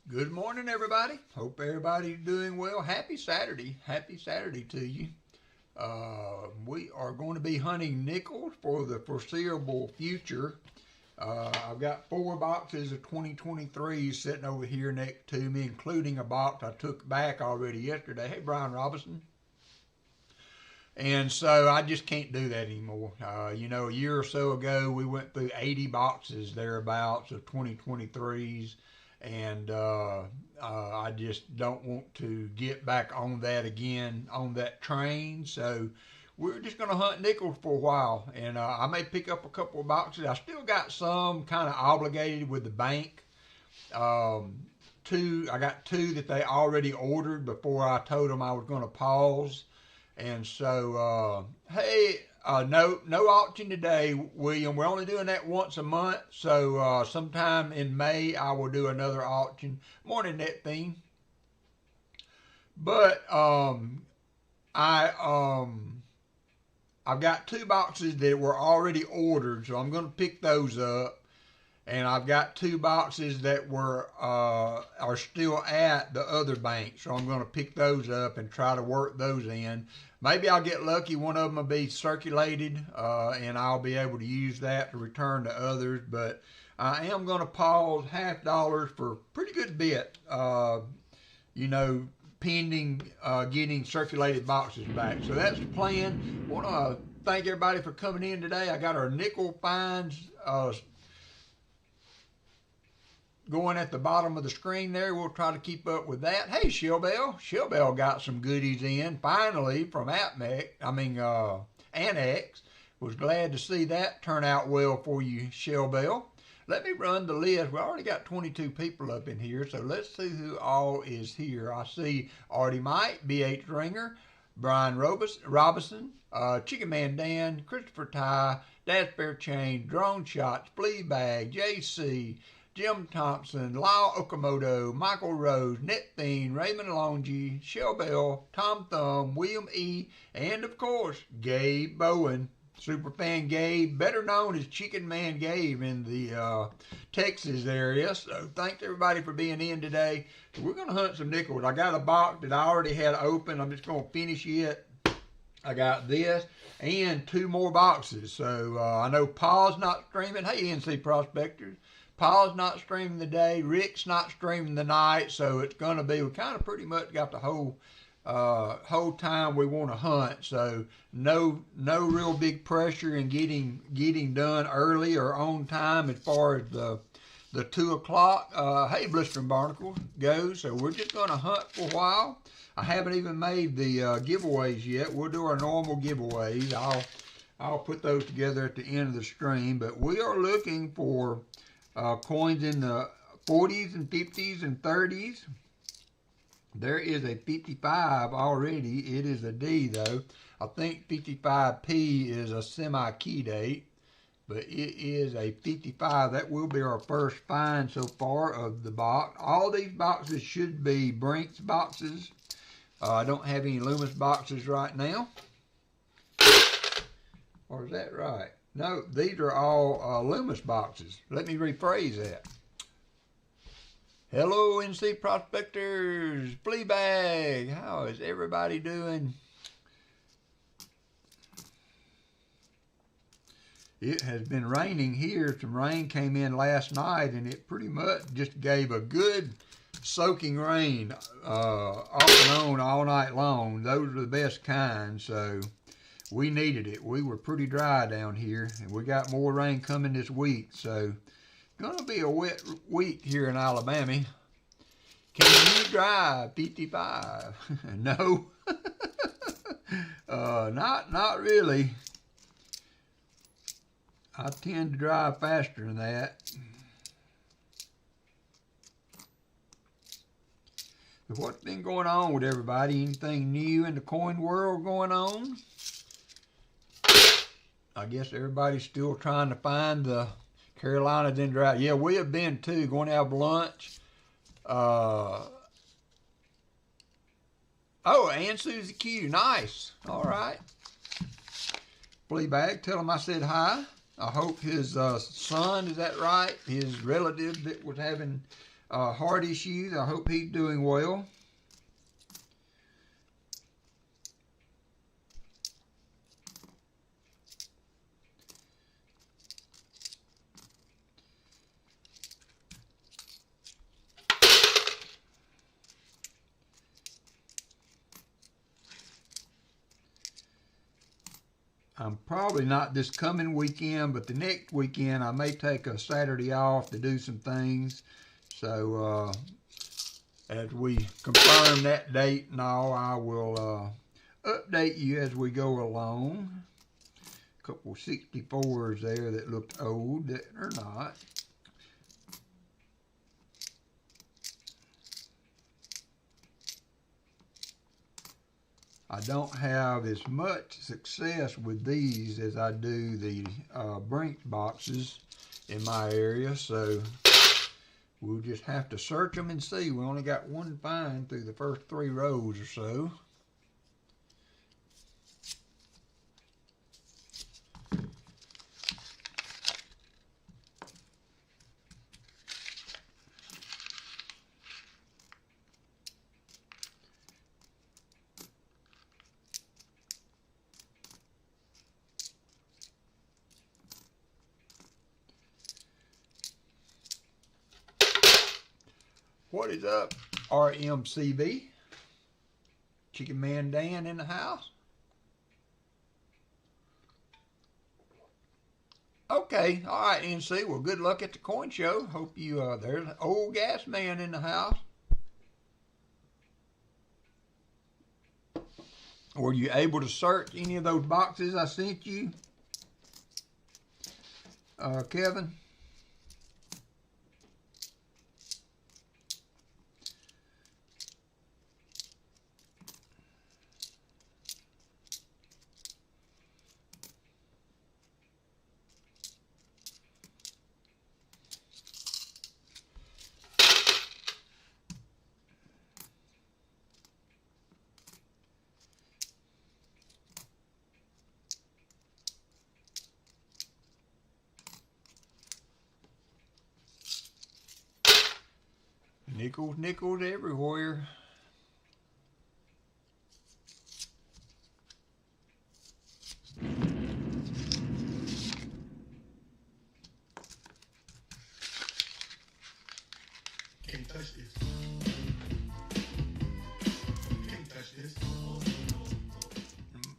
Good morning, everybody. Hope everybody's doing well. Happy Saturday. Happy Saturday to you. We are going to be hunting nickels for the foreseeable future. I've got 4 boxes of 2023 sitting over here next to me, including a box I took back already yesterday. Hey, Brian Robinson. And so I just can't do that anymore. You know, a year or so ago, we went through 80 boxes thereabouts of 2023s. And I just don't want to get back on that again, on that train. So we're just going to hunt nickels for a while. And I may pick up a couple of boxes. I still got some kind of obligated with the bank. I got 2 that they already ordered before I told them I was going to pause. And so, hey, no auction today, William. We're only doing that once a month. So sometime in May, I will do another auction. Morning, Net Theme. But I've got 2 boxes that were already ordered, so I'm going to pick those up. And I've got 2 boxes that are still at the other bank, so I'm going to pick those up and try to work those in. Maybe I'll get lucky, one of them will be circulated, and I'll be able to use that to return to others. But I am going to pause $50 for a pretty good bit, you know, pending getting circulated boxes back. So that's the plan. I want to thank everybody for coming in today. I got our nickel finds going at the bottom of the screen there. We'll try to keep up with that. Hey, Shellbell. Shellbell got some goodies in finally from Annex. Was glad to see that turn out well for you, Shellbell. Let me run the list. We already got 22 people up in here, so let's see who all is here. I see Artie Mike, BH Ringer, Brian Robinson, Chicken Man Dan, Christopher Ty, Dash Bear Chain, Drone Shots, Fleabag, JC, Jim Thompson, Lyle Okamoto, Michael Rose, Netfiend, Raymond Longy, Shellbell, Tom Thumb, William E., and of course, Gabe Bowen. Superfan Gabe, better known as Chicken Man Gabe in the Texas area. So thanks everybody for being in today. We're going to hunt some nickels. I got a box that I already had open. I'm just going to finish it. I got this and 2 more boxes. So I know Paul's not streaming. Hey, NC Prospectors. Paul's not streaming the day. Rick's not streaming the night. So it's going to be, we kind of pretty much got the whole time we want to hunt. So no real big pressure in getting done early or on time as far as the 2 o'clock. Hey, Blistering Barnacles goes. So we're just going to hunt for a while. I haven't even made the giveaways yet. We'll do our normal giveaways. I'll put those together at the end of the stream. But we are looking for coins in the 40s and 50s and 30s. There is a 55 already. It is a D though. I think 55P is a semi-key date, but it is a 55. That will be our first find so far of the box. All these boxes should be Brinks boxes. I don't have any Loomis boxes right now. Or is that right? No, these are all Loomis boxes. Let me rephrase that. Hello, NC Prospectors, Fleabag. How is everybody doing? It has been raining here. Some rain came in last night, and it pretty much just gave a good soaking rain off and on all night long. Those are the best kind, so we needed it. We were pretty dry down here, and we got more rain coming this week, so gonna be a wet week here in Alabama. Can you drive 55? No. Not really. I tend to drive faster than that. So what's been going on with everybody? Anything new in the coin world going on? I guess everybody's still trying to find the Carolinas in drought. Yeah, we have been too, going to have lunch. Oh, and Susie Q, nice. All right. Fleabag, tell him I said hi. I hope his son, is that right? His relative that was having heart issues, I hope he's doing well. I'm probably not this coming weekend, but the next weekend I may take a Saturday off to do some things. So as we confirm that date and all, I will update you as we go along. A couple 64s there that looked old that are not. I don't have as much success with these as I do the Brinks boxes in my area, so we'll just have to search them and see. We only got one find through the first 3 rows or so. What is up, RMCB? Chicken Man Dan in the house? Okay, all right, NC. Well, good luck at the coin show. Hope you, there's an old gas man in the house. Were you able to search any of those boxes I sent you, Kevin? Nickels, nickels everywhere. Can't touch this. Can't touch this.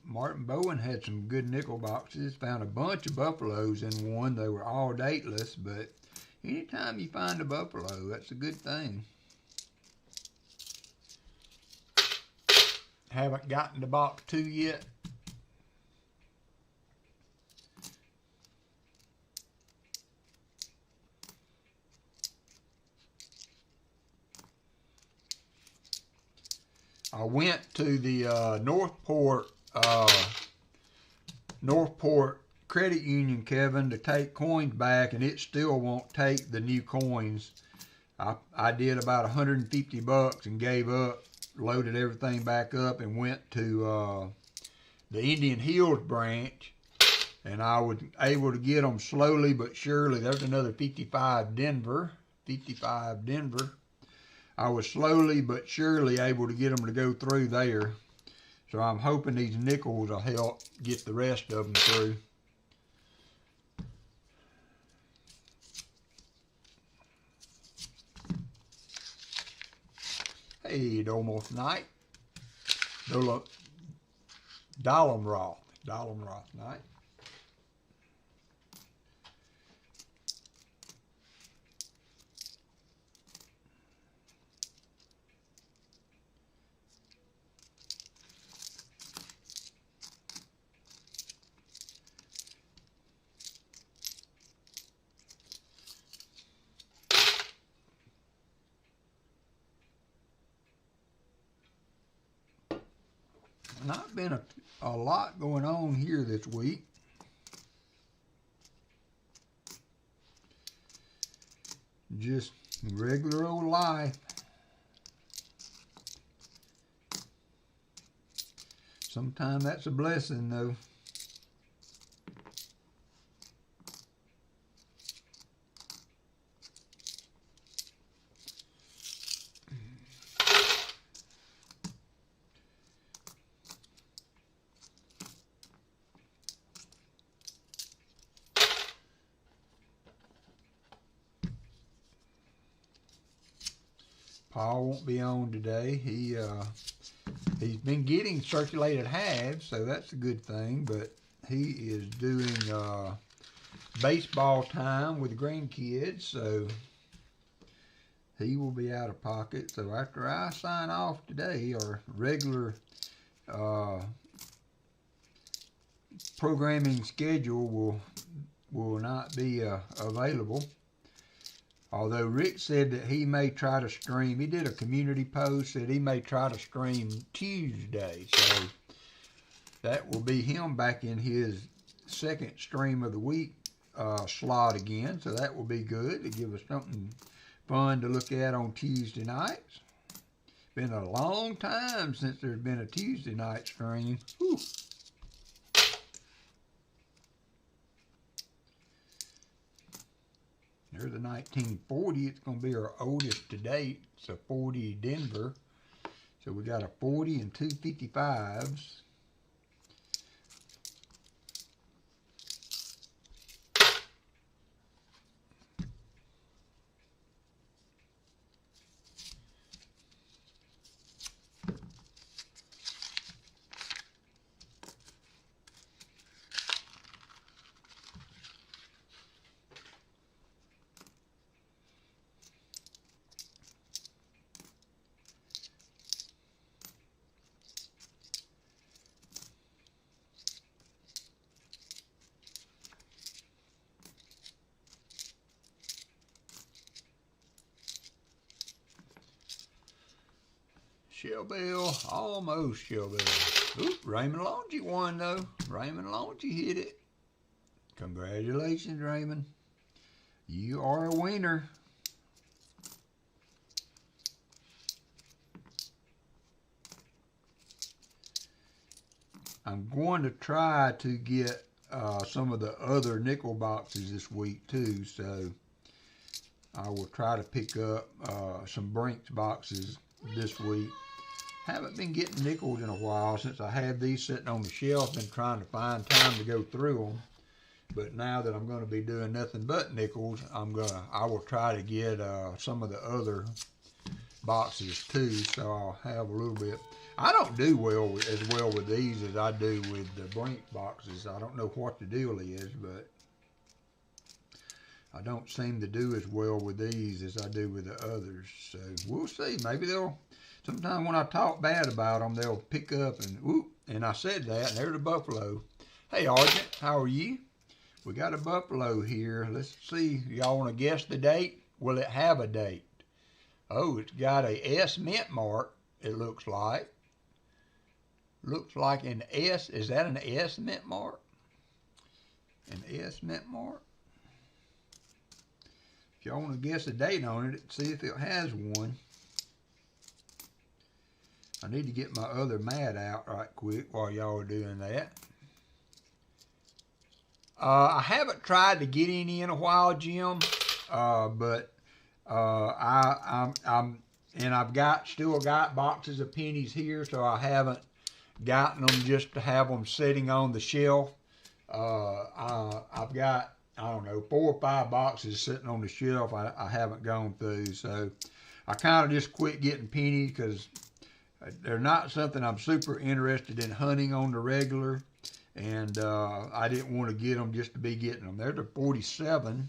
Martin Bowen had some good nickel boxes. Found a bunch of buffaloes in one. They were all dateless, but anytime you find a buffalo, that's a good thing. Haven't gotten to box 2 yet. I went to the Northport Credit Union, Kevin, to take coins back, and it still won't take the new coins. I did about $150 and gave up, loaded everything back up, and went to the Indian Hills branch, and I was able to get them slowly but surely. There's another 55 Denver. I was slowly but surely able to get them to go through there. So I'm hoping these nickels will help get the rest of them through. Hey, Dolmoth Knight. Dollomroth Knight. Not been a lot going on here this week. Just regular old life. Sometimes that's a blessing, though. Paul won't be on today. He's been getting circulated halves, so that's a good thing. But he is doing baseball time with the grandkids, so he will be out of pocket. So after I sign off today, our regular programming schedule will not be available. Although Rick said that he may try to stream, he did a community post that he may try to stream Tuesday. So that will be him back in his second stream of the week slot again. So that will be good to give us something fun to look at on Tuesday nights. Been a long time since there's been a Tuesday night stream. Whew. There's a 1940. It's going to be our oldest to date. It's a 40 Denver. So we got a 40 and two 55s. Shell Bell, almost Shell Bell. Oop, Raymond Longy won though. Raymond Longy hit it. Congratulations, Raymond. You are a winner. I'm going to try to get some of the other nickel boxes this week too, so I will try to pick up some Brinks boxes this week. Haven't been getting nickels in a while since I had these sitting on the shelf and trying to find time to go through them. But now that I'm going to be doing nothing but nickels, I will try to get some of the other boxes too, so I'll have a little bit. I don't do as well with these as I do with the Brinks boxes. I don't know what the deal is, but I don't seem to do as well with these as I do with the others. So we'll see. Maybe sometime when I talk bad about them, they'll pick up and whoop. And I said that, and there's a buffalo. Hey, Argent, how are you? We got a buffalo here. Let's see. Y'all want to guess the date? Will it have a date? Oh, it's got a S mint mark, it looks like. Looks like an S. Is that an S mint mark? An S mint mark? If y'all want to guess a date on it, see if it has one. I need to get my other mat out right quick while y'all are doing that. I haven't tried to get any in a while, Jim, but I've still got boxes of pennies here, so I haven't gotten them just to have them sitting on the shelf. I've got, I don't know, 4 or 5 boxes sitting on the shelf I haven't gone through, so I kind of just quit getting pennies because they're not something I'm super interested in hunting on the regular, and I didn't want to get them just to be getting them. There's a 47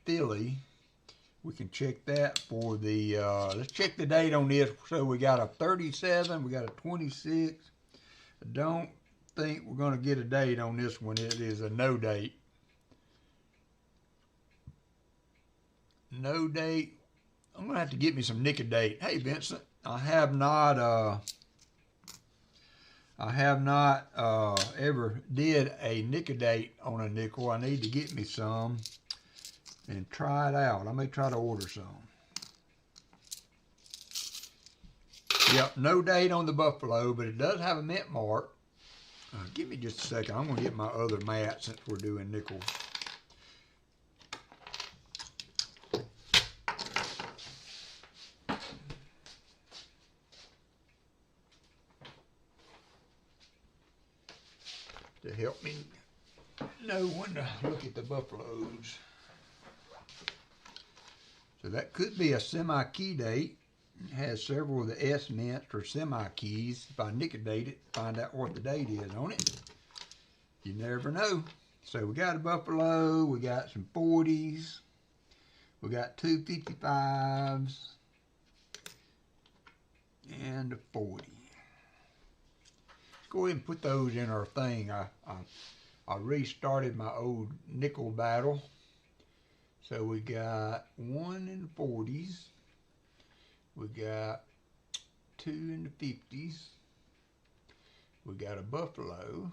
Philly. We can check that for the, let's check the date on this. So we got a 37, we got a 26. I don't think we're going to get a date on this one. It is a no date. No date. I'm going to have to get me some nickel date. Hey, Vincent, I have not ever did a nickel date on a nickel. I need to get me some and try it out. I may try to order some. Yep, no date on the buffalo, but it does have a mint mark. Give me just a second. I'm going to get my other mat since we're doing nickels. To help me know when to look at the buffaloes. So that could be a semi-key date. It has several of the S mints or semi-keys. If I nickel date it, find out what the date is on it. You never know. So we got a buffalo, we got some 40s, we got 2 55s, and a 40. Let's go ahead and put those in our thing. I restarted my old nickel battle. So we got 1 in the 40s. We got 2 in the 50s. We got a buffalo.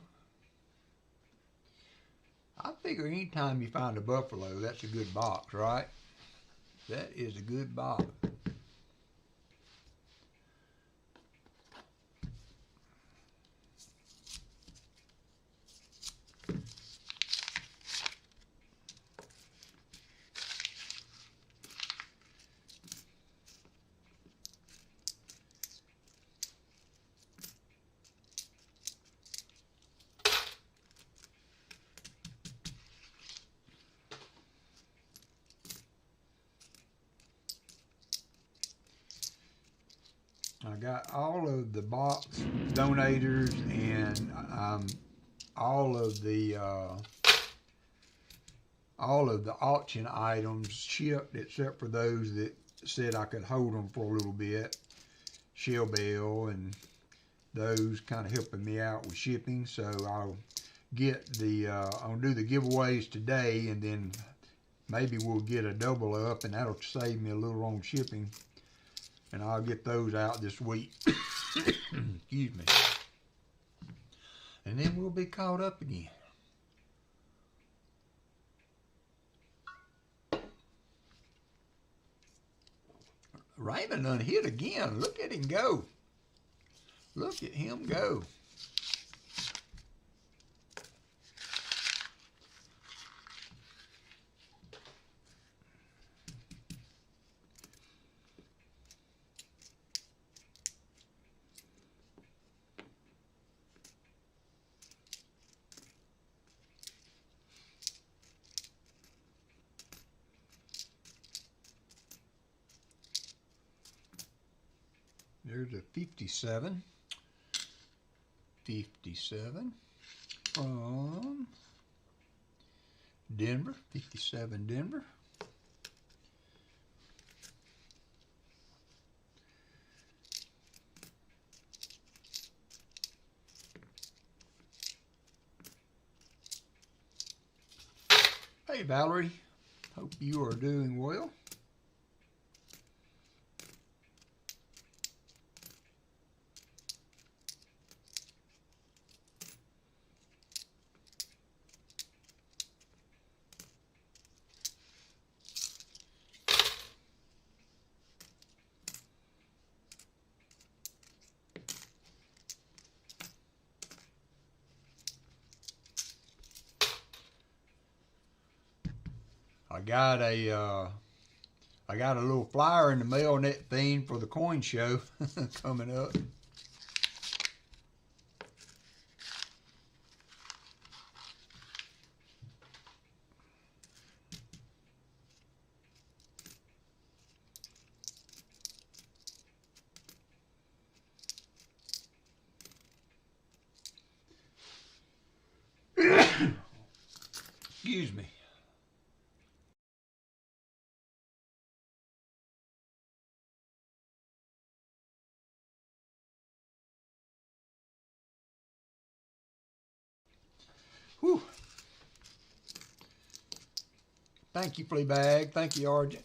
I figure anytime you find a buffalo, that's a good box, right? That is a good box. I got all of the box donators and all of the auction items shipped, except for those that said I could hold them for a little bit. Shell bell and those kind of helping me out with shipping. So I'll get the I'll do the giveaways today, and then maybe we'll get a double up, and that'll save me a little on shipping. And I'll get those out this week. Excuse me. And then we'll be caught up again. Raymond done hit again. Look at him go. Look at him go. There's a 57. 57 from Denver. 57 Denver. Hey Valerie, hope you are doing well. I got a little flyer in the mail and that thing for the coin show coming up. Excuse me. Whew. Thank you, Fleabag. Thank you, Argent.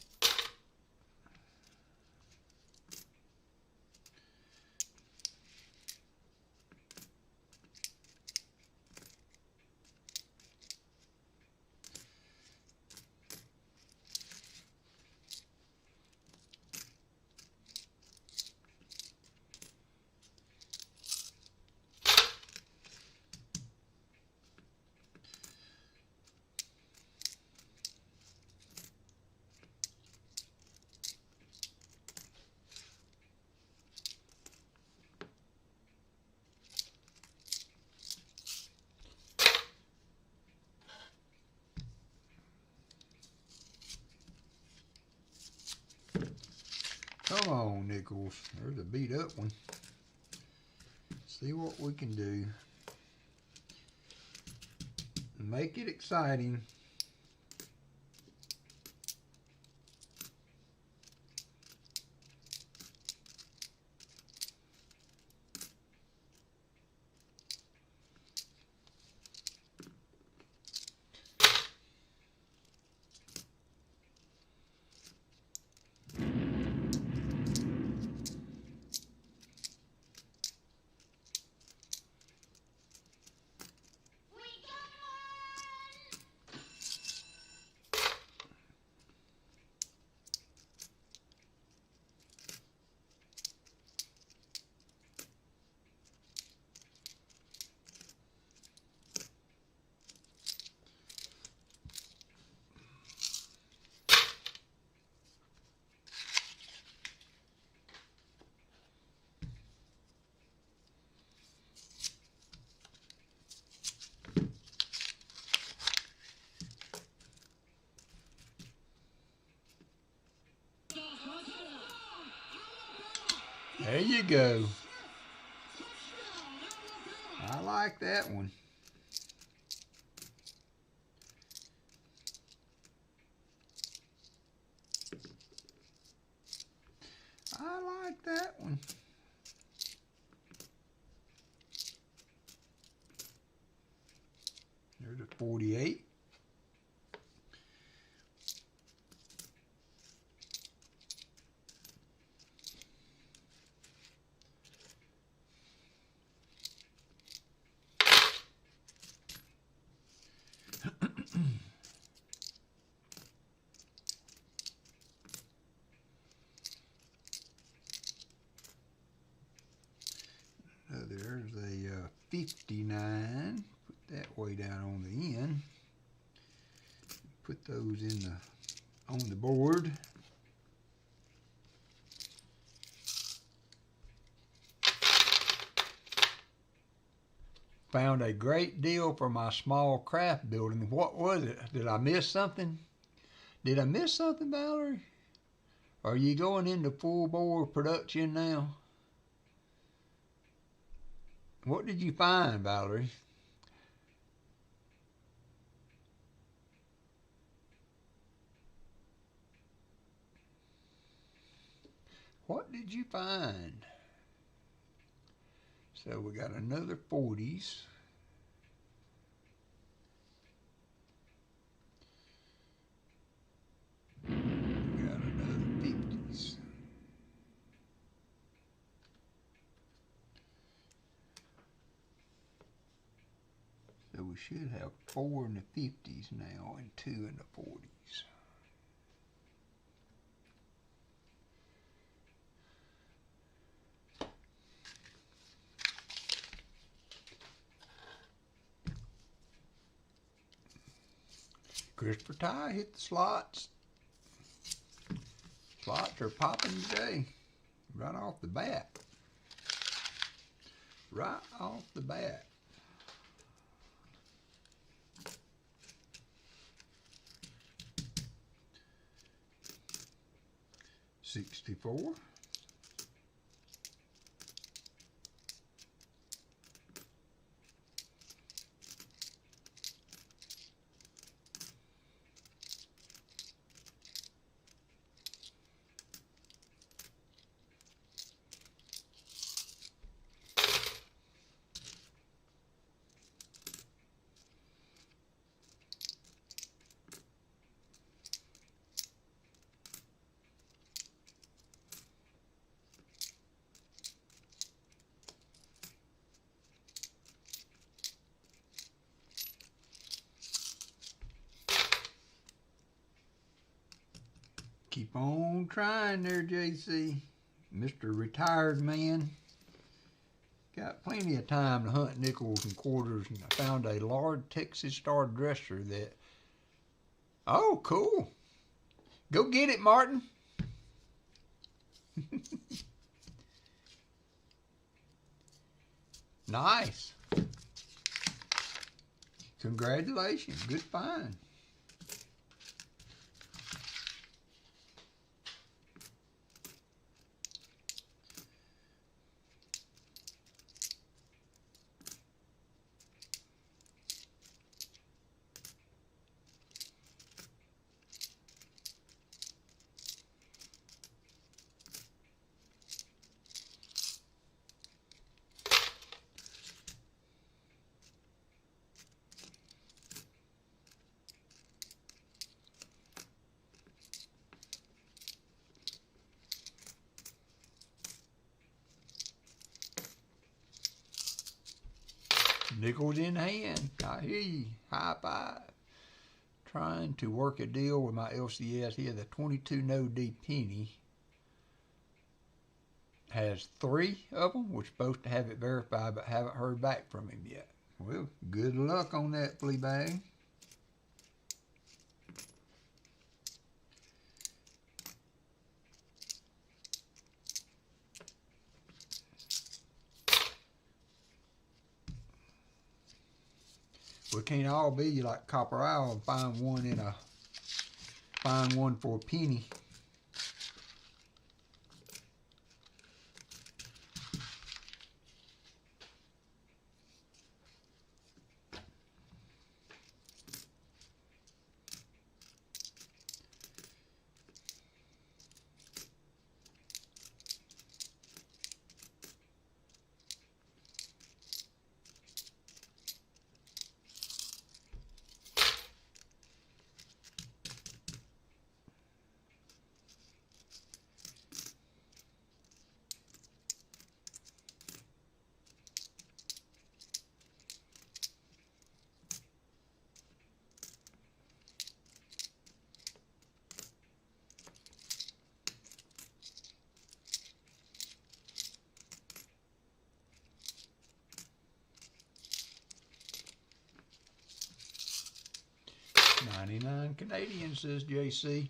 Come on, Nichols. There's a beat up one. See what we can do. Make it exciting. There you go. I like that one. I like that one. There's a 48. There's a 59. Put that way down on the end. Put those in on the board. Found a great deal for my small craft building. What was it? Did I miss something? Did I miss something, Valerie? Are you going into full bore production now? What did you find, Valerie? What did you find? So we got another 40s. We got another 50s. So we should have 4 in the 50s now and 2 in the 40s. Christopher Ty hit the slots. Slots are popping today. Right off the bat. Right off the bat. $64. Keep on trying there, JC. Mr. Retired Man. Got plenty of time to hunt nickels and quarters, and I found a large Texas Star dresser that... Oh, cool. Go get it, Martin. Nice. Congratulations. Good find. Nickels in hand. I hear you. High five. Trying to work a deal with my LCS here. The 22 no D penny has 3 of them. We're supposed to have it verified, but haven't heard back from him yet. Well, good luck on that, flea bag. We can't all be like Copper Owl and find one for a penny. $99 Canadian, says JC.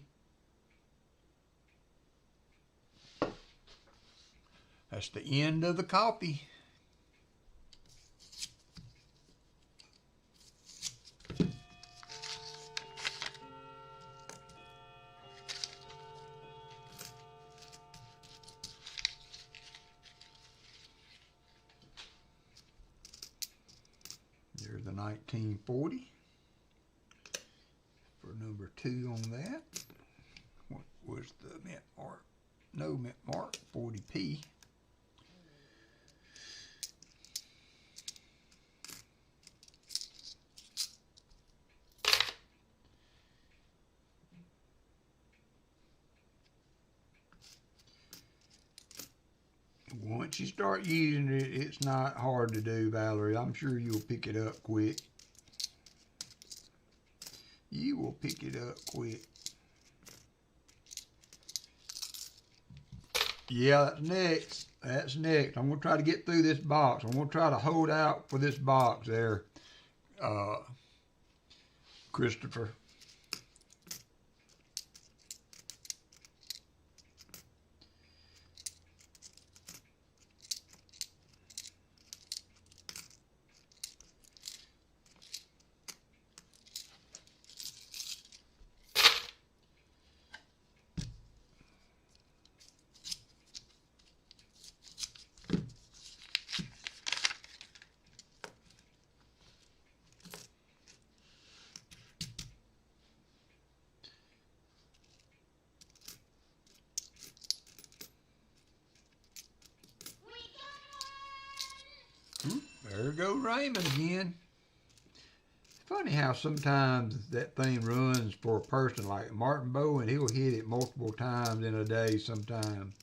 That's the end of the copy. There's the 1940. For number 2 on that. What was the mint mark? No mint mark, 40p. Once you start using it, it's not hard to do, Valerie. I'm sure you'll pick it up quick. You will pick it up quick. Yeah, that's next. That's next. I'm going to try to get through this box. I'm going to try to hold out for this box there, Christopher. There goes Raymond again. Funny how sometimes that thing runs for a person like Martin Bowen. He'll hit it multiple times in a day sometimes.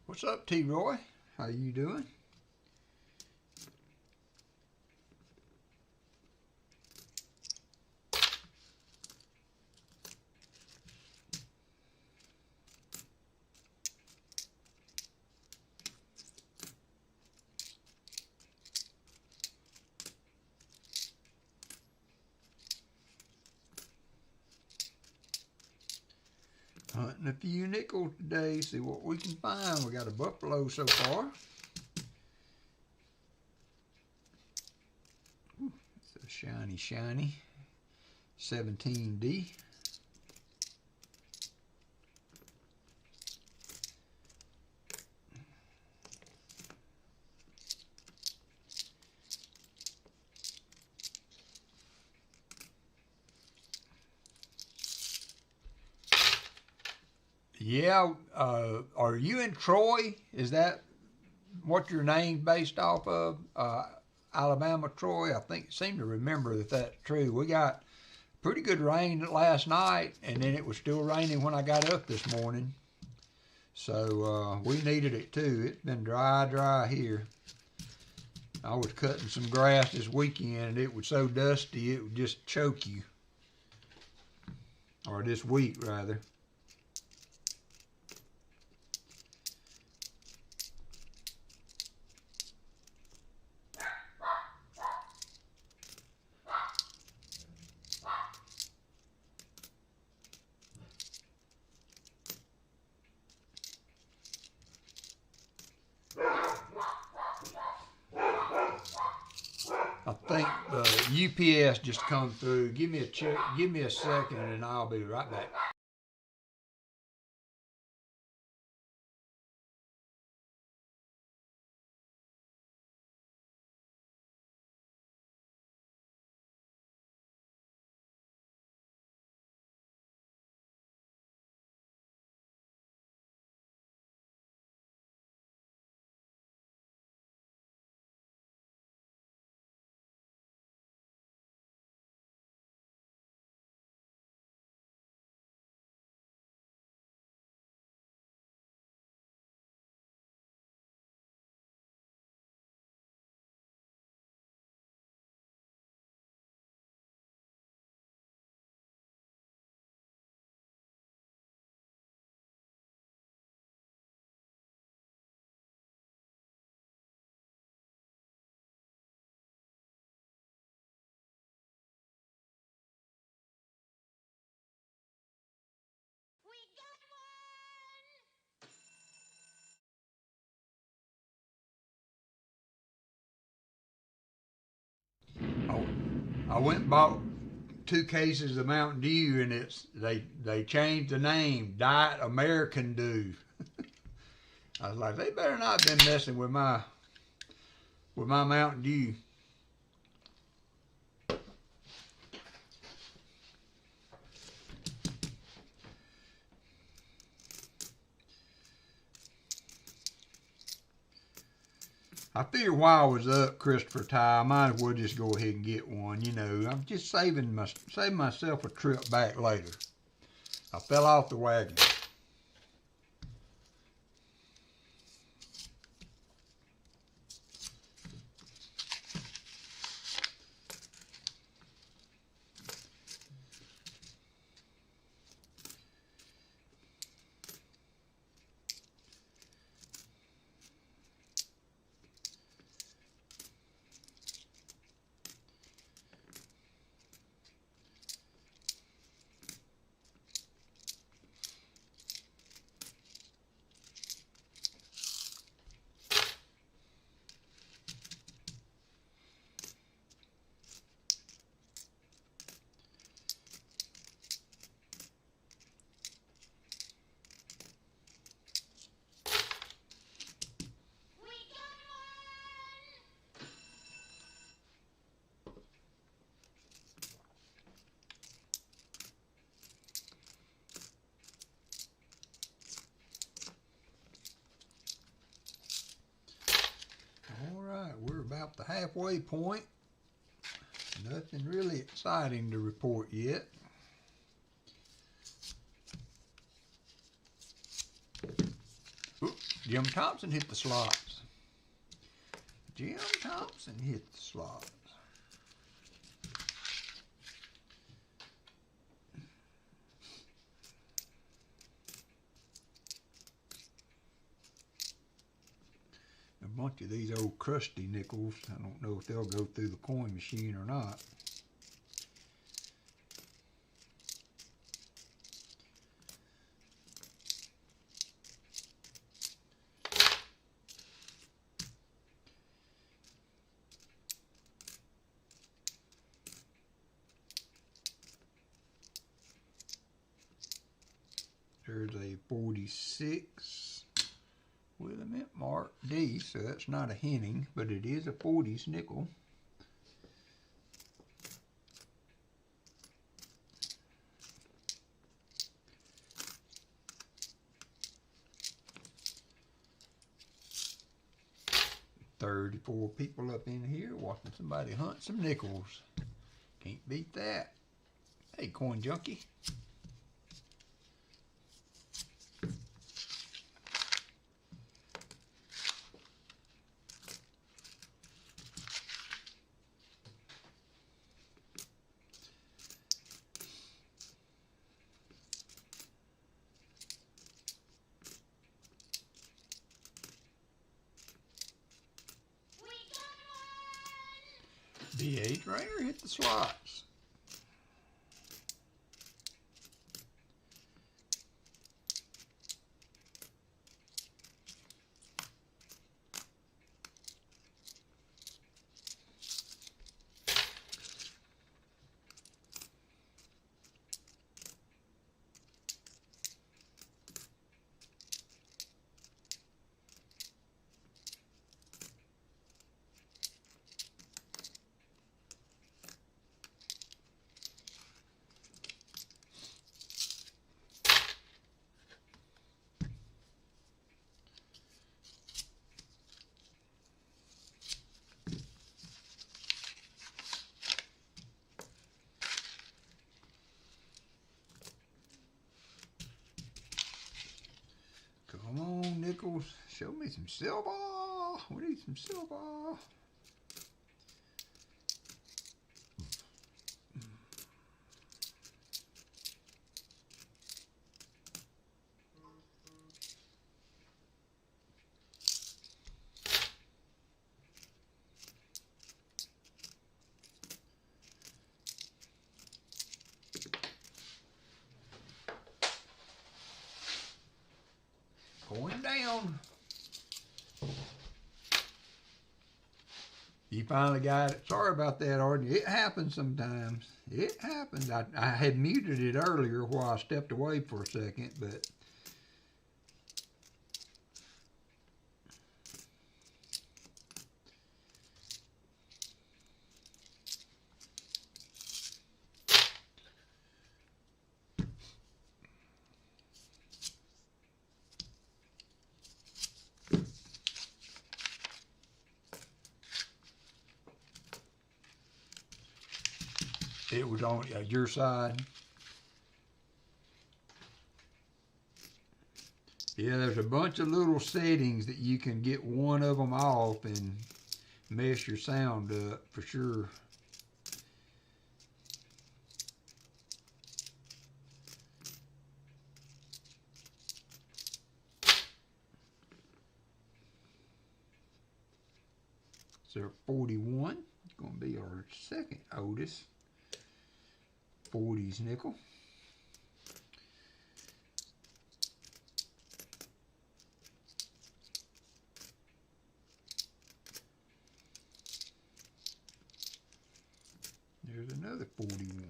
What's up, T. Roy? How you doing? Hunting a few nickels today, see what we can find. We got a buffalo so far. Ooh, it's a shiny 17D. Yeah, are you in Troy? Is that what your name's based off of? Alabama, Troy? I seem to remember that that's true. We got pretty good rain last night, and then it was still raining when I got up this morning. So we needed it too. It's been dry here. I was cutting some grass this weekend, and it was so dusty it would just choke you. Or this week, rather. I think the UPS just come through. Give me a second, and I'll be right back. I went and bought 2 cases of Mountain Dew, and they changed the name, Diet American Dew. I was like, they better not have been messing with my Mountain Dew. I figured while I was up Christopher Ty, I might as well just go ahead and get one. You know, I'm just saving myself a trip back later. I fell off the wagon. halfway point. Nothing really exciting to report yet. Oops, Jim Thompson hit the slots. Jim Thompson hit the slots. A bunch of these old crusty nickels. I don't know if they'll go through the coin machine or not. There's a 46 with a mint mark D, so that's not a Henning, but it is a 40s nickel. $34 people up in here watching somebody hunt some nickels. Can't beat that. Hey, coin junkie. The 8 ringer hit the slots. Come on, nickels. Show me some silver. We need some silver. Going down. You finally got it. Sorry about that, Arden. It happens sometimes. It happens. I had muted it earlier while I stepped away for a second, but it was on your side. Yeah, there's a bunch of little settings that you can get one of them off and mess your sound up for sure. So 41 is going to be our second oldest 40s nickel. There's another 41.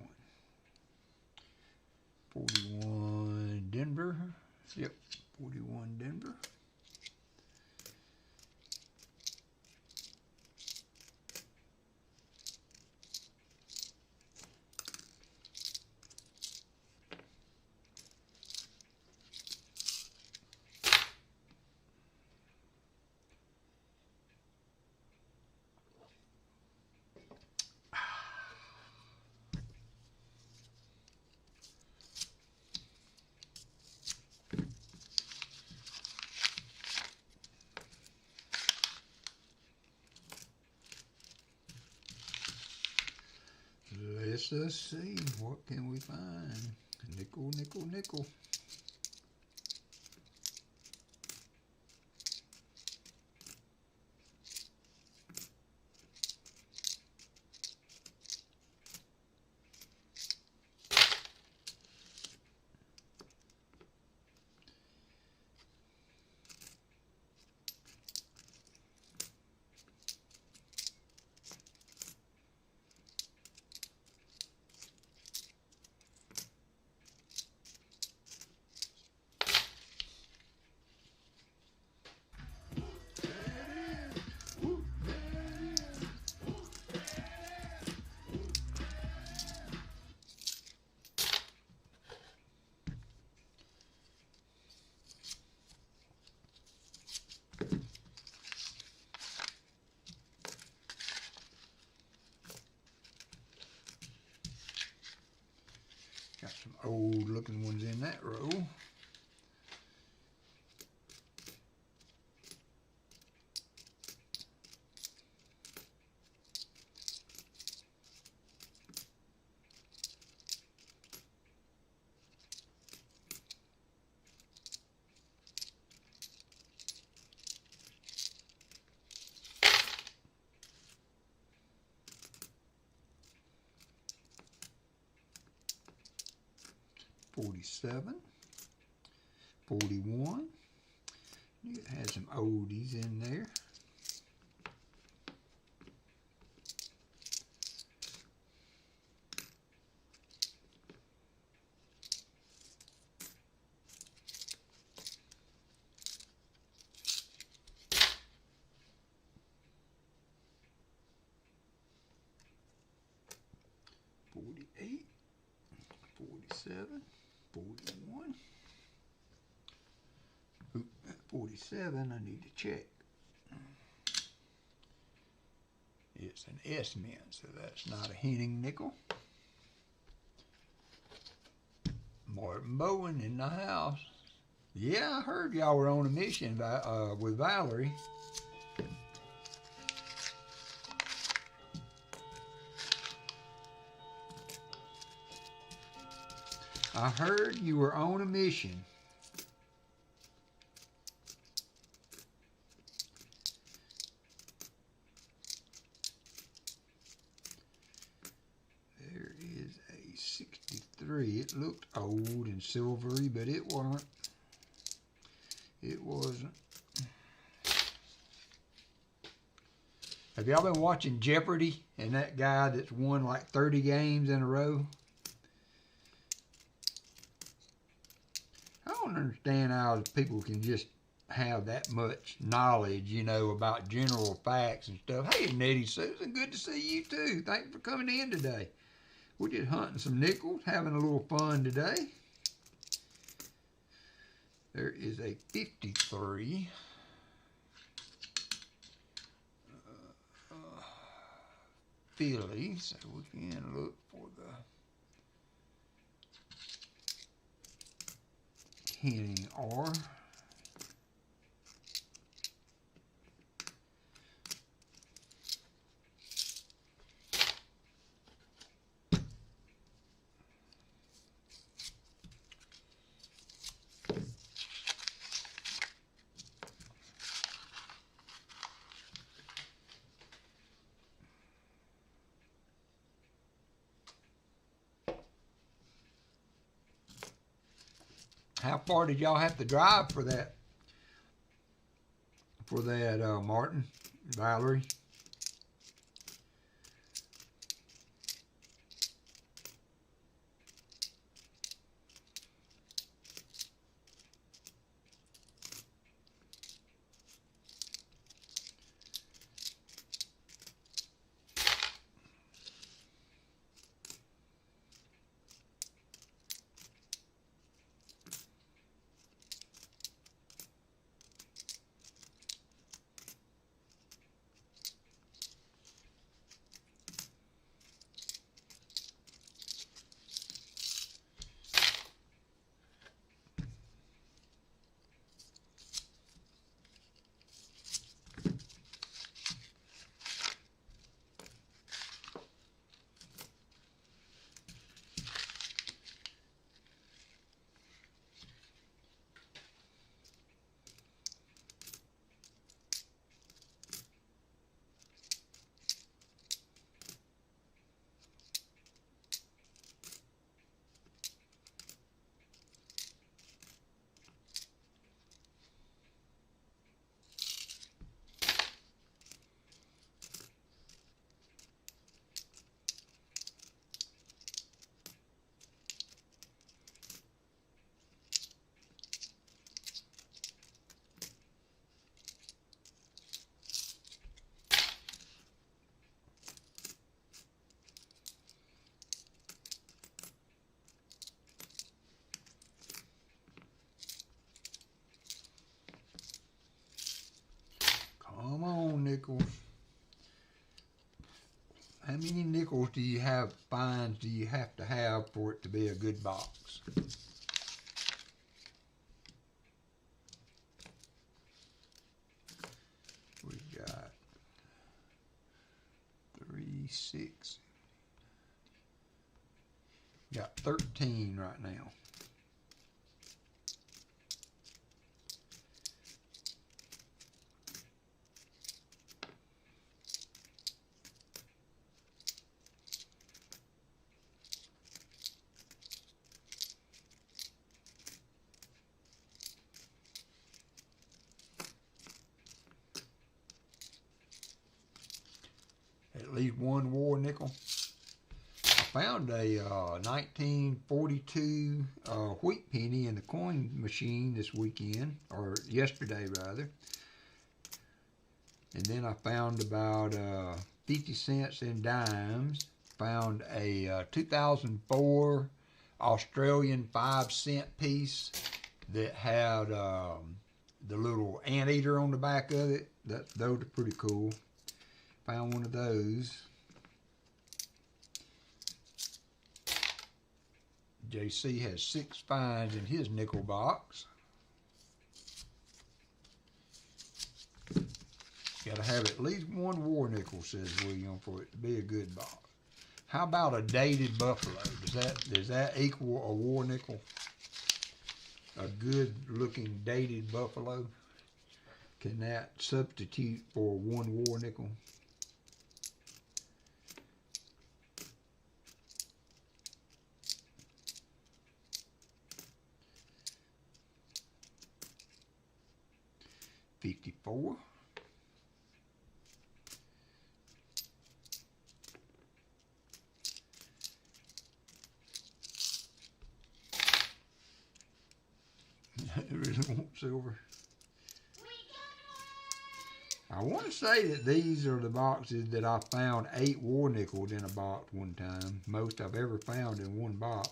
41 Denver. Yep, 41 Denver. Let's see. What can we find? Nickel, nickel, nickel. Got some old looking ones in that row. $47, $41. It has some oldies in there. $48, $47, $41. Oop, at 47, I need to check. It's an S mint, so that's not a Henning nickel. Martin Bowen in the house. Yeah, I heard y'all were on a mission with Valerie. I heard you were on a mission. There is a 63. It looked old and silvery, but it wasn't. It wasn't. Have y'all been watching Jeopardy and that guy that's won like 30 games in a row? I don't understand how people can just have that much knowledge, you know, about general facts and stuff. Hey, Nettie Susan, good to see you too. Thanks for coming in today. We're just hunting some nickels, having a little fun today. There is a 53. Philly, so we can look for the Henning R. How far did y'all have to drive for that? Martin, Valerie? many nickels do you have, fines do you have to have for it to be a good box? We got 3, 6. Got 13 right now. At least one war nickel. I found a 1942 wheat penny in the coin machine this weekend, or yesterday rather. And then I found about 50 cents in dimes. Found a 2004 Australian 5-cent piece that had the little anteater on the back of it. Those are pretty cool. Found one of those. JC has 6 finds in his nickel box. Gotta have at least one war nickel, says William, for it to be a good box. How about a dated buffalo? Does that equal a war nickel? A good looking dated buffalo? Can that substitute for one war nickel? $54. I really want silver. I want to say that these are the boxes that I found 8 war nickels in a box one time. Most I've ever found in one box.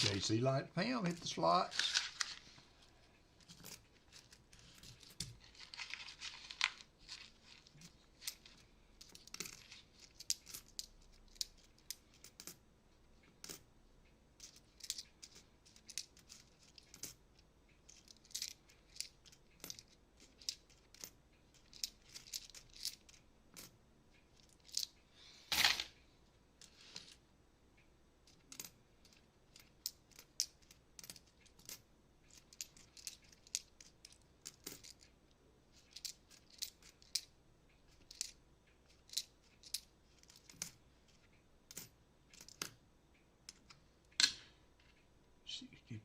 JC Light Pam hit the slots.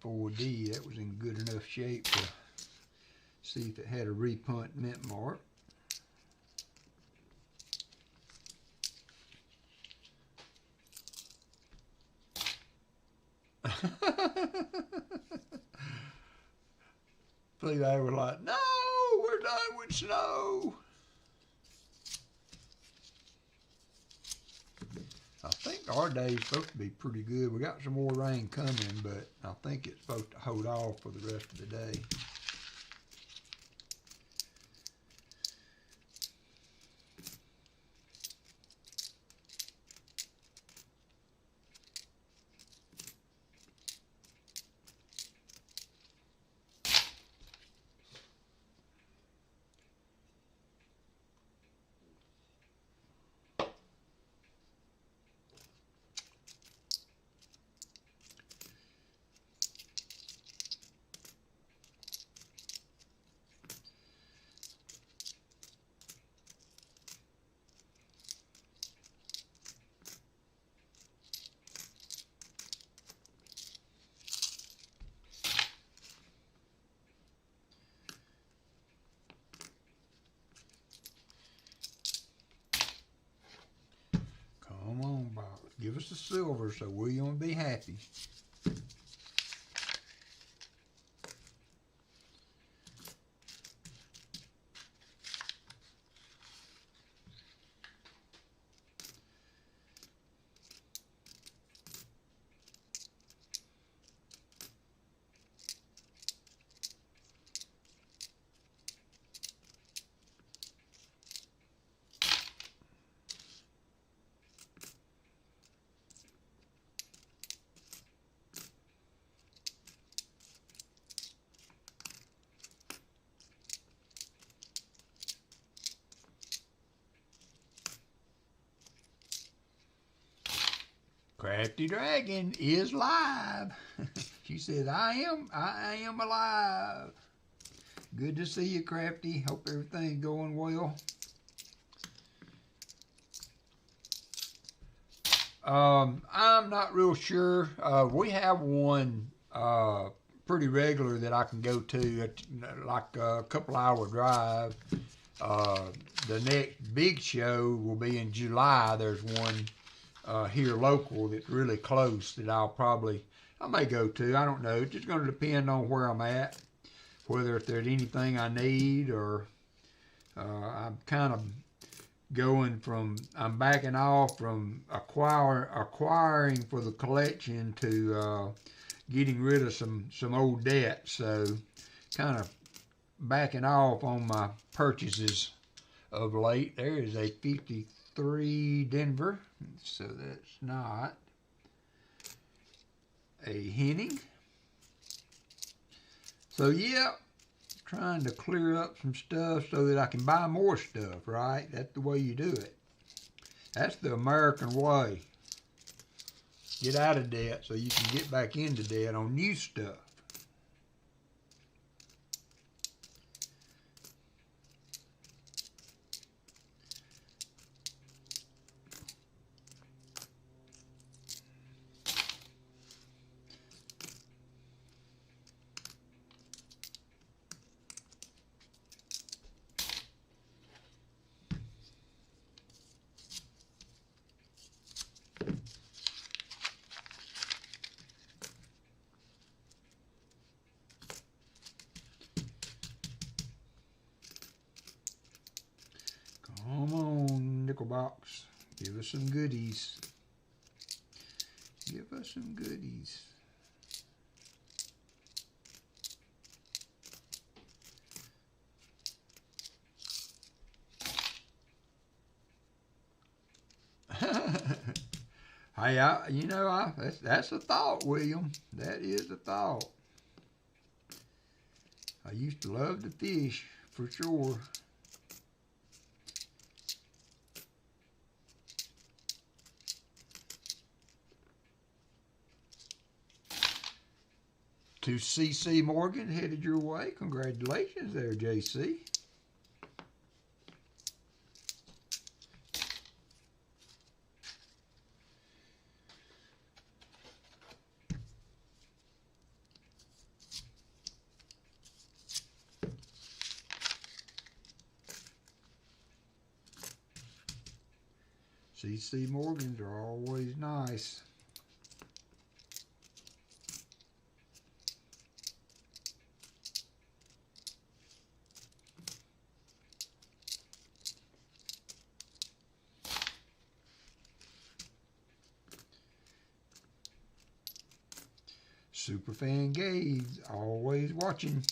$64D, that was in good enough shape to see if it had a repunt mint mark. See, they were like, no, we're done with snow. I think our day is supposed to be pretty good. We got some more rain coming, but I think it's supposed to hold off for the rest of the day. Come on, box. Give us the silver so William will be happy. Crafty Dragon is live. She says, I am alive. Good to see you, Crafty. Hope everything's going well. I'm not real sure. We have one pretty regular that I can go to, like a couple-hour drive. The next big show will be in July. There's one here local that's really close that I may go to. I don't know. It's just going to depend on where I'm at, whether if there's anything I need, or I'm kind of I'm backing off from acquiring for the collection to getting rid of some old debt. So kind of backing off on my purchases of late. There is a 53 Denver, so that's not a Henning. So yeah, trying to clear up some stuff so that I can buy more stuff, right? That's the way you do it. That's the American way. Get out of debt so you can get back into debt on new stuff. Come on, nickel box. Give us some goodies. Give us some goodies. Hey, that's a thought, William. That is a thought. I used to love to fish, for sure. To C.C. Morgan headed your way. Congratulations there, J.C. C.C. Morgans are always nice. Superfan Gabe, always watching.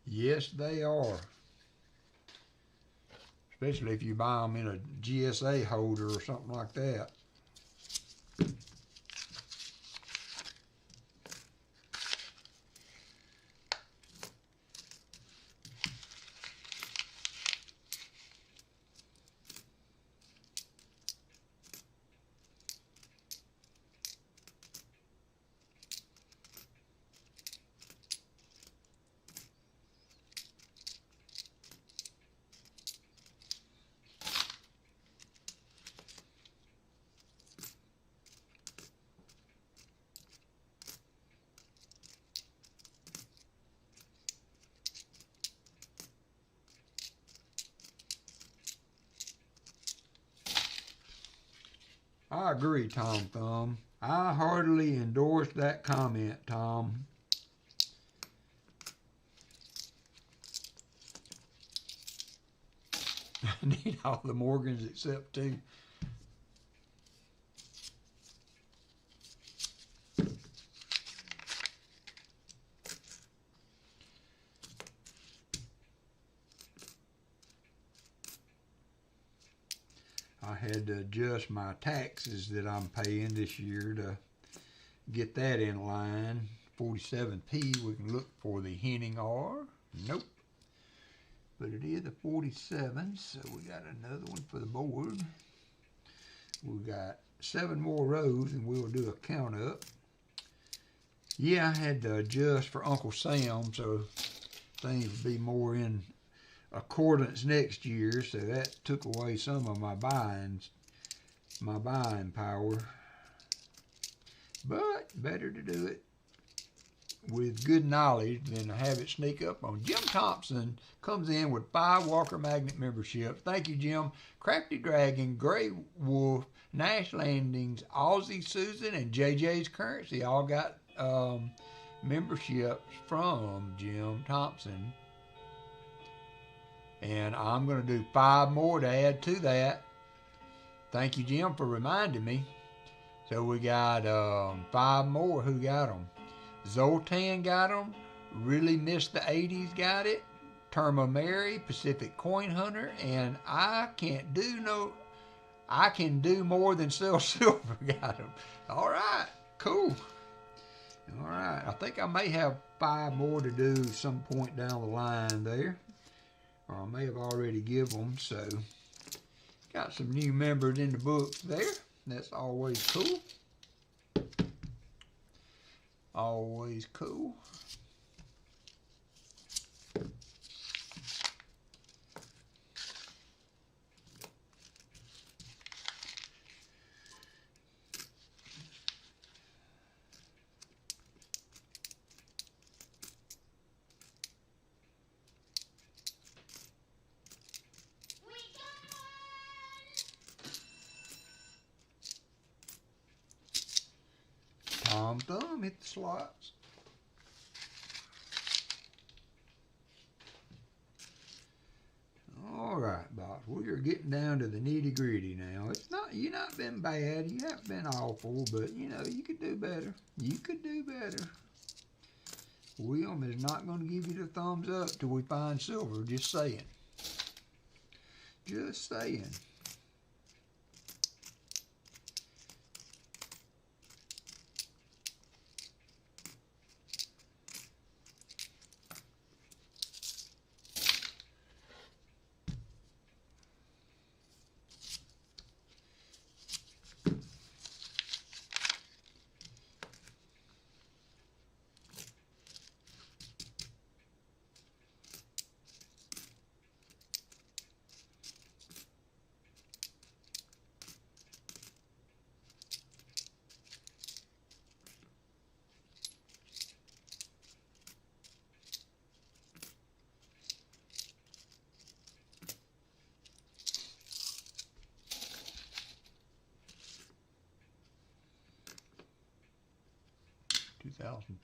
Yes, they are. Especially if you buy them in a GSA holder or something like that. I agree, Tom Thumb. I heartily endorse that comment, Tom. I need all the Morgans except two. I had to adjust my taxes that I'm paying this year to get that in line. 47p, we can look for the Henning R. Nope. But it is a 47, so we got another one for the board. We got 7 more rows, and we'll do a count up. Yeah, I had to adjust for Uncle Sam, so things would be more in accordance next year, so that took away some of my buying power. But better to do it with good knowledge than to have it sneak up on. Jim Thompson comes in with 5 WalkerMagnet memberships. Thank you, Jim. Crafty Dragon, Grey Wolf, Nash Landings, Aussie Susan, and JJ's Currency all got memberships from Jim Thompson. And I'm going to do 5 more to add to that. Thank you, Jim, for reminding me. So we got 5 more. Who got them? Zoltan got them. Really Missed the 80s got it. Terma Mary, Pacific Coin Hunter, and I can do more than sell silver got them. All right, cool. All right, I think I may have 5 more to do some point down the line there. Or I may have already given them, so got some new members in the books there. That's always cool. Always cool. Tom Thumb hit the slots. All right, boss. We are getting down to the nitty gritty now. You've not been bad. You haven't been awful, but you know you could do better. You could do better. William is not going to give you the thumbs up till we find silver. Just saying. Just saying.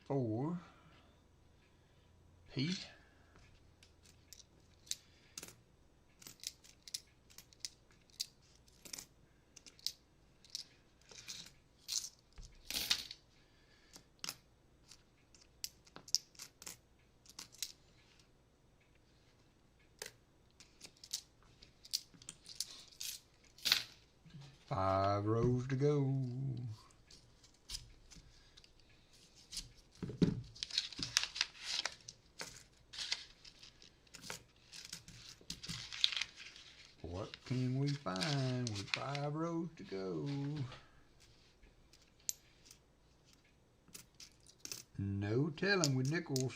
$2004 P. Five rows to go. What can we find with 5 rows to go? No telling with nickels.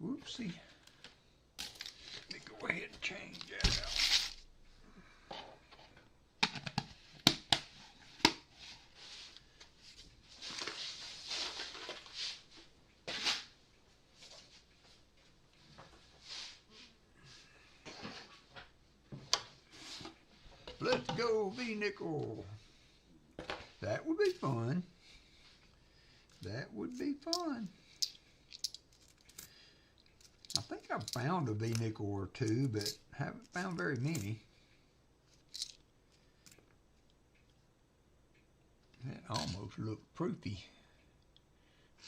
Whoopsie. Let me go ahead and change that out. Let's go V-nickel. That would be fun. That would be fun. I think I've found a V-nickel or 2, but haven't found very many. supposed to look proofy.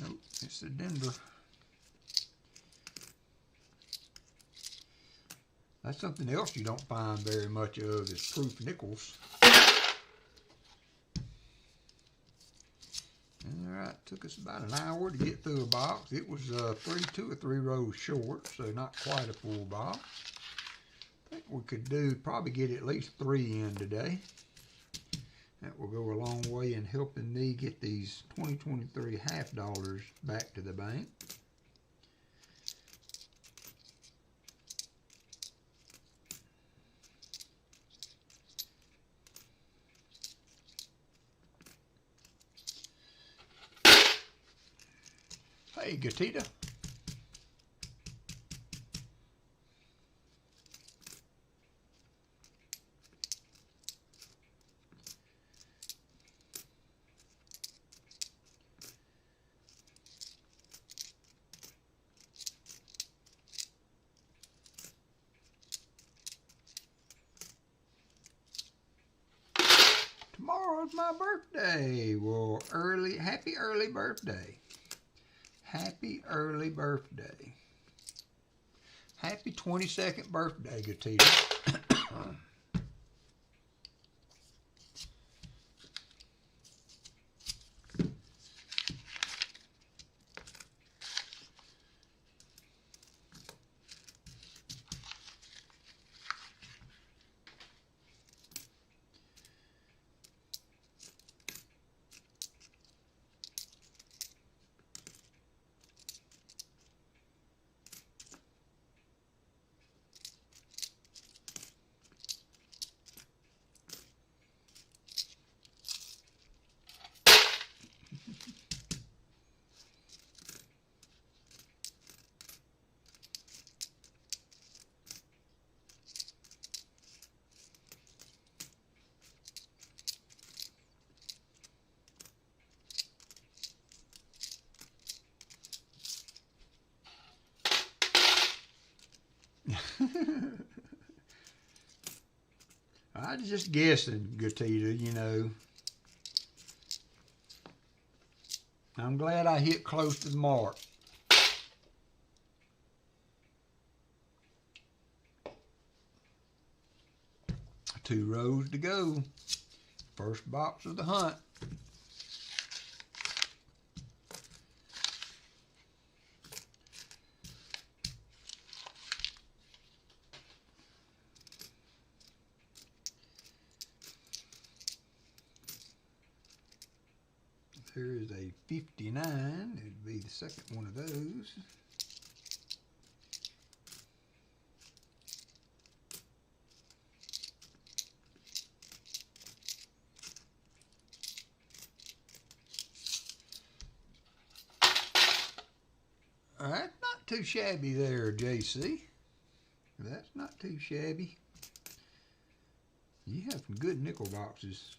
Nope, it's a Denver. That's something else you don't find very much of is proof nickels. Alright, took us about an hour to get through a box. It was 2 or 3 rows short, so not quite a full box. I think we could probably get at least 3 in today. That will go a long way in helping me get these 2023 half dollars back to the bank. Hey, Gatita. Tomorrow's my birthday. Well, happy early birthday. Happy early birthday. Happy 22nd birthday, Gatita. I was just guessing, Gatita, you know. I'm glad I hit close to the mark. Two rows to go. First box of the hunt. There is a 59. It'd be the second one of those. That's not too shabby there, JC. That's not too shabby. You have some good nickel boxes.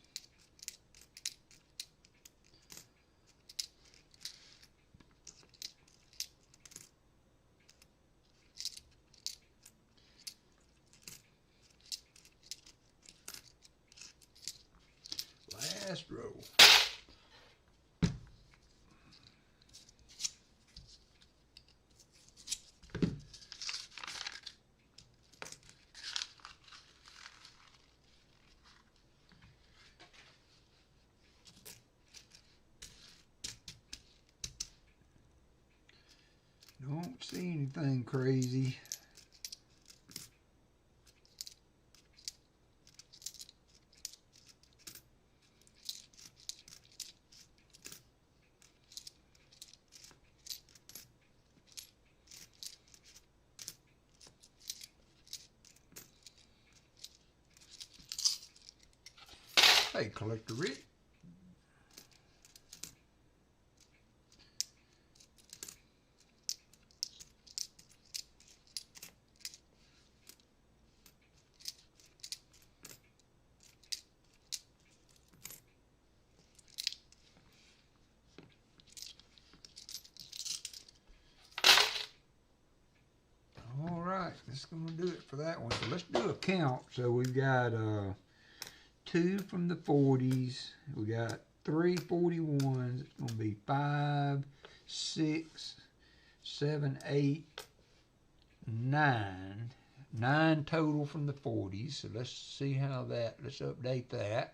Last row. Don't see anything crazy. Hey, Collector Rick. All right, that's going to do it for that one. So let's do a count. So we've got 2 from the 40s. We got 3 41s. It's going to be 5, 6, 7, 8, 9. 9 total from the 40s. So let's see how that, let's update that.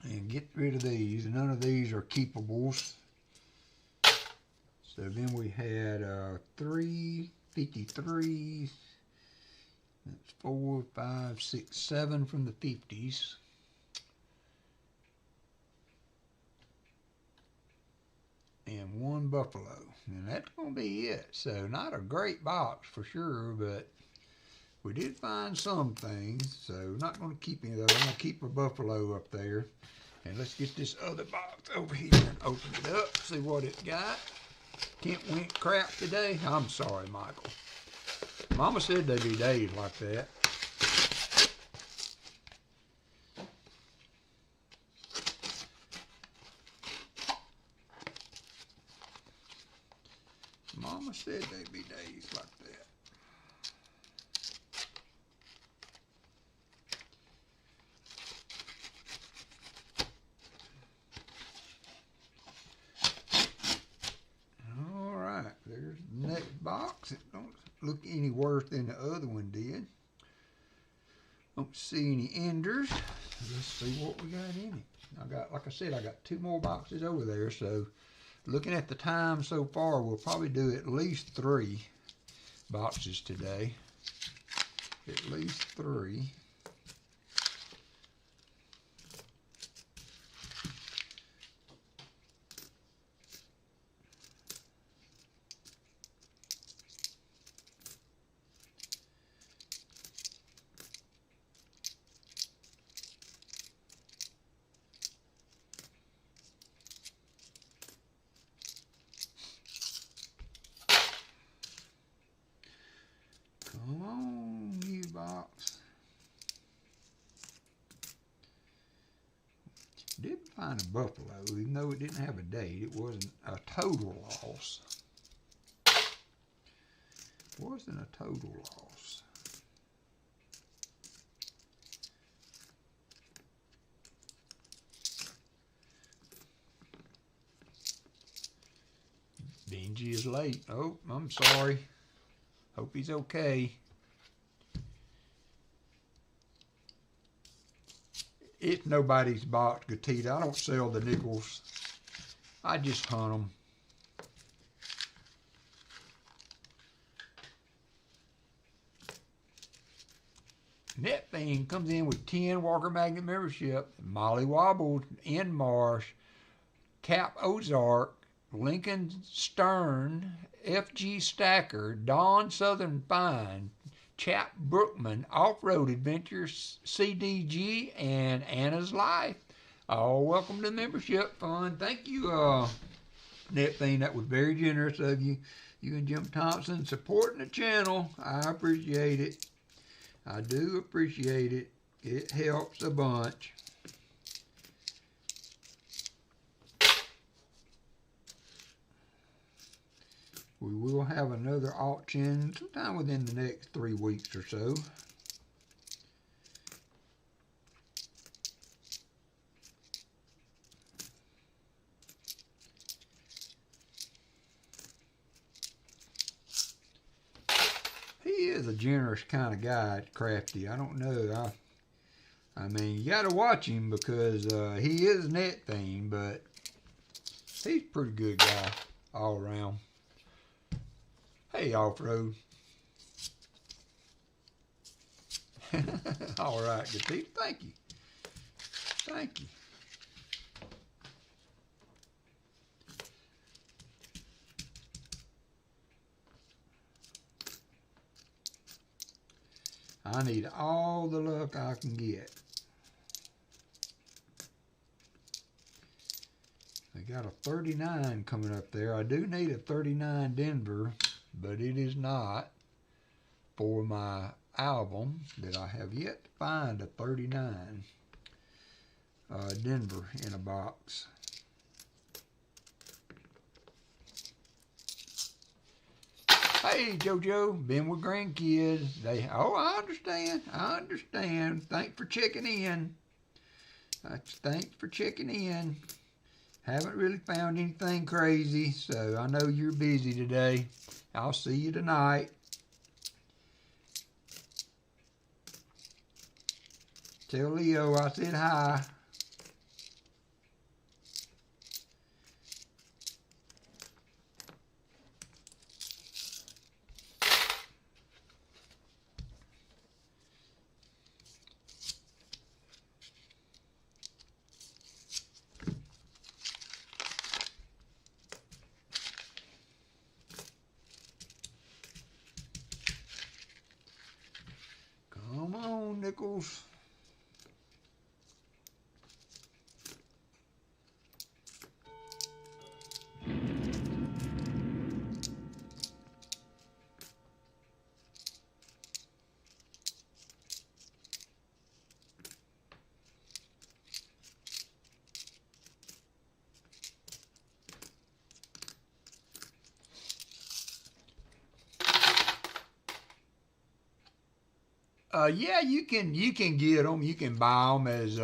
And get rid of these. None of these are keepables. So then we had 3 53s. That's 4, 5, 6, 7 from the 50s. And 1 buffalo. And that's going to be it. So not a great box for sure, but we did find some things. So not going to keep any of those. I'm going to keep a buffalo up there. And let's get this other box over here and open it up, see what it got. Kent went crap today. I'm sorry, Michael. Mama said they'd be days like that. Mama said they'd be days like that. There's the next box. It don't look any worse than the other one did. Don't see any enders. Let's see what we got in it. I got, like I said, I got 2 more boxes over there. So looking at the time so far, we'll probably do at least 3 boxes today. At least 3. Come on, new box. Did find a buffalo, even though it didn't have a date. It wasn't a total loss. Wasn't a total loss. Benji is late. Oh, I'm sorry. Hope he's okay. It's nobody's box, Gatita. I don't sell the nickels. I just hunt them. Net Thing comes in with 10 WalkerMagnet membership. Molly Wobble, N Marsh, Cap Ozark, Lincoln Stern, FG Stacker, Dawn Southern Fine, Chap Brookman, Off-Road Adventures, CDG, and Anna's Life. All welcome to the membership fund. Thank you, Net Thing. That was very generous of you. You and Jim Thompson supporting the channel. I appreciate it. I do appreciate it. It helps a bunch. We will have another auction sometime within the next 3 weeks or so. He is a generous kind of guy, Crafty. I don't know. I mean, you got to watch him because he is Net Thing, but he's a pretty good guy all around. Hey, Off-Road. All right, good people. Thank you. Thank you. I need all the luck I can get. I got a 39 coming up there. I do need a 39 Denver, but it is not for my album that I have yet to find a 39 Denver in a box. Hey, JoJo, been with grandkids. I understand. I understand. Thanks for checking in. Thanks for checking in. Haven't really found anything crazy, so I know you're busy today. I'll see you tonight. Tell Leo I said hi. Come on, Nichols. Yeah, you can get them. You can buy them as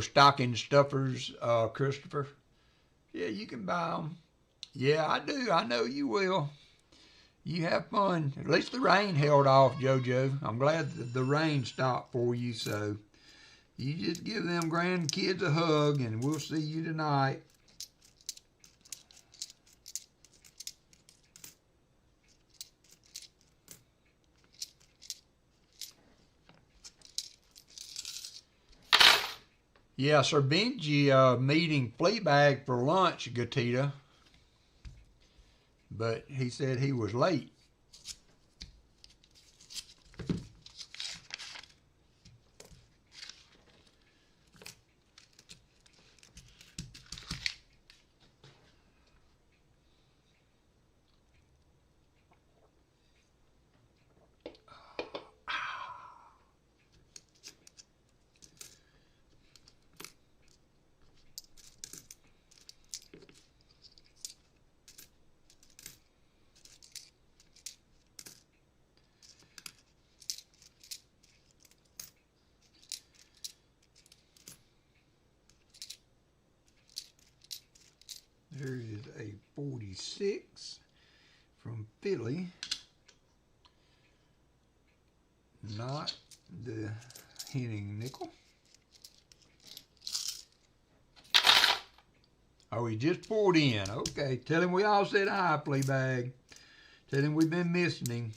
stocking stuffers, Christopher. Yeah, you can buy them. Yeah, I do. I know you will. You have fun. At least the rain held off, JoJo. I'm glad the rain stopped for you. So you just give them grandkids a hug, and we'll see you tonight. Yeah, Sir Benji meeting Fleabag for lunch, Gatita. But he said he was late. There is a 46 from Philly. Not the Henning nickel. Oh, he just pulled in. Okay, tell him we all said hi, Fleabag. Tell him we've been missing him.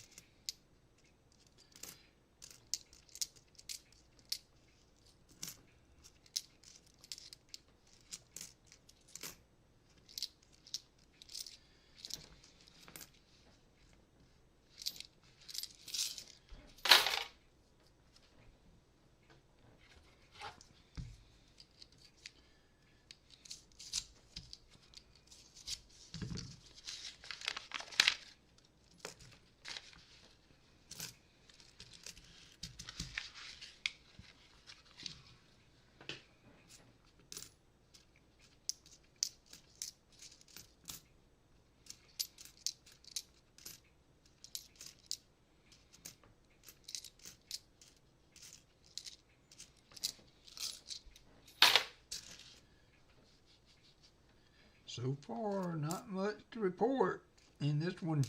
So far, not much to report in this one.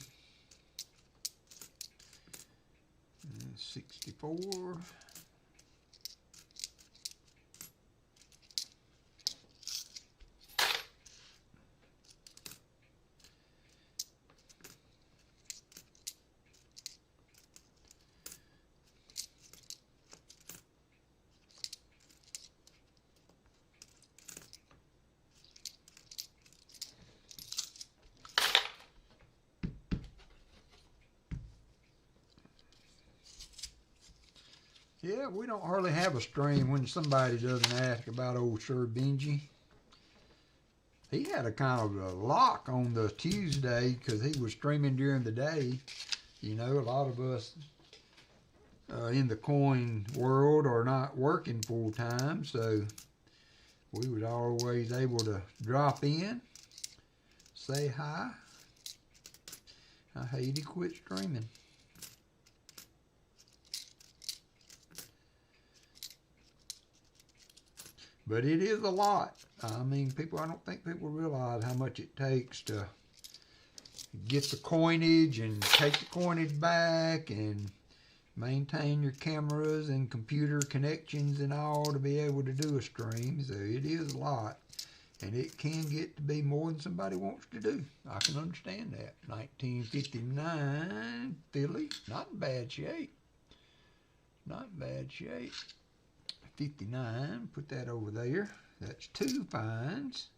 64. Yeah, we don't hardly have a stream when somebody doesn't ask about old Sir Benji. He had a kind of a lock on the Tuesday because he was streaming during the day. You know, a lot of us in the coin world are not working full time, so we was always able to drop in, say hi. I hate he quit streaming. But it is a lot. I mean, I don't think people realize how much it takes to get the coinage and take the coinage back and maintain your cameras and computer connections and all to be able to do a stream. So it is a lot. And it can get to be more than somebody wants to do. I can understand that. 1959 Philly, not in bad shape. Not in bad shape. 59, put that over there. That's 2 fines.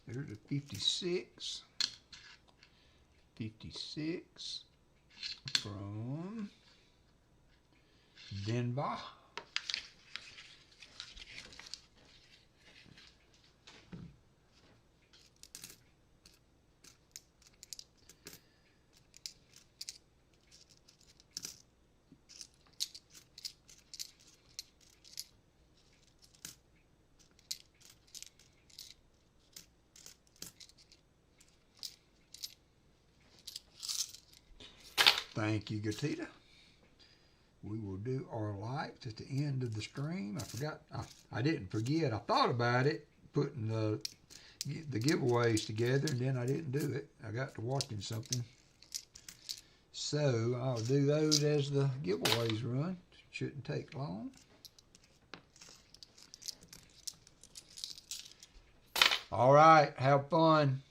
There's a 56. 56 from Denver. Thank you, Gatita. We will do our lights at the end of the stream. I forgot. I didn't forget. I thought about it, putting the giveaways together, and then I didn't do it. I got to watching something. So I'll do those as the giveaways run. Shouldn't take long. All right. Have fun.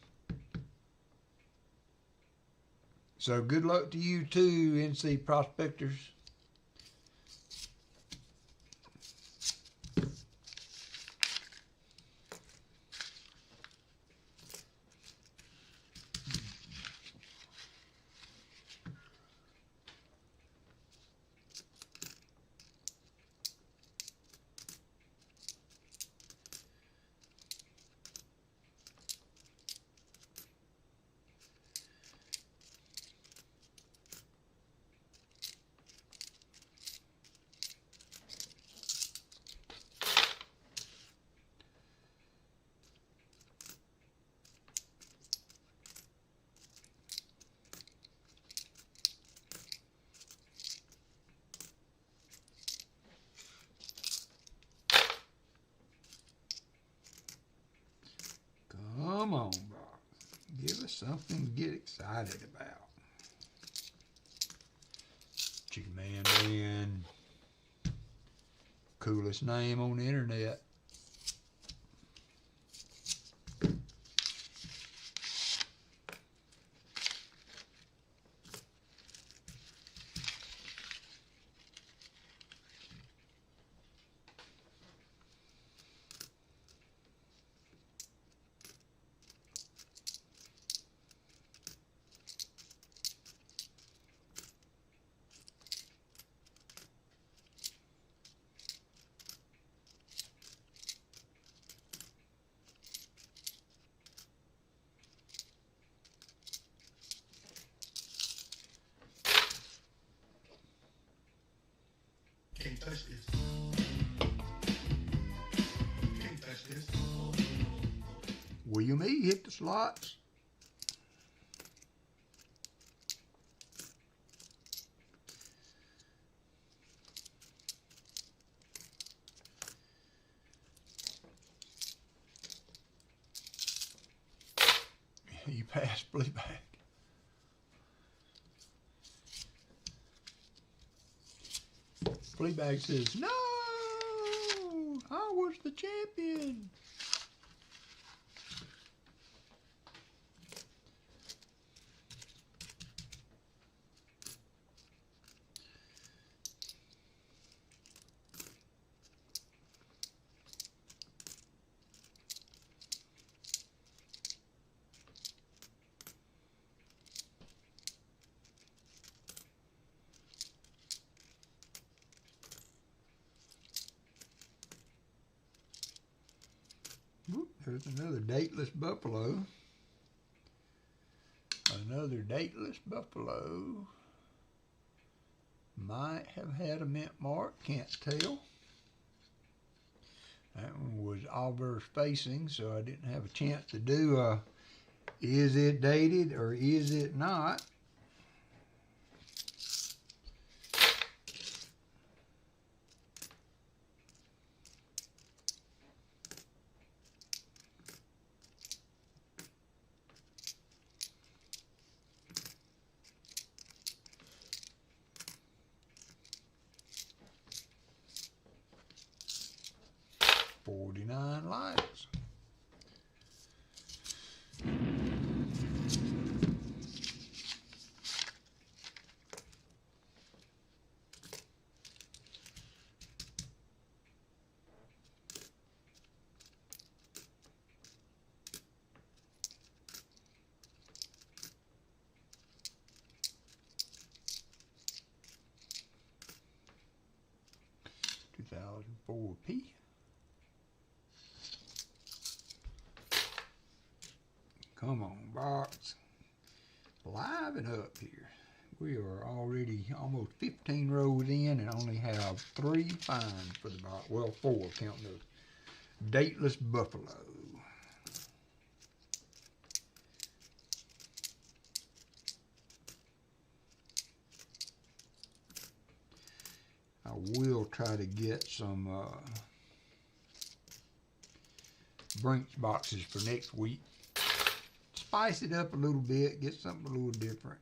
So good luck to you too, NC prospectors. Come on, bro. Give us something to get excited about. Chicken Man Dan. Coolest name on the internet. Can't touch this. Can't touch this. William E. hit the slots. You passed Bleeback. Bleeback says, no, I was the champion. Whoop, there's another dateless buffalo. Another dateless buffalo. Might have had a mint mark, can't tell. That one was obverse facing, so I didn't have a chance to do is it dated or is it not? $49 likes. $2,004p. Come on, box. Liven up here. We are already almost 15 rows in and only have 3 finds for the box. Well, 4 counting the dateless buffalo. I will try to get some Brinks boxes for next week. Spice it up a little bit, get something a little different.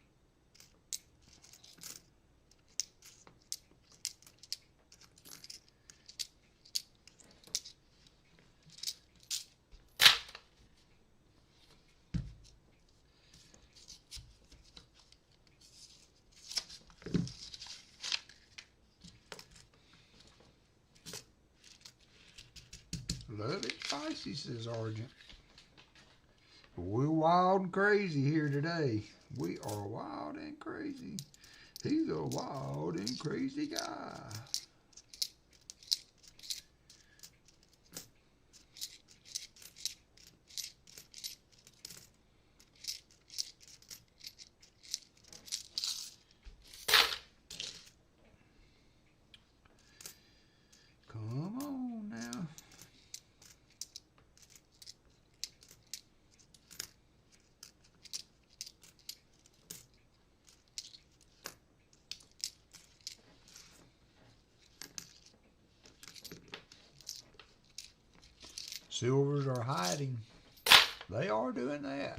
Love it spicy, says Argent. We're wild and crazy here today. We are wild and crazy. He's a wild and crazy guy. Come on now. Silvers are hiding. They are doing that.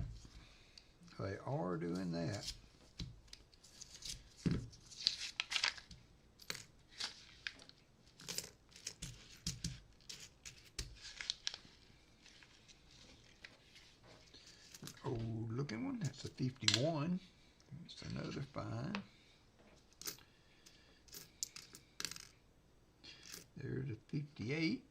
They are doing that. Old looking one. That's a 51. That's another fine. There's a 58.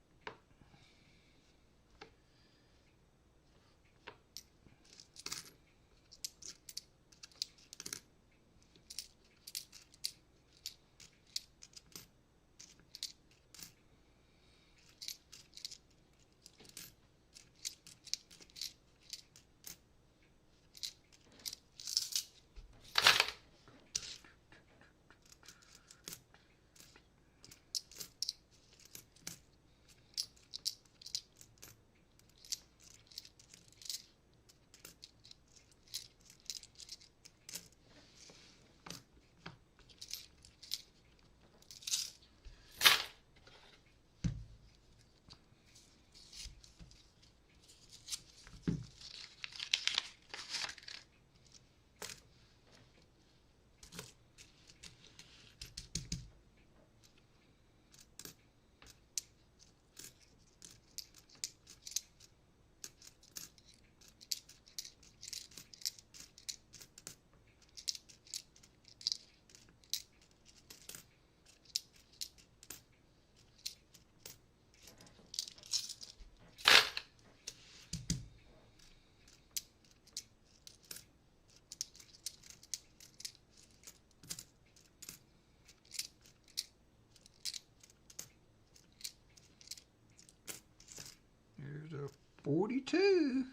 42.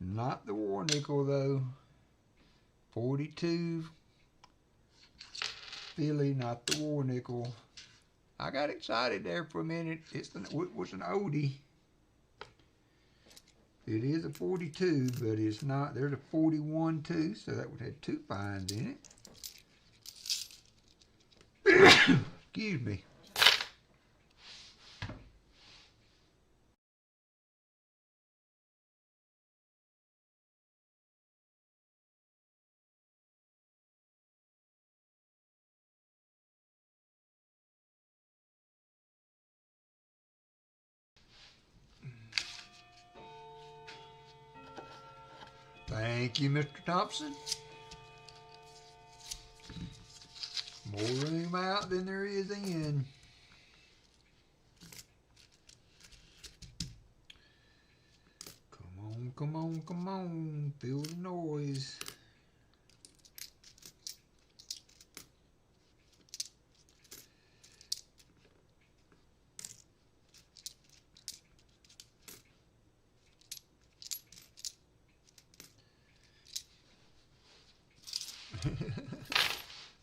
Not the war nickel though. 42 Philly, not the war nickel. I got excited there for a minute. It was an oldie. It is a 42, but it's not. There's a 41 too, so that would have 2 finds in it. Excuse me. Thank you, Mr. Thompson. More room out than there is in. Come on, come on, come on. Feel the noise.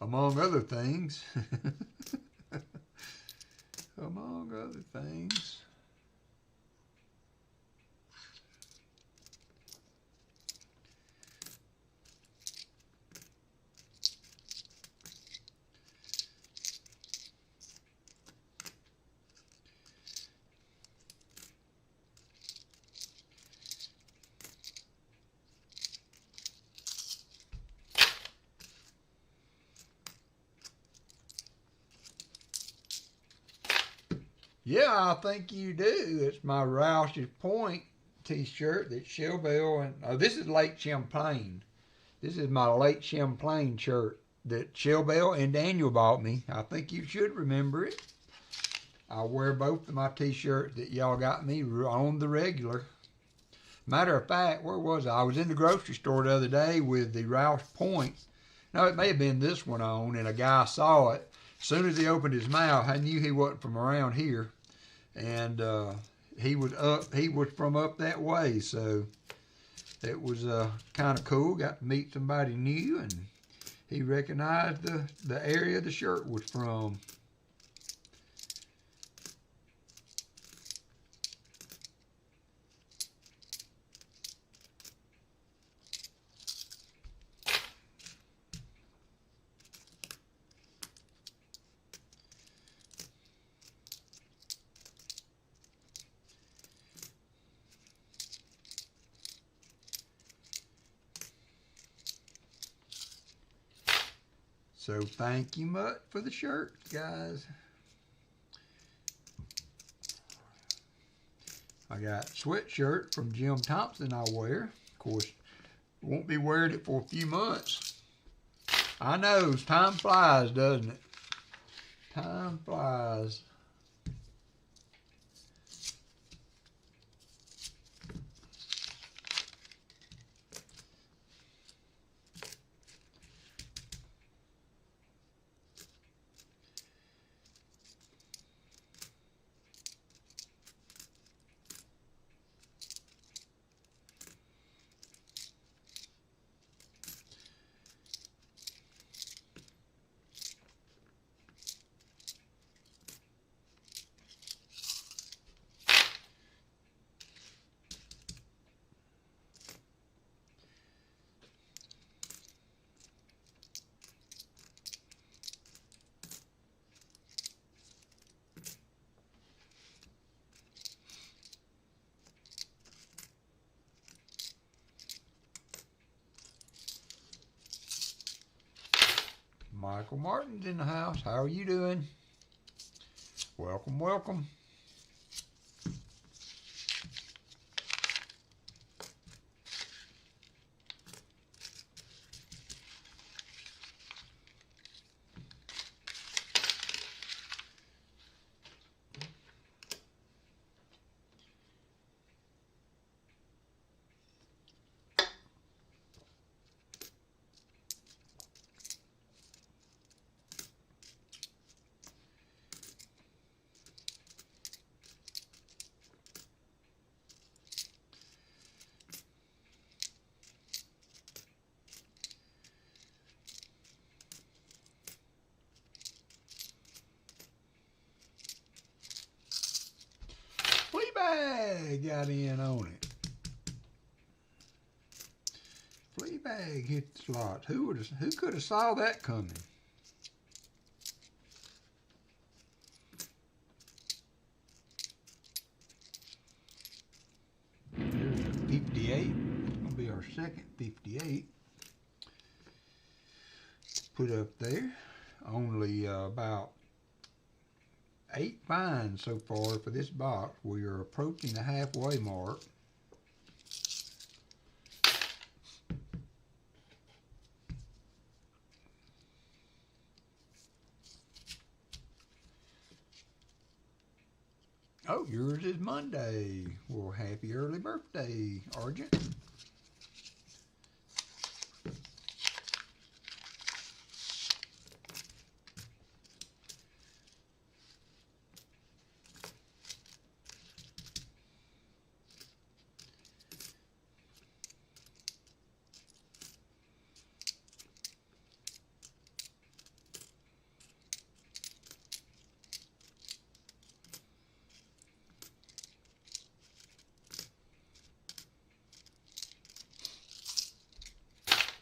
Among other things. Among other things. Yeah, I think you do. It's my Roush's Point t-shirt that Shell Bell and oh, this is Lake Champlain. This is my Lake Champlain shirt that Shell Bell and Daniel bought me. I think you should remember it. I wear both of my t-shirts that y'all got me on the regular. Matter of fact, where was I? I was in the grocery store the other day with the Roush Point. No, it may have been this one on, and a guy saw it. As soon as he opened his mouth, I knew he wasn't from around here. And he was from up that way, so it was kind of cool. Got to meet somebody new, and he recognized the area the shirt was from. So thank you much for the shirt, guys. I got sweatshirt from Jim Thompson I wear. Of course, won't be wearing it for a few months. I know, time flies, doesn't it? Time flies. Michael Martin's in the house. How are you doing? Welcome, welcome. Fleabag got in on it. Fleabag hit the slot. Who could have saw that coming? There's a 58. Gonna be our second 58. Put up there. Only about 8 finds so far for this box. We are approaching the halfway mark. Oh, yours is Monday. Well, happy early birthday, Argent.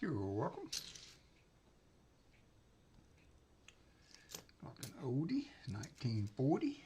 You're welcome. Like an oldie, 1940.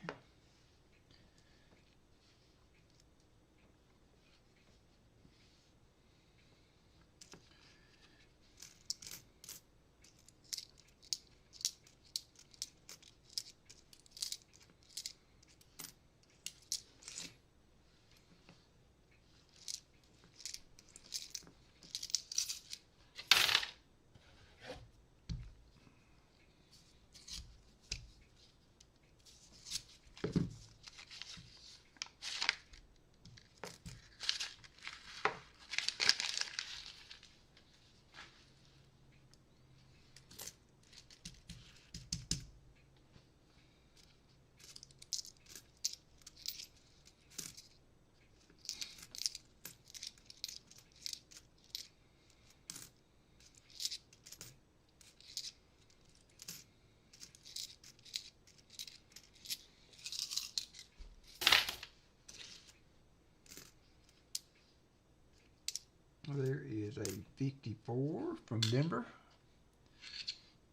There is a 54 from Denver.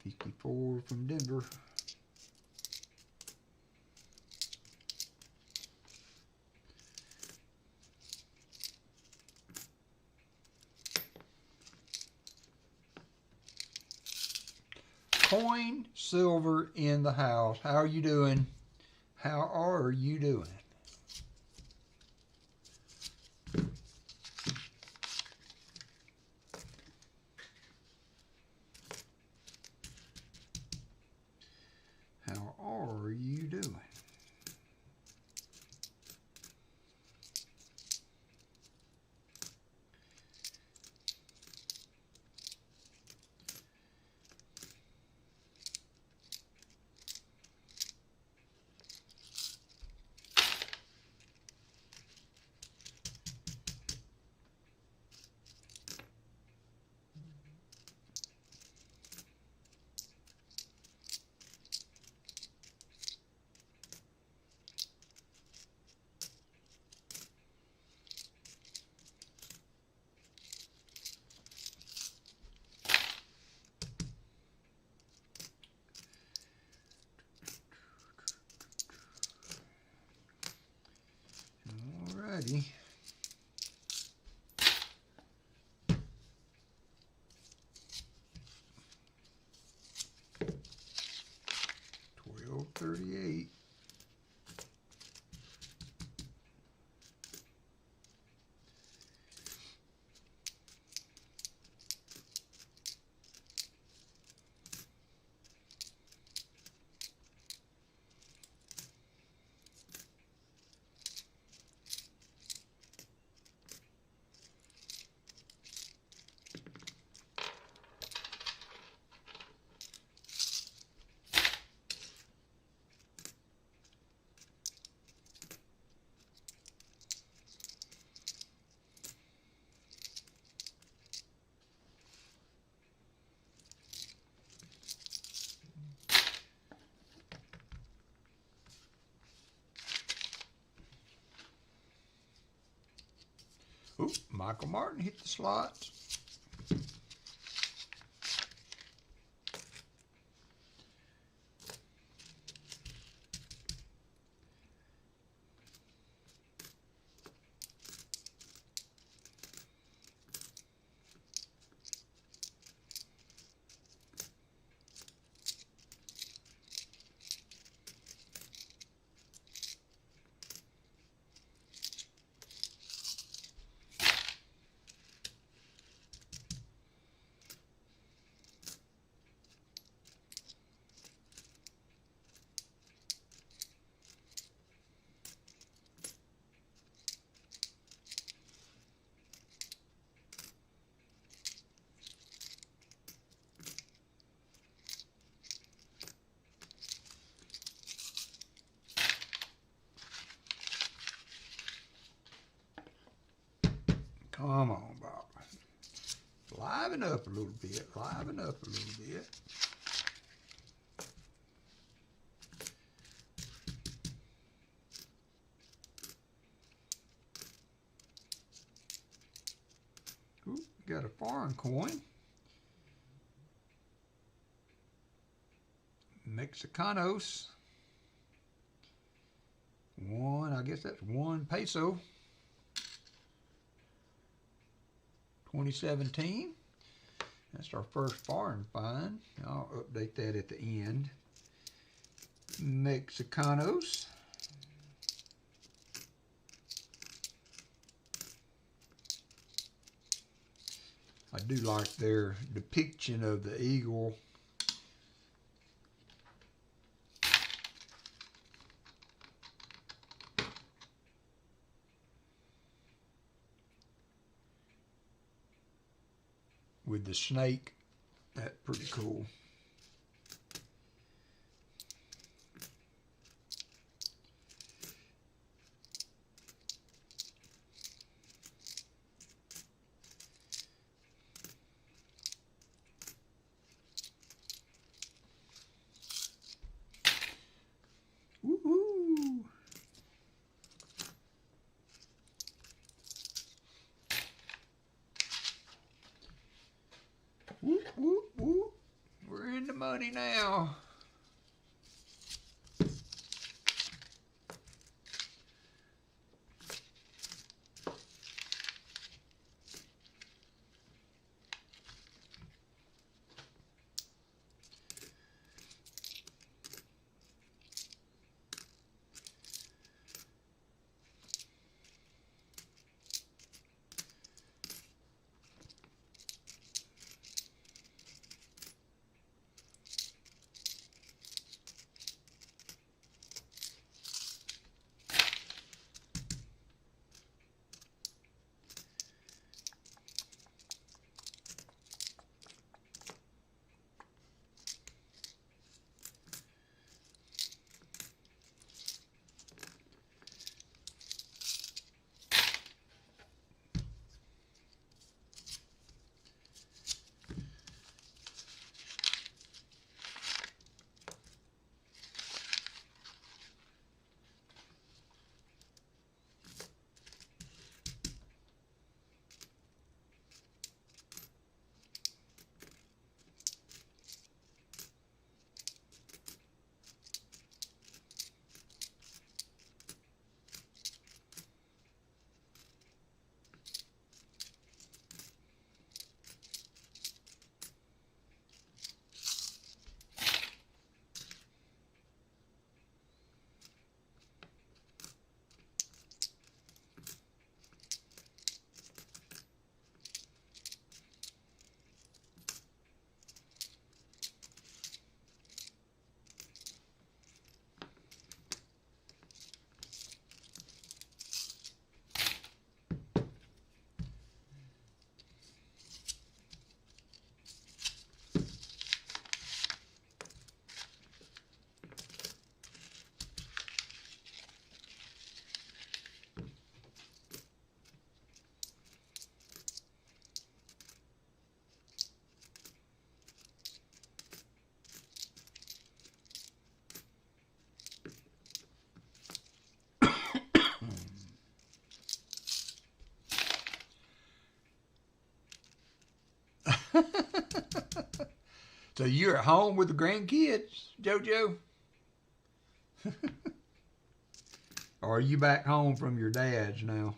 54 from Denver. Coin silver in the house. How are you doing? How are you doing? How are you doing? Alrighty. $12.38. Oop, Michael Martin hit the slots. Come on, Bob. Liven up a little bit. Liven up a little bit. Ooh, got a foreign coin. Mexicanos. One, I guess that's 1 peso. 2017. That's our first foreign find. I'll update that at the end. Mexicanos. I do like their depiction of the eagle. With the snake. That's pretty cool. Woohoo! Whoop, whoop, whoop. We're in the money now. So you're at home with the grandkids, JoJo? Or are you back home from your dad's now?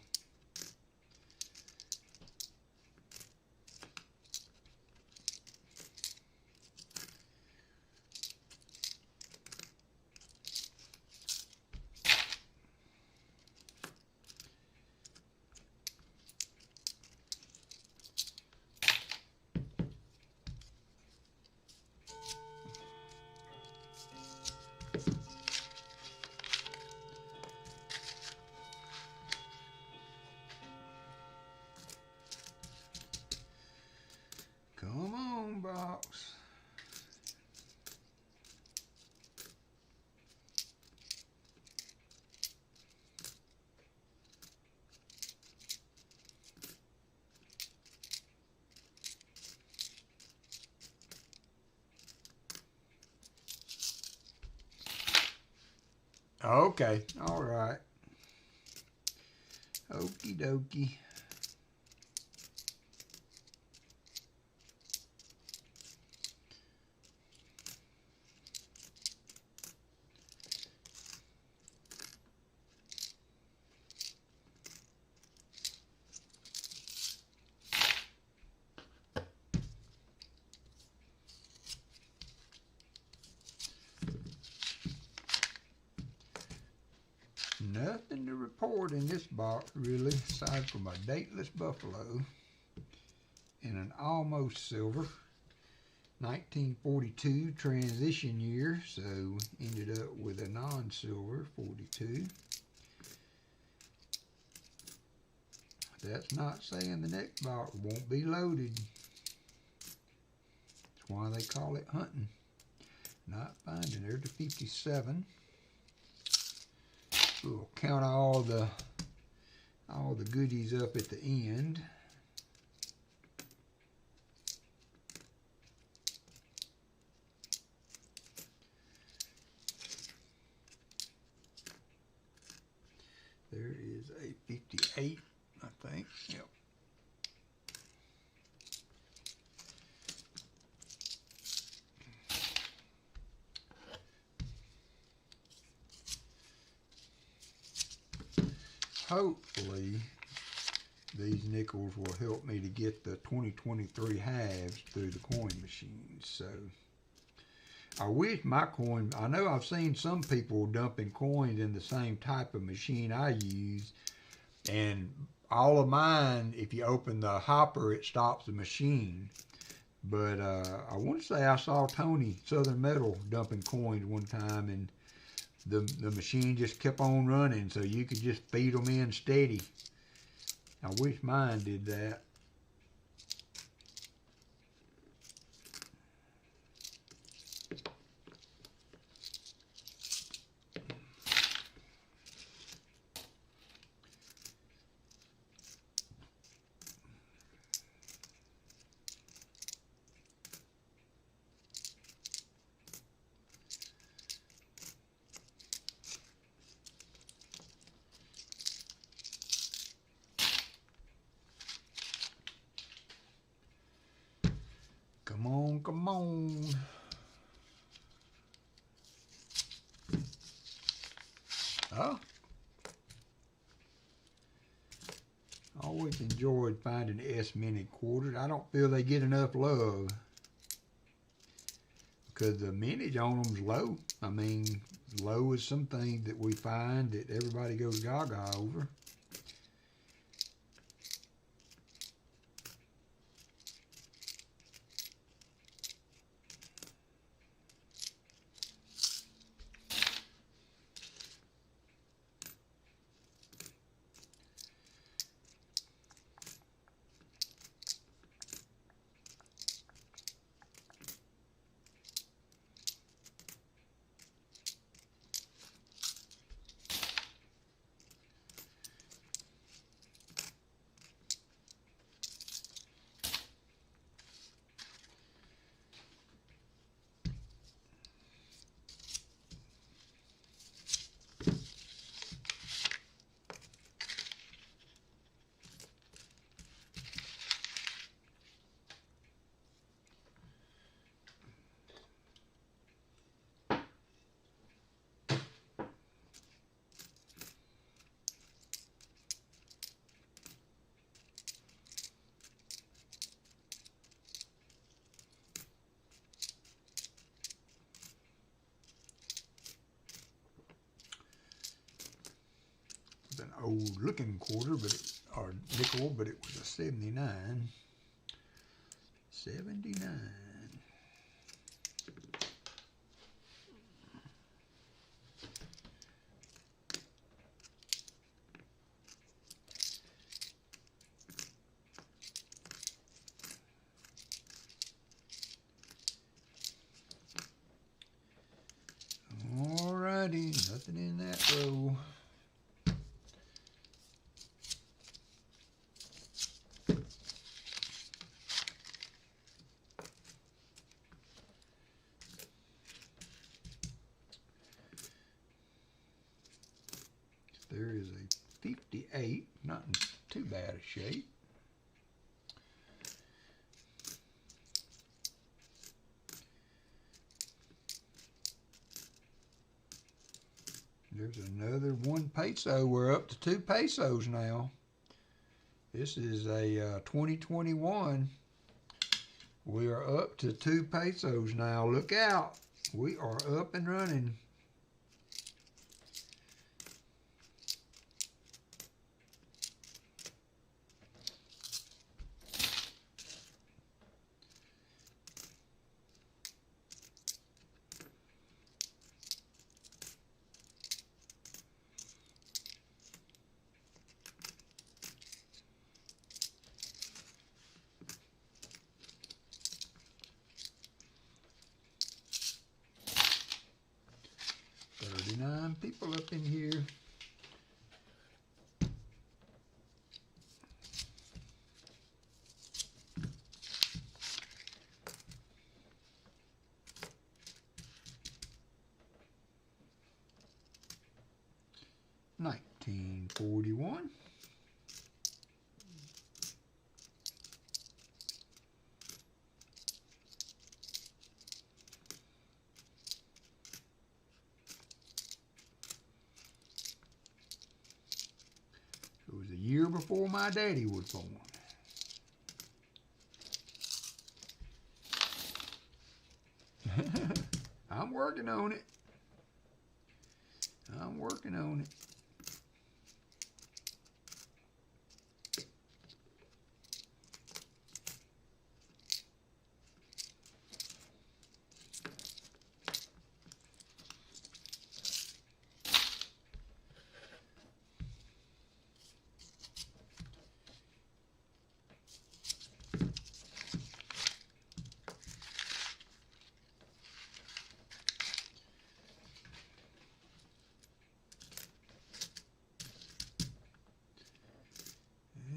Come on, box. Okay, all right. Okie dokie. Nothing to report in this box, really, aside from a dateless buffalo and an almost silver 1942 transition year, so ended up with a non-silver 42. That's not saying the next box won't be loaded. That's why they call it hunting. Not finding. There's the 57. We'll count all the goodies up at the end. There is a 58, I think. Yep. Hopefully, these nickels will help me to get the 2023 halves through the coin machines. So, I wish my coin, I know I've seen some people dumping coins in the same type of machine I use, and all of mine, if you open the hopper, it stops the machine. But I want to say I saw Tony Southern Metal dumping coins one time, and the machine just kept on running, so you could just feed them in steady. I wish mine did that. Come on, come on. Oh. Always enjoyed finding S-Mini quarters. I don't feel they get enough love because the mintage on them's low. I mean, low is something that we find that everybody goes gaga over. old looking quarter, but or nickel, but it was a 79. 79. Alrighty, nothing in that row. There is a 58, not in too bad a shape. There's another 1 peso. We're up to 2 pesos now. This is a 2021. We are up to 2 pesos now. Look out. We are up and running. People up in here. $19.41. It was a year before my daddy was born. I'm working on it. I'm working on it.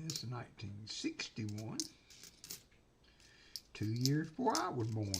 It's 1961. 2 years before I was born.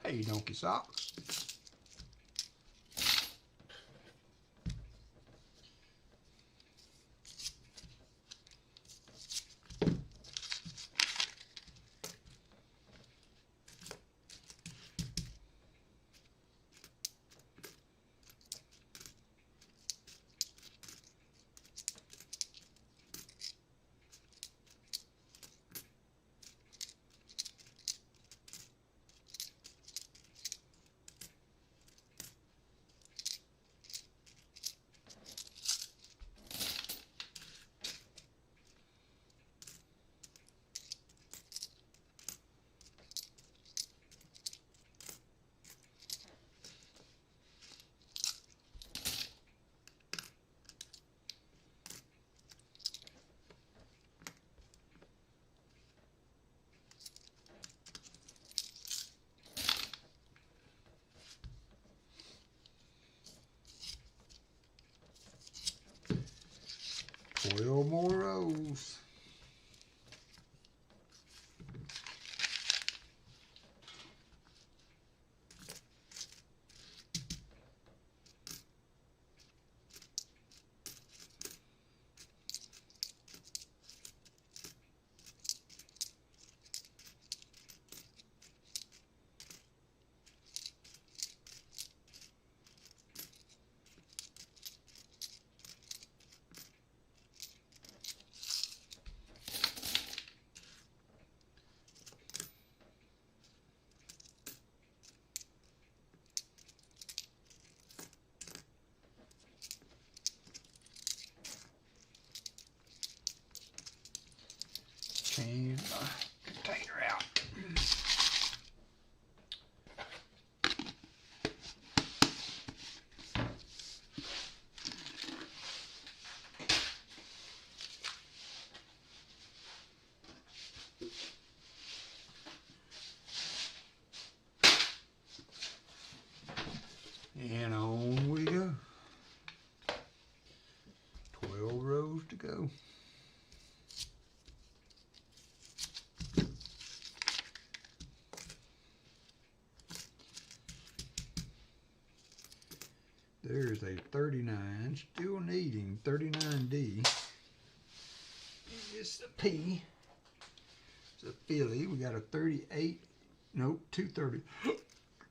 Hey, donkey socks. Foil more rows. There's a 39, still needing 39D. It's a P. It's a Philly. We got a 38, nope, 230,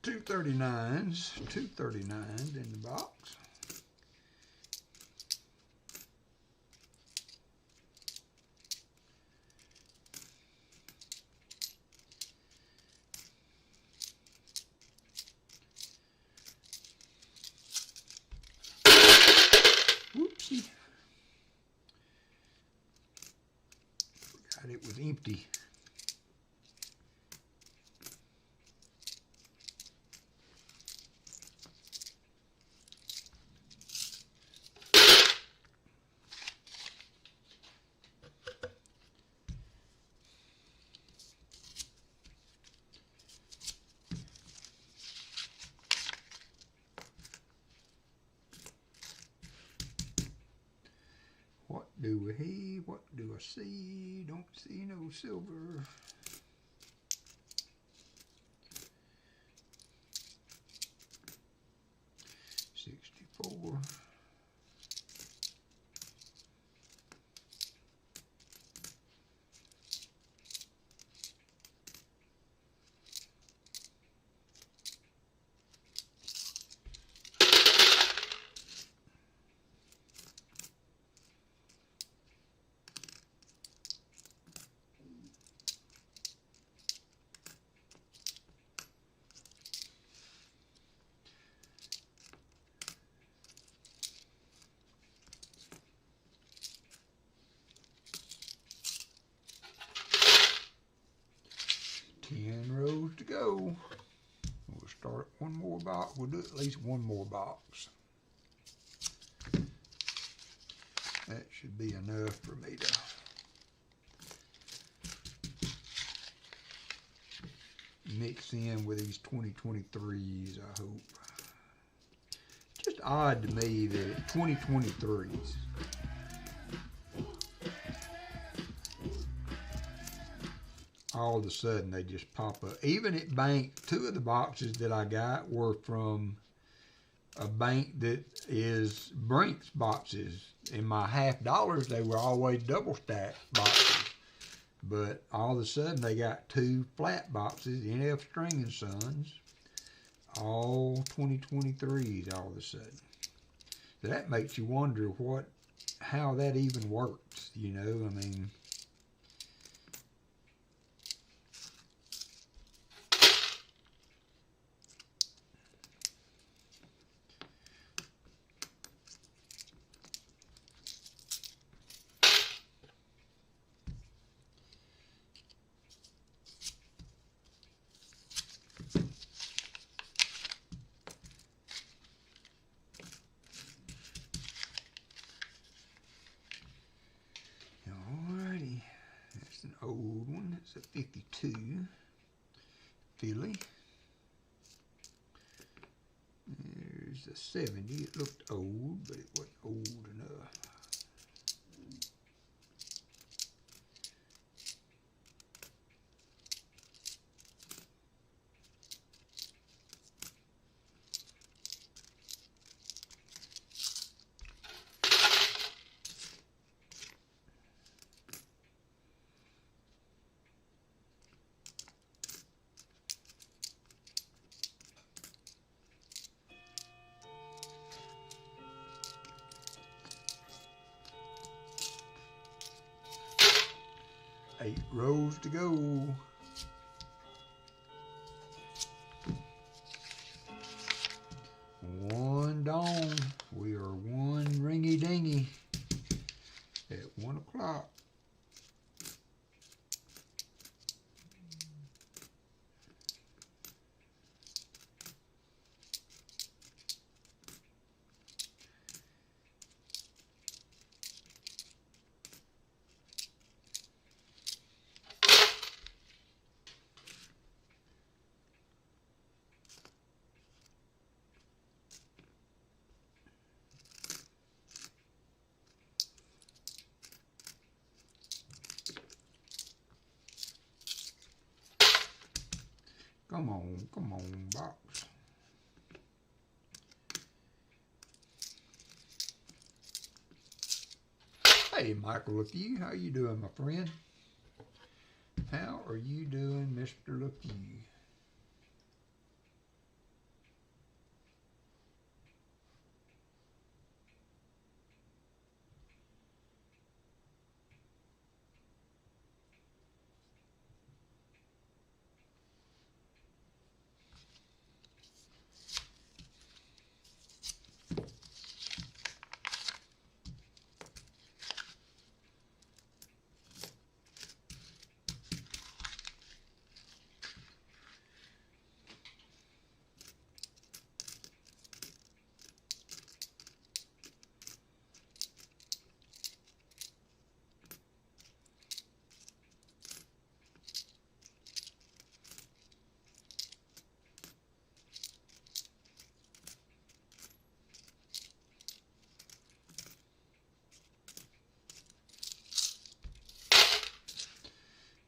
239s, 239s in the box. Whoopsie. Forgot it was empty. What do we have? What do I see? Don't see no silver. $64. To go. We'll start one more box. We'll do at least one more box. That should be enough for me to mix in with these 2023s, I hope. Just odd to me that 2023s. All of a sudden they just pop up. Even at bank, 2 of the boxes that I got were from a bank that is Brink's boxes. In my $50, they were always double stacked boxes. But all of a sudden they got 2 flat boxes, NF String & Sons, all 2023s all of a sudden. So that makes you wonder how that even works, you know, I mean. Old one, it's a 52 Philly. There's a 70, it looked old, but it wasn't old enough. Eight rows to go. One dawn. We are one ringy dingy at 1 o'clock. Come on, box. Hey, Michael LeFew, how you doing, my friend? How are you doing, Mr. LeFew?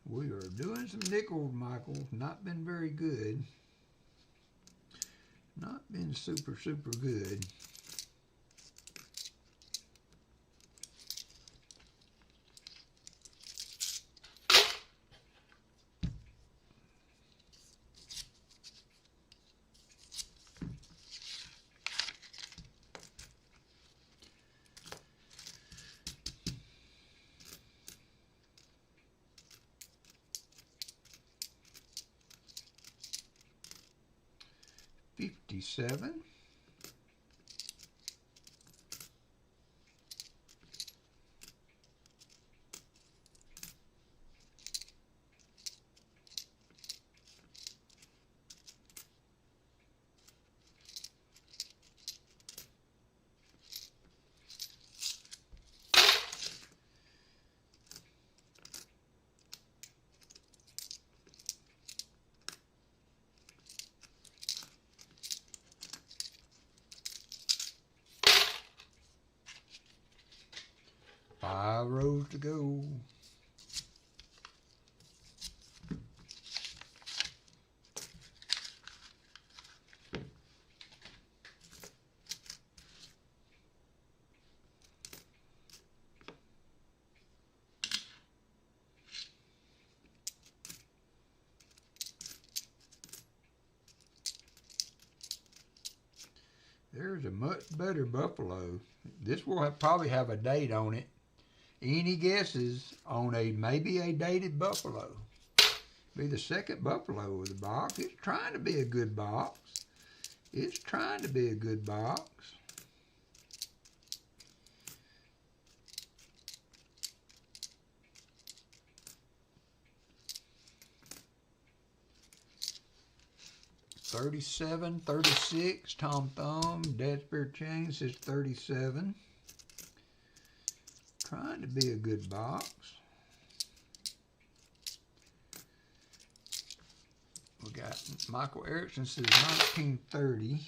We are doing some nickels, Michael. Not been very good. Not been super good. $57. Five rows to go. There's a much better buffalo. This will probably have a date on it. Any guesses on maybe a dated buffalo? Be the second buffalo of the box. It's trying to be a good box. It's trying to be a good box. $37, $36. Tom Thumb, Dead Spirit Chain says 37. Trying to be a good box. We got Michael Erickson says 1930.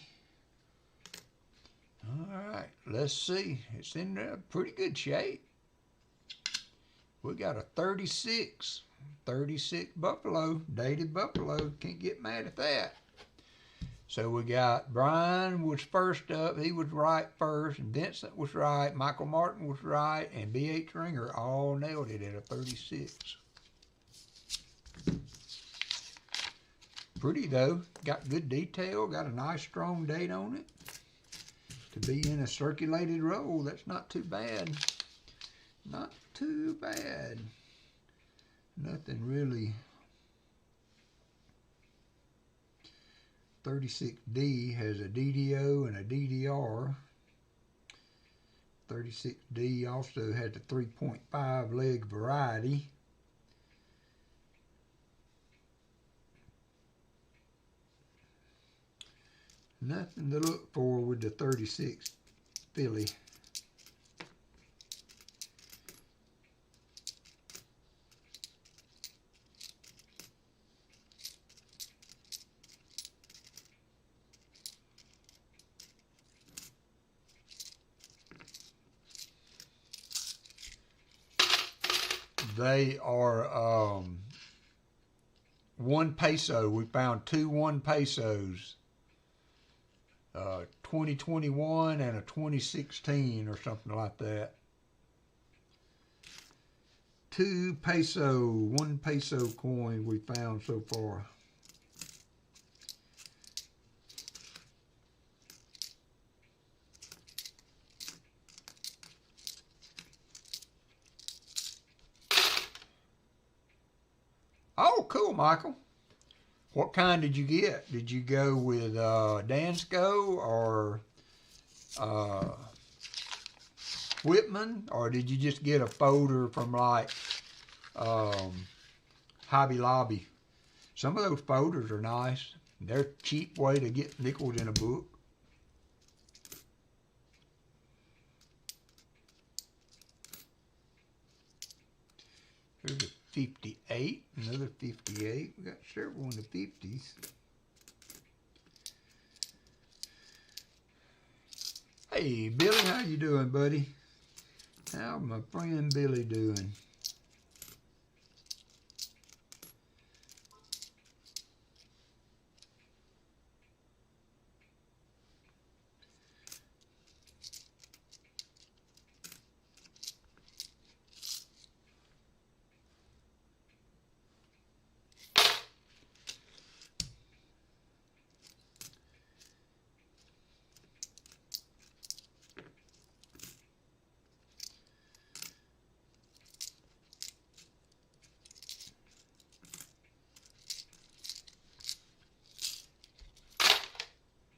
All right, let's see. It's in pretty good shape. We got a 36 buffalo, dated buffalo. Can't get mad at that. So we got Brian was first up. He was right first. And Vincent was right. Michael Martin was right. And B.H. Ringer all nailed it at a 36. Pretty though. Got good detail. Got a nice strong date on it. To be in a circulated roll, that's not too bad. Not too bad. Nothing really. 36D has a DDO and a DDR. 36D also has a 3.5 leg variety. Nothing to look for with the 36 filly. They are 1 peso. We found 2 1 pesos. 2021 and a 2016 or something like that. peso, 1 peso coin we found so far. Oh, cool, Michael. What kind did you get? Did you go with Dansco or Whitman, or did you just get a folder from like Hobby Lobby? Some of those folders are nice. They're a cheap way to get nickels in a book. There's a 58, another 58. We got several in the 50s. Hey, Billy, how you doing, buddy? How's my friend Billy doing?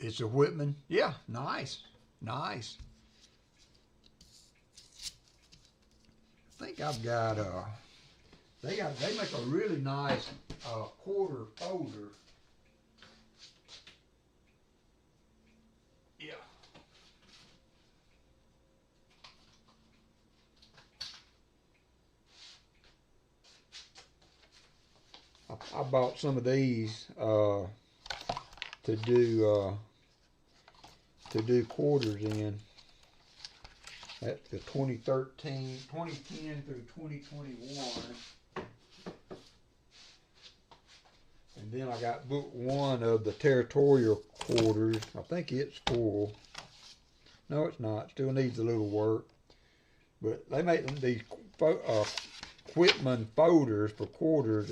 It's a Whitman. Yeah, nice. Nice. I think I've got they make a really nice quarter folder. Yeah. I bought some of these to do quarters in. That's the 2010 through 2021. And then I got book 1 of the territorial quarters. I think it's full. No, it's not. Still needs a little work. But they make them these Whitman folders for quarters.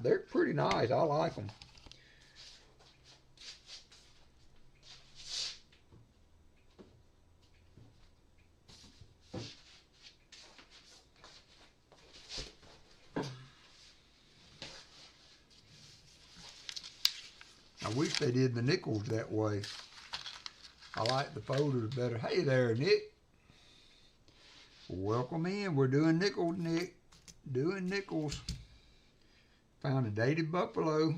They're pretty nice. I like them. I wish they did the nickels that way. I like the folders better. Hey there, Nick. Welcome in. We're doing nickels, Nick. Doing nickels. Found a dated buffalo.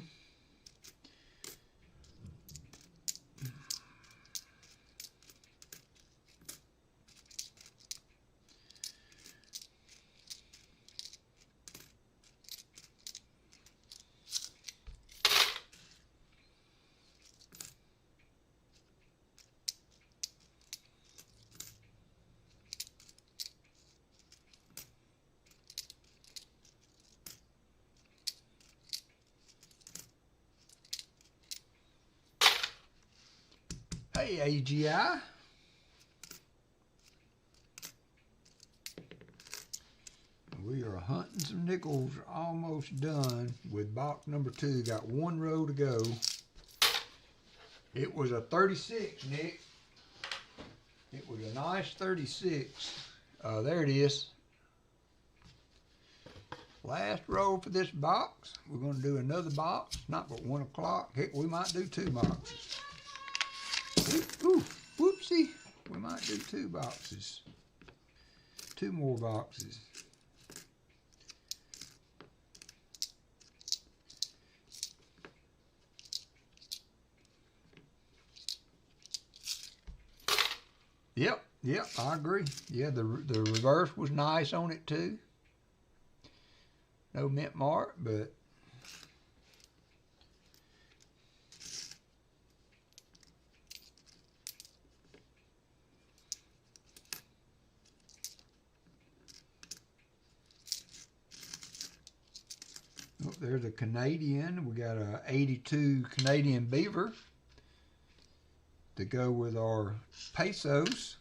Hey, AGI. We are hunting some nickels, almost done with box number 2. Got 1 row to go. It was a 36, Nick. It was a nice 36. There it is. Last row for this box. We're going to do another box. Not but 1 o'clock. Heck, we might do 2 boxes. Ooh, whoopsie. We might do 2 boxes. 2 more boxes. Yep, I agree. Yeah, the reverse was nice on it too. No mint mark, but oh, there's a Canadian. We got a 82 Canadian beaver to go with our pesos.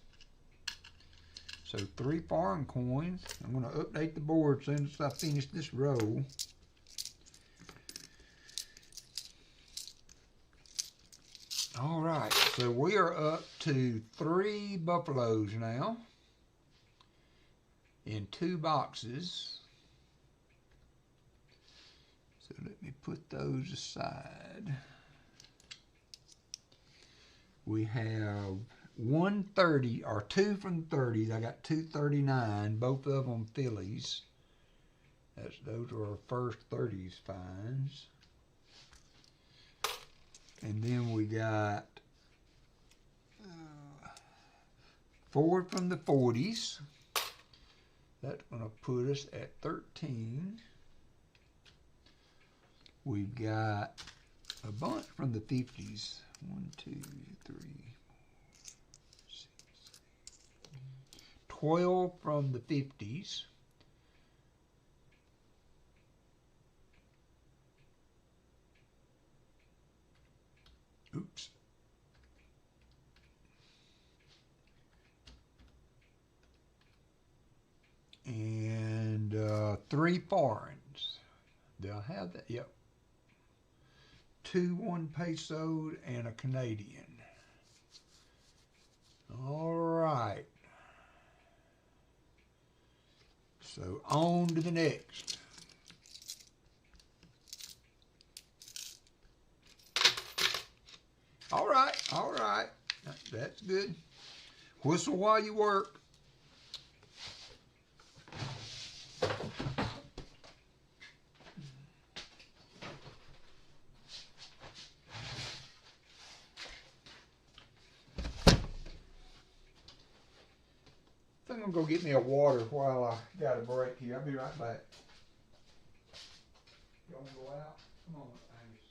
So 3 foreign coins. I'm going to update the board as soon as I finish this roll. All right, so we are up to 3 buffaloes now in 2 boxes. So let me put those aside. We have 130 or 2 from 30s. I got 239, both of them fillies. Those are our first 30s finds. And then we got 4 from the 40s. That's going to put us at 13. We've got a bunch from the 50s. 1, 2, 3, 4, 6, 12 from the 50s. Oops. And 3 foreigns. They'll have that. Yep. 2 1 peso and a Canadian. All right. So on to the next. All right, all right. That's good. Whistle while you work. I'm gonna go get me a water while I got a break here. I'll be right back. You wanna go out? Come on, Angus.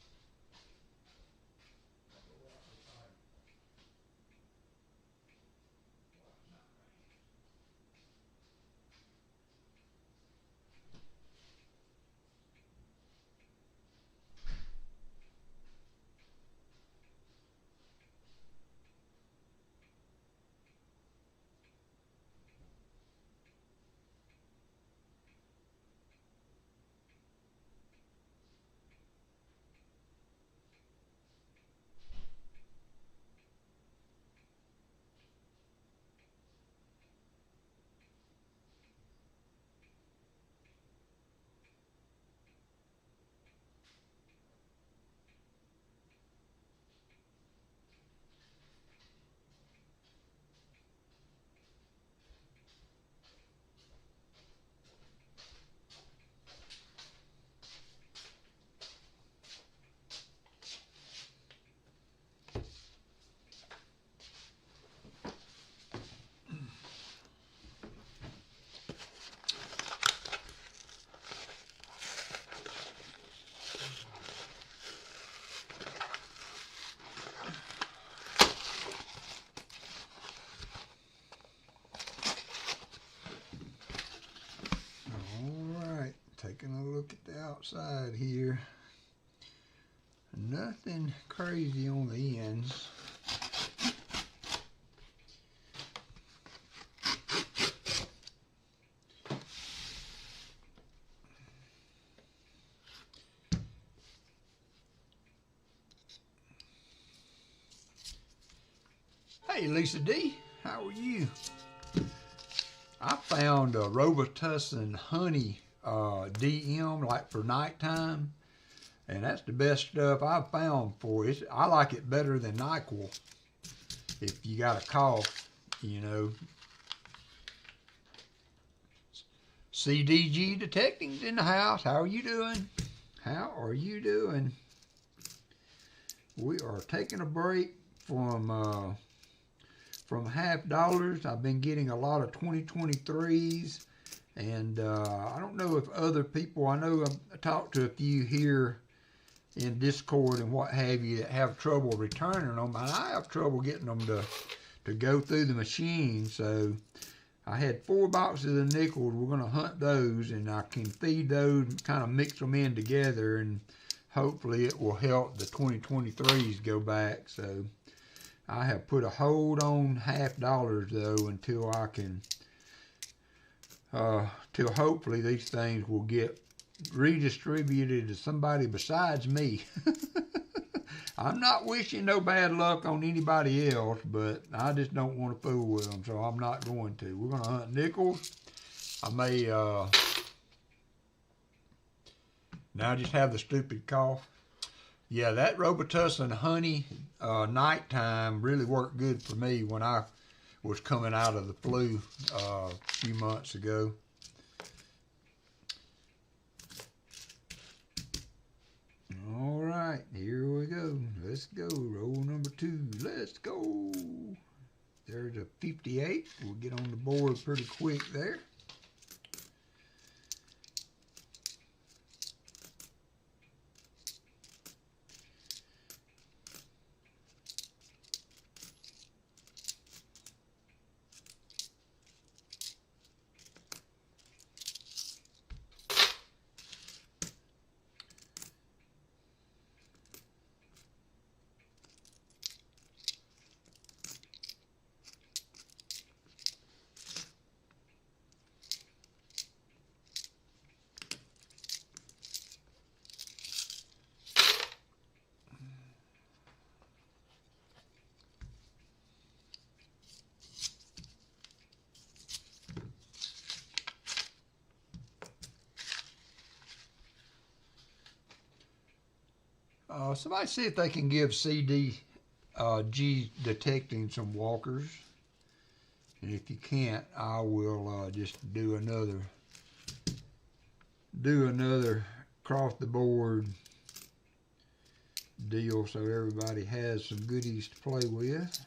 Taking a look at the outside here. Nothing crazy on the ends. Hey Lisa D, how are you? I found a Robitussin honey DM like for nighttime, and that's the best stuff I've found for it. I like it better than NyQuil if you got a cough, you know. CDG Detecting's in the house. How are you doing? How are you doing? We are taking a break from half dollars. I've been getting a lot of 2023s. And I don't know if other people, I know I talked to a few here in Discord and what have you that have trouble returning them, and I have trouble getting them to go through the machine. So I had 4 boxes of nickels. We're going to hunt those, and I can feed those and kind of mix them in together, and hopefully it will help the 2023s go back. So I have put a hold on half dollars though until I can till hopefully these things will get redistributed to somebody besides me. I'm not wishing no bad luck on anybody else, but I just don't want to fool with them, so I'm not going to. We're going to hunt nickels. I may, now I just have the stupid cough. Yeah, that Robitussin honey nighttime really worked good for me when I was coming out of the flu a few months ago. All right, here we go. Let's go. Roll number 2. Let's go. There's a 58. We'll get on the board pretty quick there. Somebody see if they can give CDG detecting some walkers. And if you can't, I will just do another across the board deal so everybody has some goodies to play with.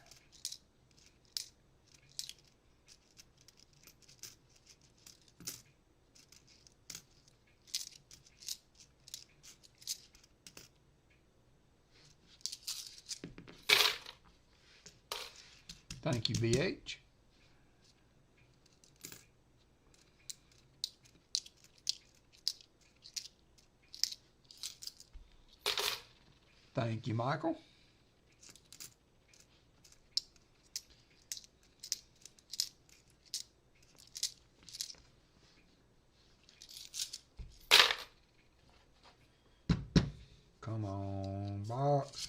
Thank you, BH. Thank you, Michael. Come on, box.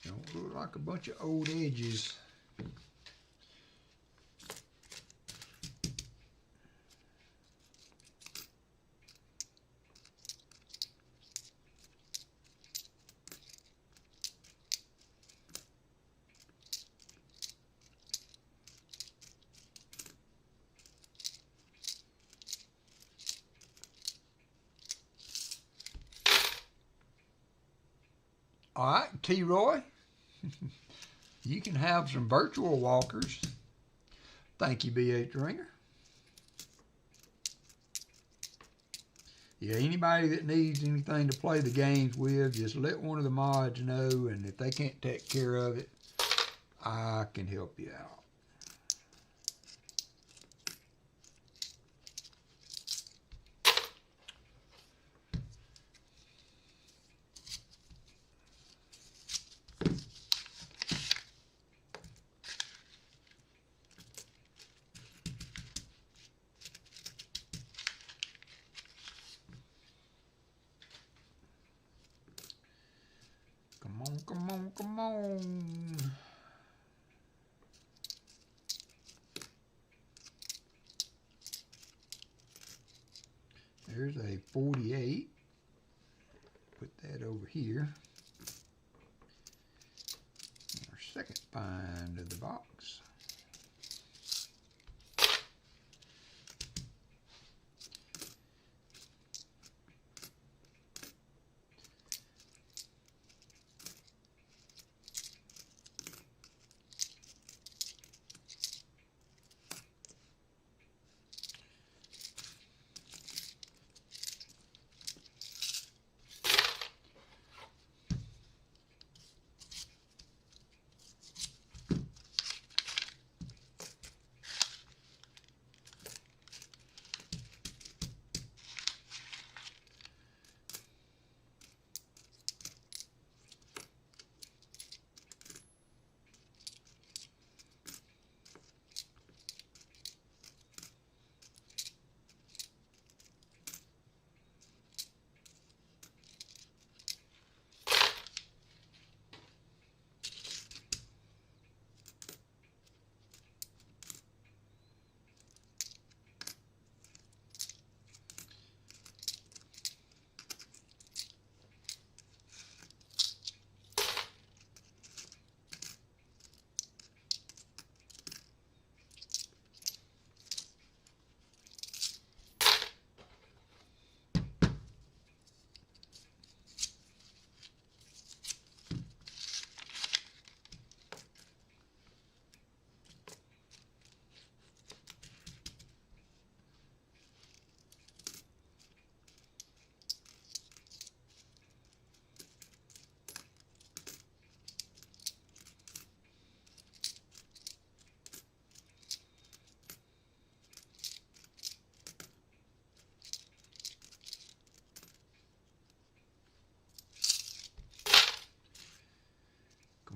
Don't look like a bunch of old edges. All right, T-Roy, you can have some virtual walkers. Thank you, BH Ringer. Yeah, anybody that needs anything to play the games with, just let one of the mods know, and if they can't take care of it, I can help you out. Come on, come on. There's a 48. Put that over here. Our second find of the box.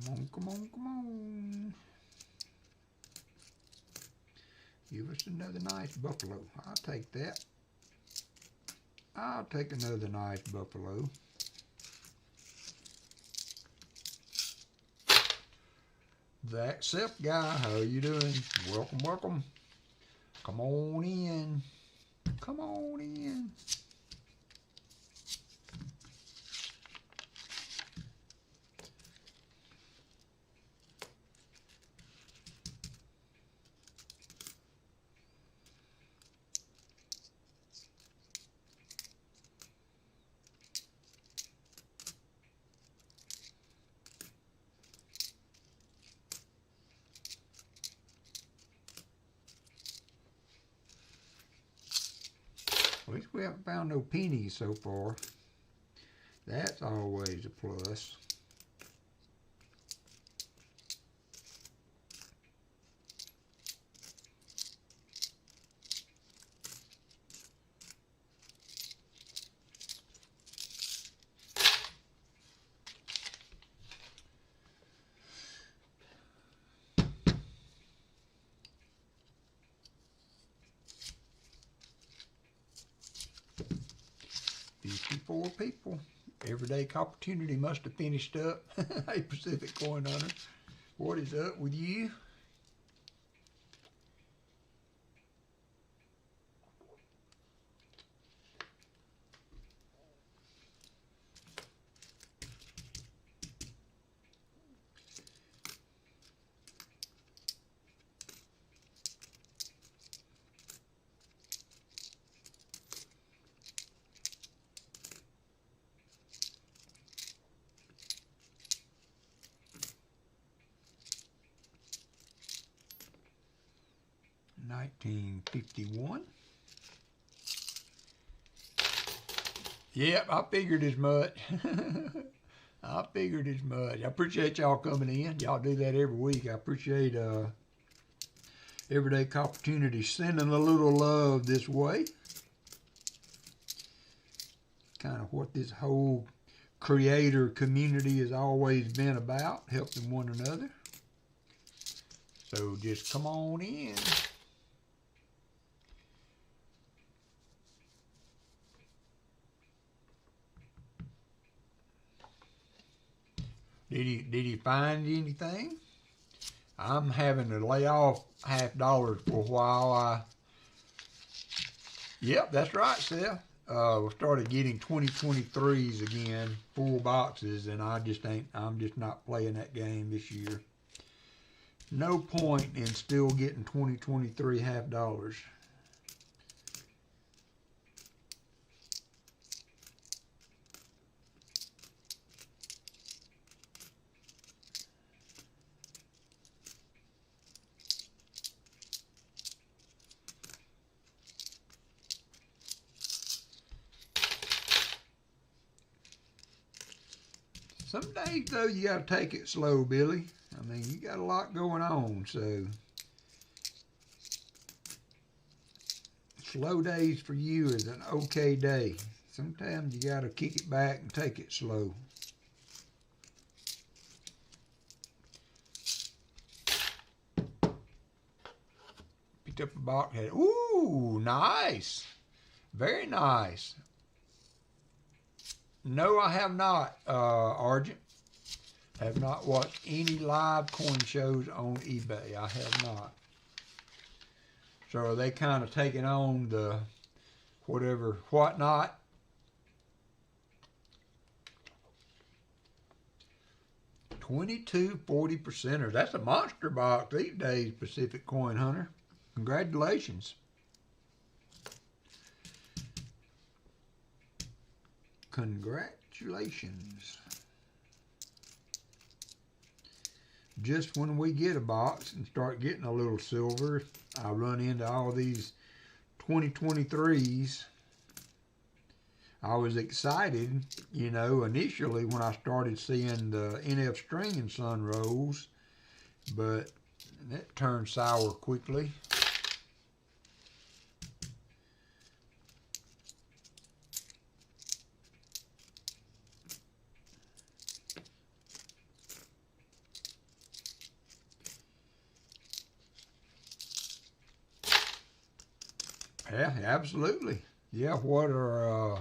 Come on, come on, come on. Give us another nice buffalo. I'll take that. I'll take another nice buffalo. That Seth guy, how you doing? Welcome, welcome. Come on in. Come on in. At least we haven't found no pennies so far. That's always a plus. Four people. Everyday Opportunity must have finished up. Hey, Pacific Coin Hunter, what is up with you? $19.51. Yep, I figured as much. I figured as much. I appreciate y'all coming in. Y'all do that every week. I appreciate Everyday Opportunity sending a little love this way. Kind of what this whole creator community has always been about, helping one another. So just come on in. Did he find anything? I'm having to lay off $50 for a while. Yep, that's right, Seth. We started getting 2023s again, full boxes, and I'm just not playing that game this year. No point in still getting 2023 $50. Some days, though, you got to take it slow, Billy. I mean, you got a lot going on, so slow days for you is an okay day. Sometimes you got to kick it back and take it slow. Picked up a box head. Ooh, nice. Very nice. No, I have not, Argent. Have not watched any live coin shows on eBay. I have not. So are they kind of taking on the whatever, whatnot? $22 40%ers. That's a monster box these days, Pacific Coin Hunter. Congratulations. Congratulations. Just when we get a box and start getting a little silver, I run into all these 2023s. I was excited, you know, initially when I started seeing the NF String and Sun rolls, but that turned sour quickly. Yeah, absolutely. Yeah, what are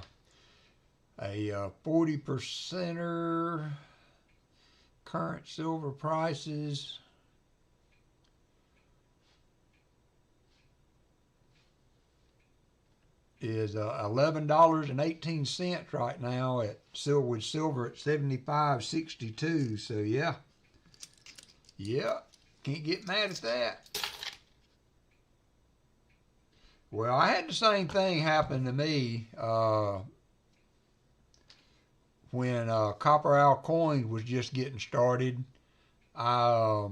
a 40%er current silver prices? Is $11.18 right now at silver, with silver at 75.62. So yeah, can't get mad at that. Well, I had the same thing happen to me when Copper Owl Coin was just getting started. I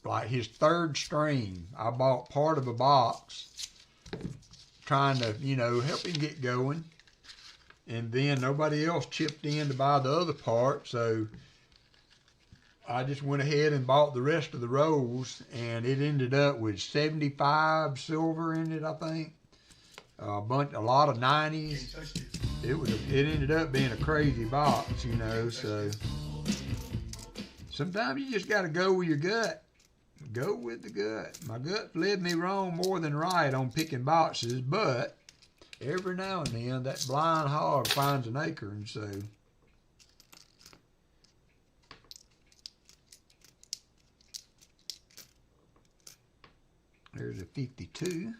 like his third stream, I bought part of a box, trying to help him get going, and then nobody else chipped in to buy the other part, so I just went ahead and bought the rest of the rolls, and it ended up with 75 silver in it, I think. A lot of 90s. It ended up being a crazy box, so sometimes you just got to go with your gut. Go with the gut. My gut led me wrong more than right on picking boxes, but every now and then that blind hog finds an acorn, so. There's a 52.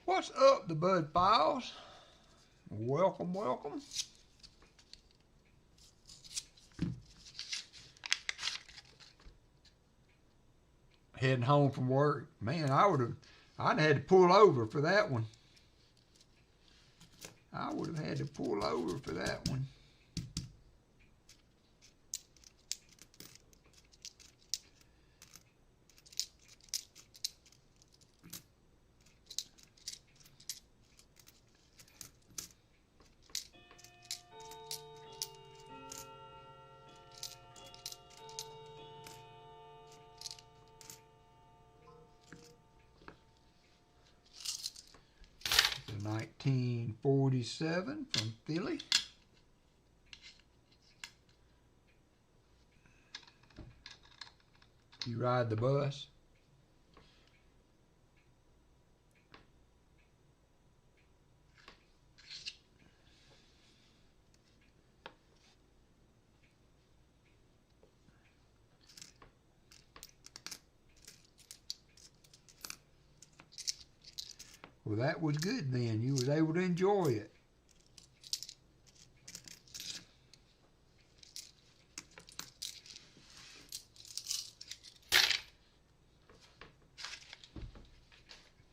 What's up, the Bud Files? Welcome, welcome. Heading home from work. Man, I'd had to pull over for that one. I would have had to pull over for that one. The 1947 from Philly. You ride the bus. Well, that was good then. You was able to enjoy it.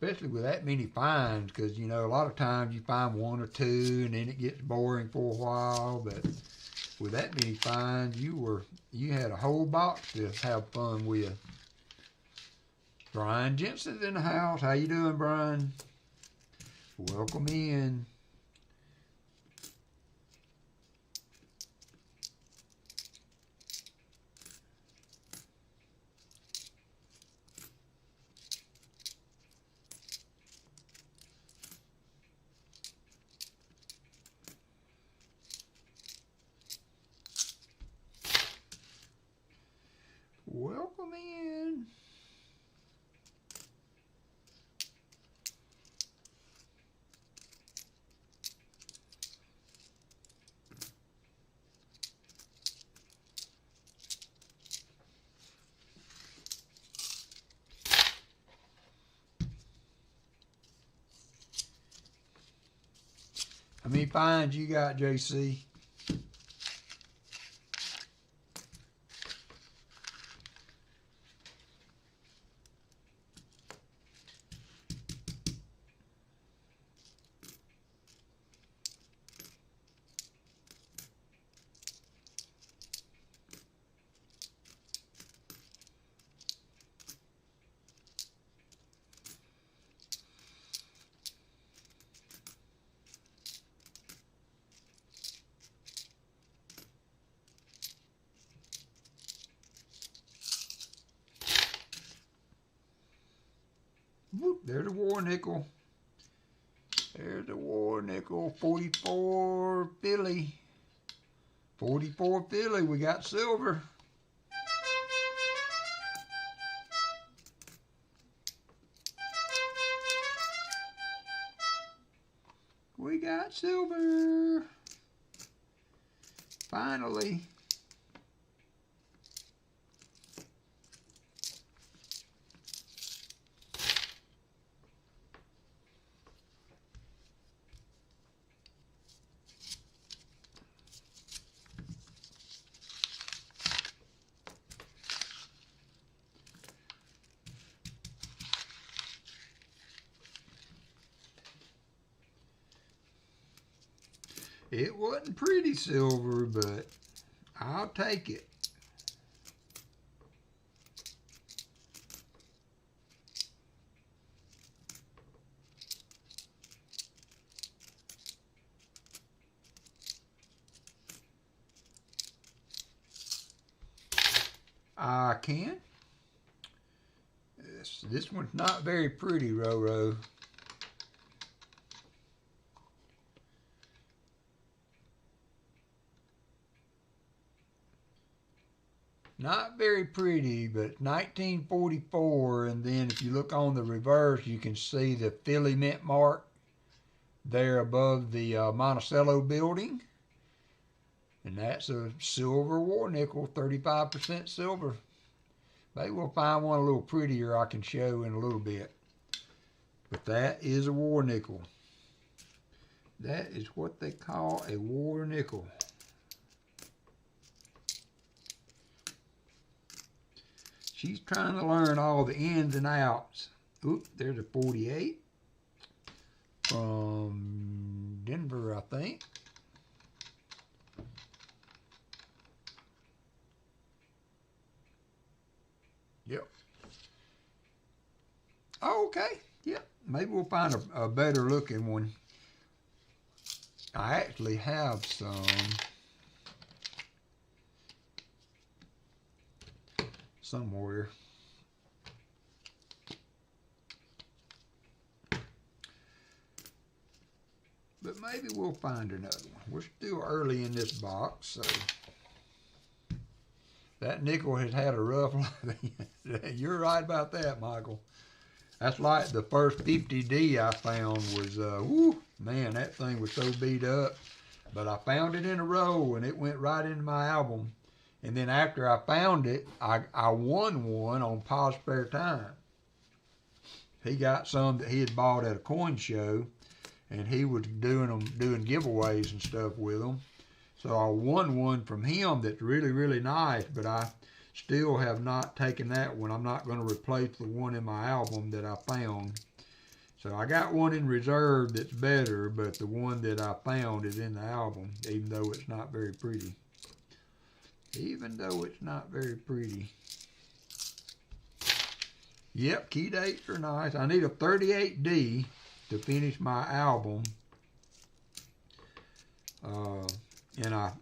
Especially with that many finds, because, a lot of times you find one or two and then it gets boring for a while, but with that many finds, you had a whole box to have fun with. Brian Jensen's in the house. How you doing, Brian? Welcome in. Welcome in. How many finds you got, JC? there's a war nickel. There's a war nickel. 44 Philly. 44 Philly. We got silver. We got silver. Finally. It wasn't pretty silver, but I'll take it. I can. This one's not very pretty, Roro. Not very pretty, but 1944, and then if you look on the reverse, you can see the Philly mint mark there above the Monticello building. And that's a silver war nickel, 35% silver. Maybe we'll find one a little prettier I can show in a little bit. But that is a war nickel. That is what they call a war nickel. She's trying to learn all the ins and outs. Oop, there's a 48 from Denver, I think. Yep. Okay, yep. Maybe we'll find a better looking one. I actually have some. Somewhere. But maybe we'll find another one. We're still early in this box, so that nickel has had a rough life. You're right about that, Michael. That's like the first 50D I found was, whoo, man, that thing was so beat up. But I found it in a row, and it went right into my album. And then after I found it, I won one on Pa's Spare Time. He got some that he had bought at a coin show, and he was doing giveaways and stuff with them. So I won one from him that's really, really nice, but I still have not taken that one. I'm not going to replace the one in my album that I found. So I got one in reserve that's better, but the one that I found is in the album, even though it's not very pretty. Even though it's not very pretty. Yep, key dates are nice. I need a 38D to finish my album. And I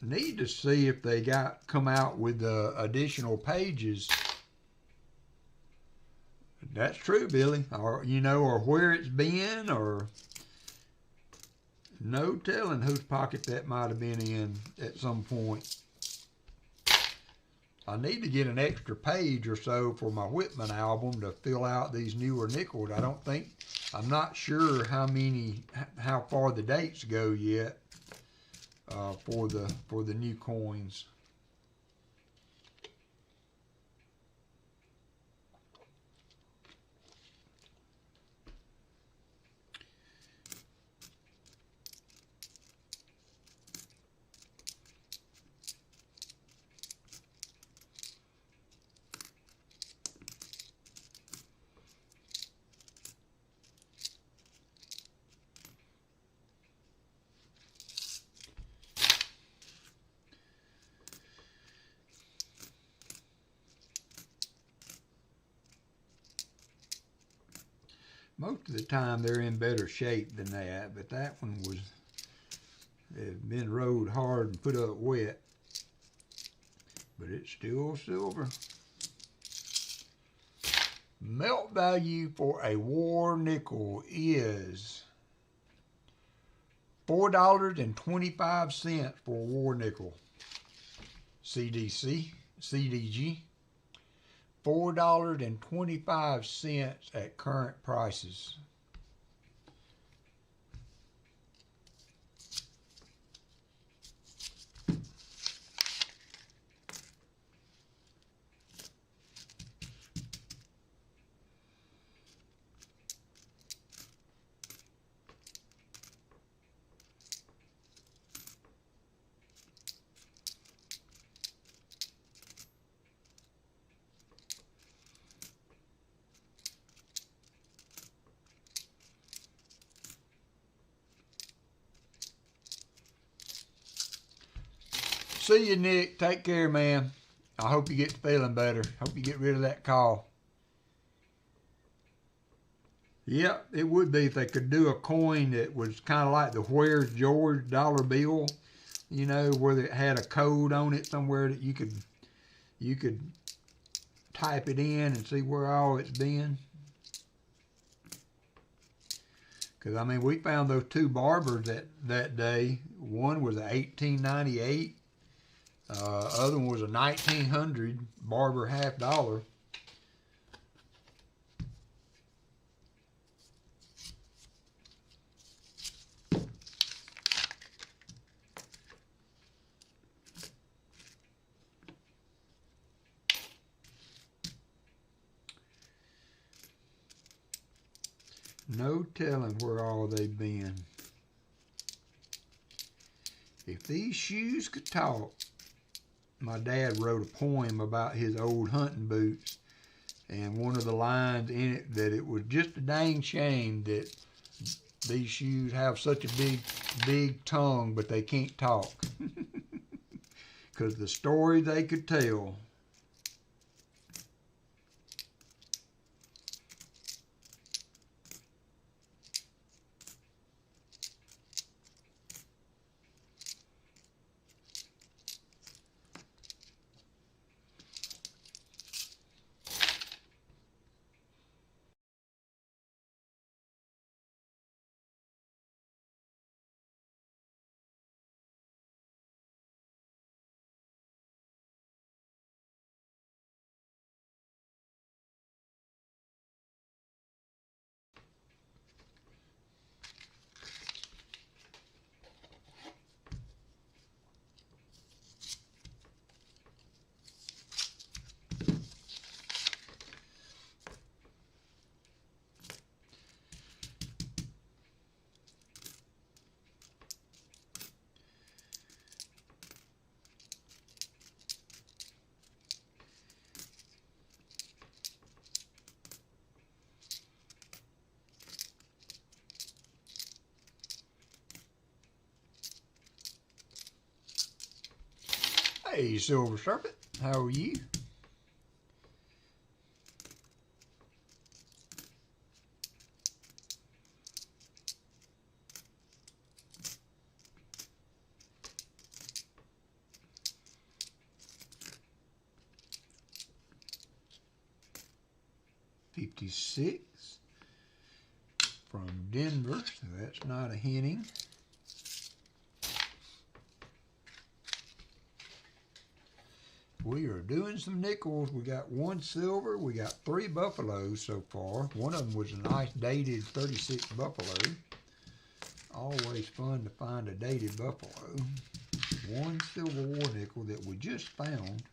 need to see if they come out with the additional pages. That's true, Billy. Or, or where it's been, or no telling whose pocket that might have been in at some point. I need to get an extra page or so for my Whitman album to fill out these newer nickels. I'm not sure how far the dates go yet for the new coins. Most of the time they're in better shape than that, but that one had been rode hard and put up wet. But it's still silver. Melt value for a war nickel is $4.25 for a war nickel. CDG, $4.25 at current prices. See you, Nick. Take care, man. I hope you get to feeling better. Hope you get rid of that cough. Yeah, it would be if they could do a coin that was kind of like the Where's George dollar bill, you know, where it had a code on it somewhere that you could type it in and see where all it's been. Because, I mean, we found those two barbers that day. One was a 1898. Other one was a 1900 barber half dollar. No telling where all they've been. If these shoes could talk. My dad wrote a poem about his old hunting boots, and one of the lines in it that it was just a dang shame that these shoes have such a big tongue, but they can't talk. Because the story they could tell. Hey, Silver Serpent, how are you? $56 from Denver, so that's not a Henning. We are doing some nickels. We got one silver. We got 3 buffaloes so far. One of them was a nice dated 36 buffalo. Always fun to find a dated buffalo. One silver war nickel that we just found.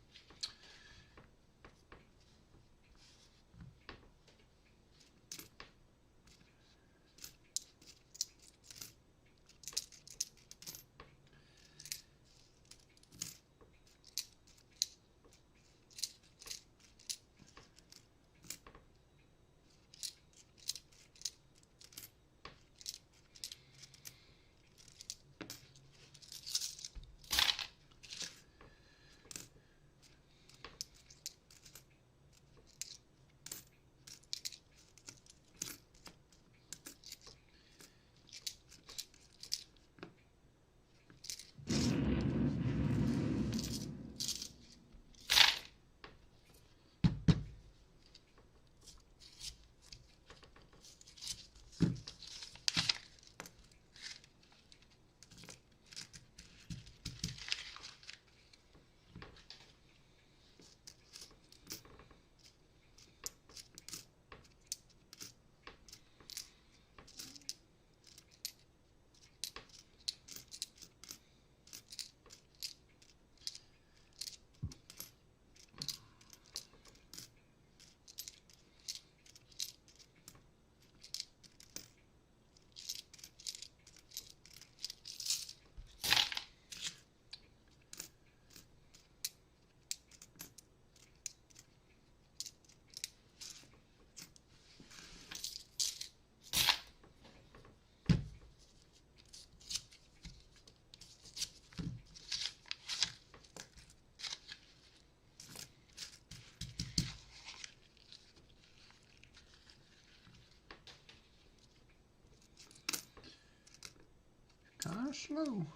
kind of slow.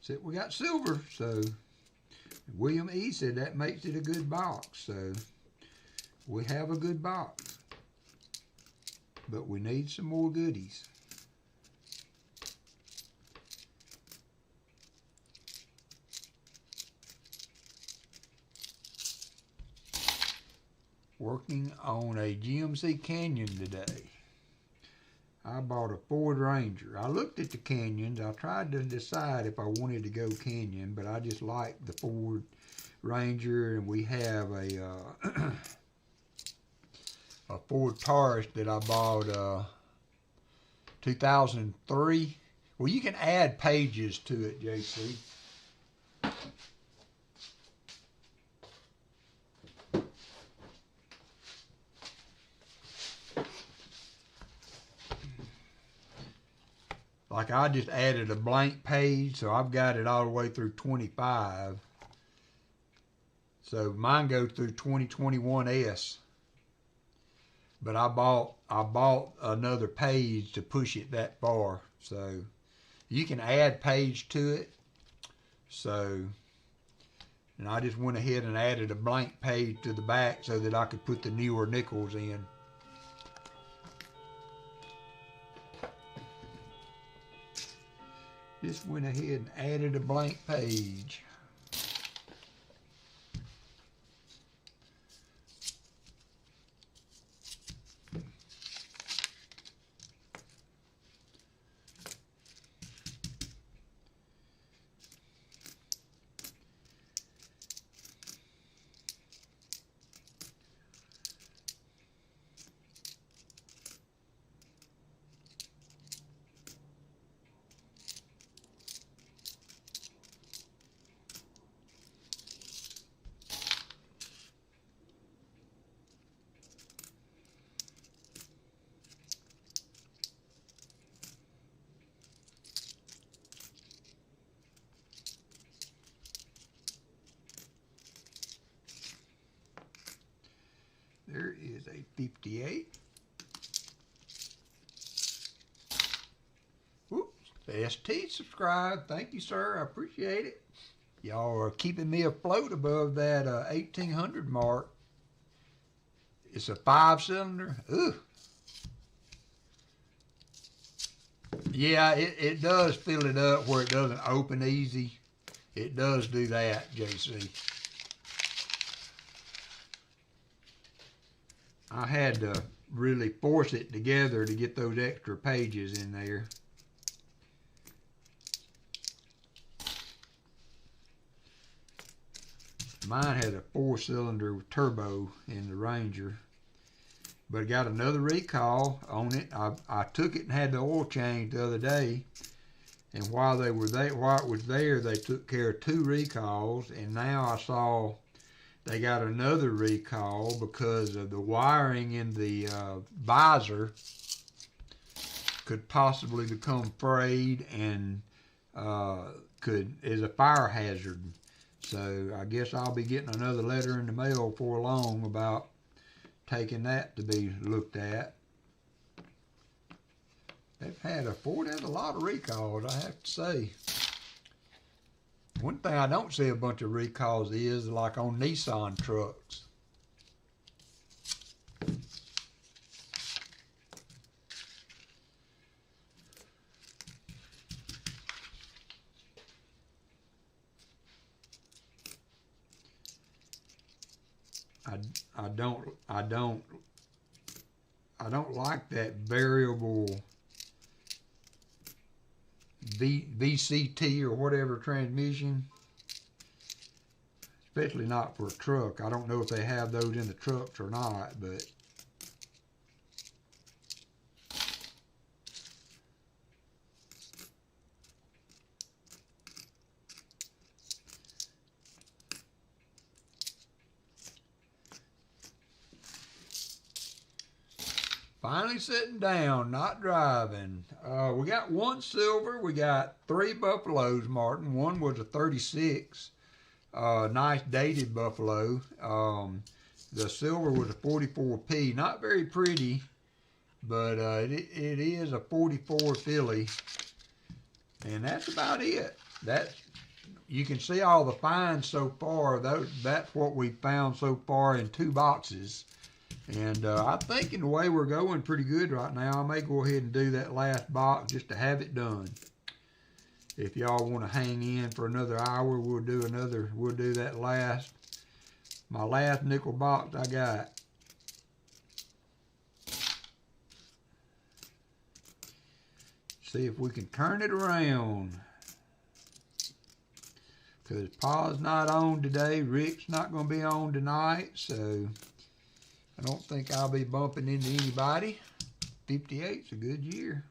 Except we got silver, so William E. said that makes it a good box. So we have a good box. But we need some more goodies. Working on a GMC Canyon today. I bought a Ford Ranger. I looked at the Canyons. I tried to decide if I wanted to go Canyon, but I just liked the Ford Ranger, and we have a a Ford Taurus that I bought 2003. Well, you can add pages to it, JC. Like I just added a blank page, so I've got it all the way through 25. So mine goes through 2021S. But I bought another page to push it that far. So you can add page to it. So, and I just went ahead and added a blank page to the back so that I could put the newer nickels in. Just went ahead and added a blank page. There is a 58. Whoops, ST subscribe. Thank you, sir. I appreciate it. Y'all are keeping me afloat above that 1800 mark. It's a 5-cylinder. Ugh. Yeah, it does fill it up where it doesn't open easy. It does do that, JC. I had to really force it together to get those extra pages in there. Mine had a 4-cylinder turbo in the Ranger, but it got another recall on it. I took it and had the oil change the other day, and while it was there, they took care of 2 recalls, and now I saw they got another recall because of the wiring in the visor could possibly become frayed and is a fire hazard. So I guess I'll be getting another letter in the mail before long about taking that to be looked at. Ford has a lot of recalls, I have to say. One thing I don't see a bunch of recalls is like on Nissan trucks. I don't like that variable VCT or whatever transmission, especially not for a truck. I don't know if they have those in the trucks or not, but finally sitting down, not driving. We got 1 silver. We got 3 buffaloes, Martin. One was a 36. Nice dated buffalo. The silver was a 44P. Not very pretty, but it is a 44 filly. And that's about it. You can see all the finds so far. That's what we found so far in 2 boxes. And I'm thinking the way we're going pretty good right now, I may go ahead and do that last box just to have it done. If y'all want to hang in for another hour, we'll do that my last nickel box I got. See if we can turn it around. Because Pa's not on today, Rick's not going to be on tonight, so I don't think I'll be bumping into anybody. 58's a good year.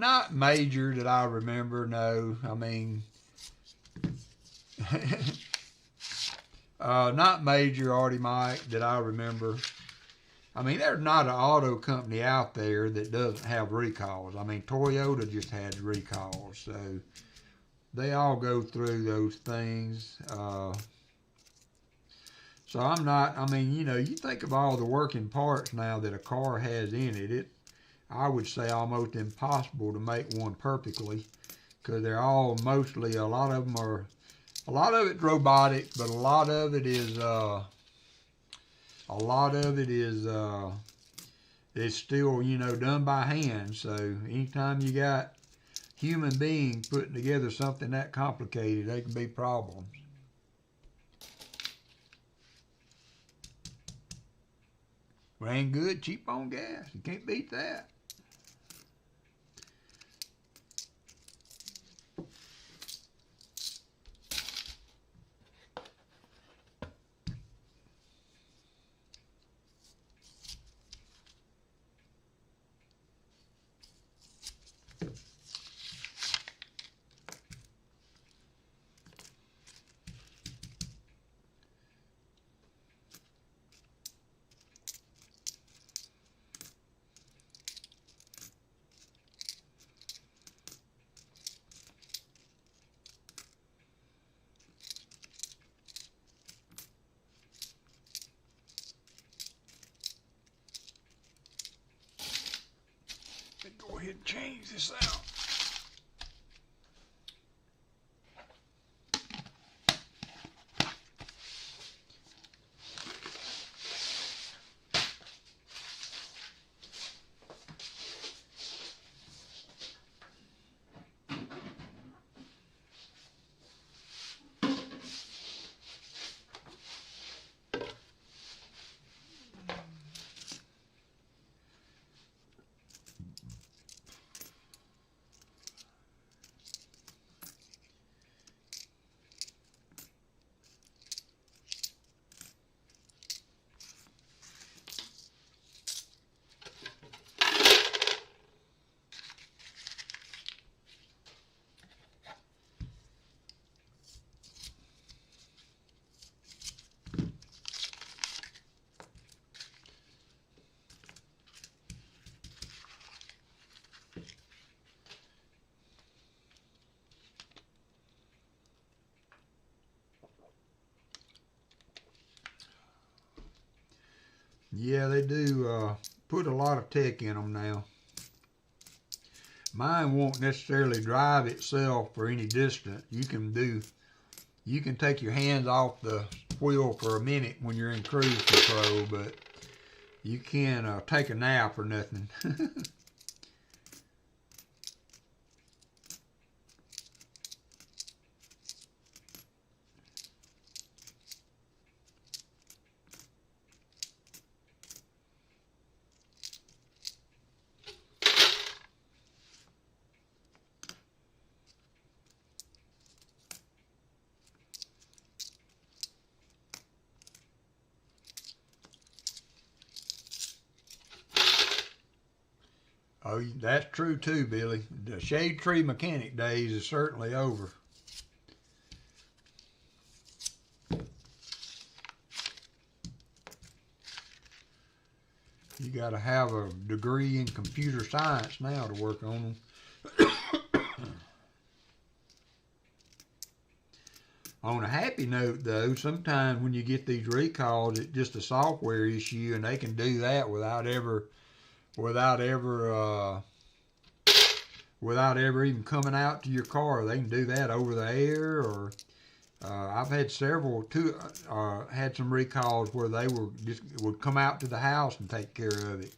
Not major that I remember, no. I mean, not major, Artie Mike, that I remember. I mean, there's not an auto company out there that doesn't have recalls. I mean, Toyota just had recalls, so they all go through those things. So I'm not, I mean, you know, you think of all the working parts now that a car has in it, I would say almost impossible to make one perfectly, because they're all mostly, a lot of it's robotic, but a lot of it is it's still, you know, done by hand. So anytime you got human beings putting together something that complicated, there can be problems. Ran good, cheap on gas. You can't beat that. Go ahead and change this out. Yeah, they do put a lot of tech in them now. Mine won't necessarily drive itself for any distance. You can take your hands off the wheel for a minute when you're in cruise control, but you can't take a nap or nothing. Oh, that's true too, Billy. The shade tree mechanic days is certainly over. You got to have a degree in computer science now to work on them. On a happy note, though, sometimes when you get these recalls, it's just a software issue, and they can do that without ever even coming out to your car. They can do that over the air, or I've had had some recalls where they would come out to the house and take care of it.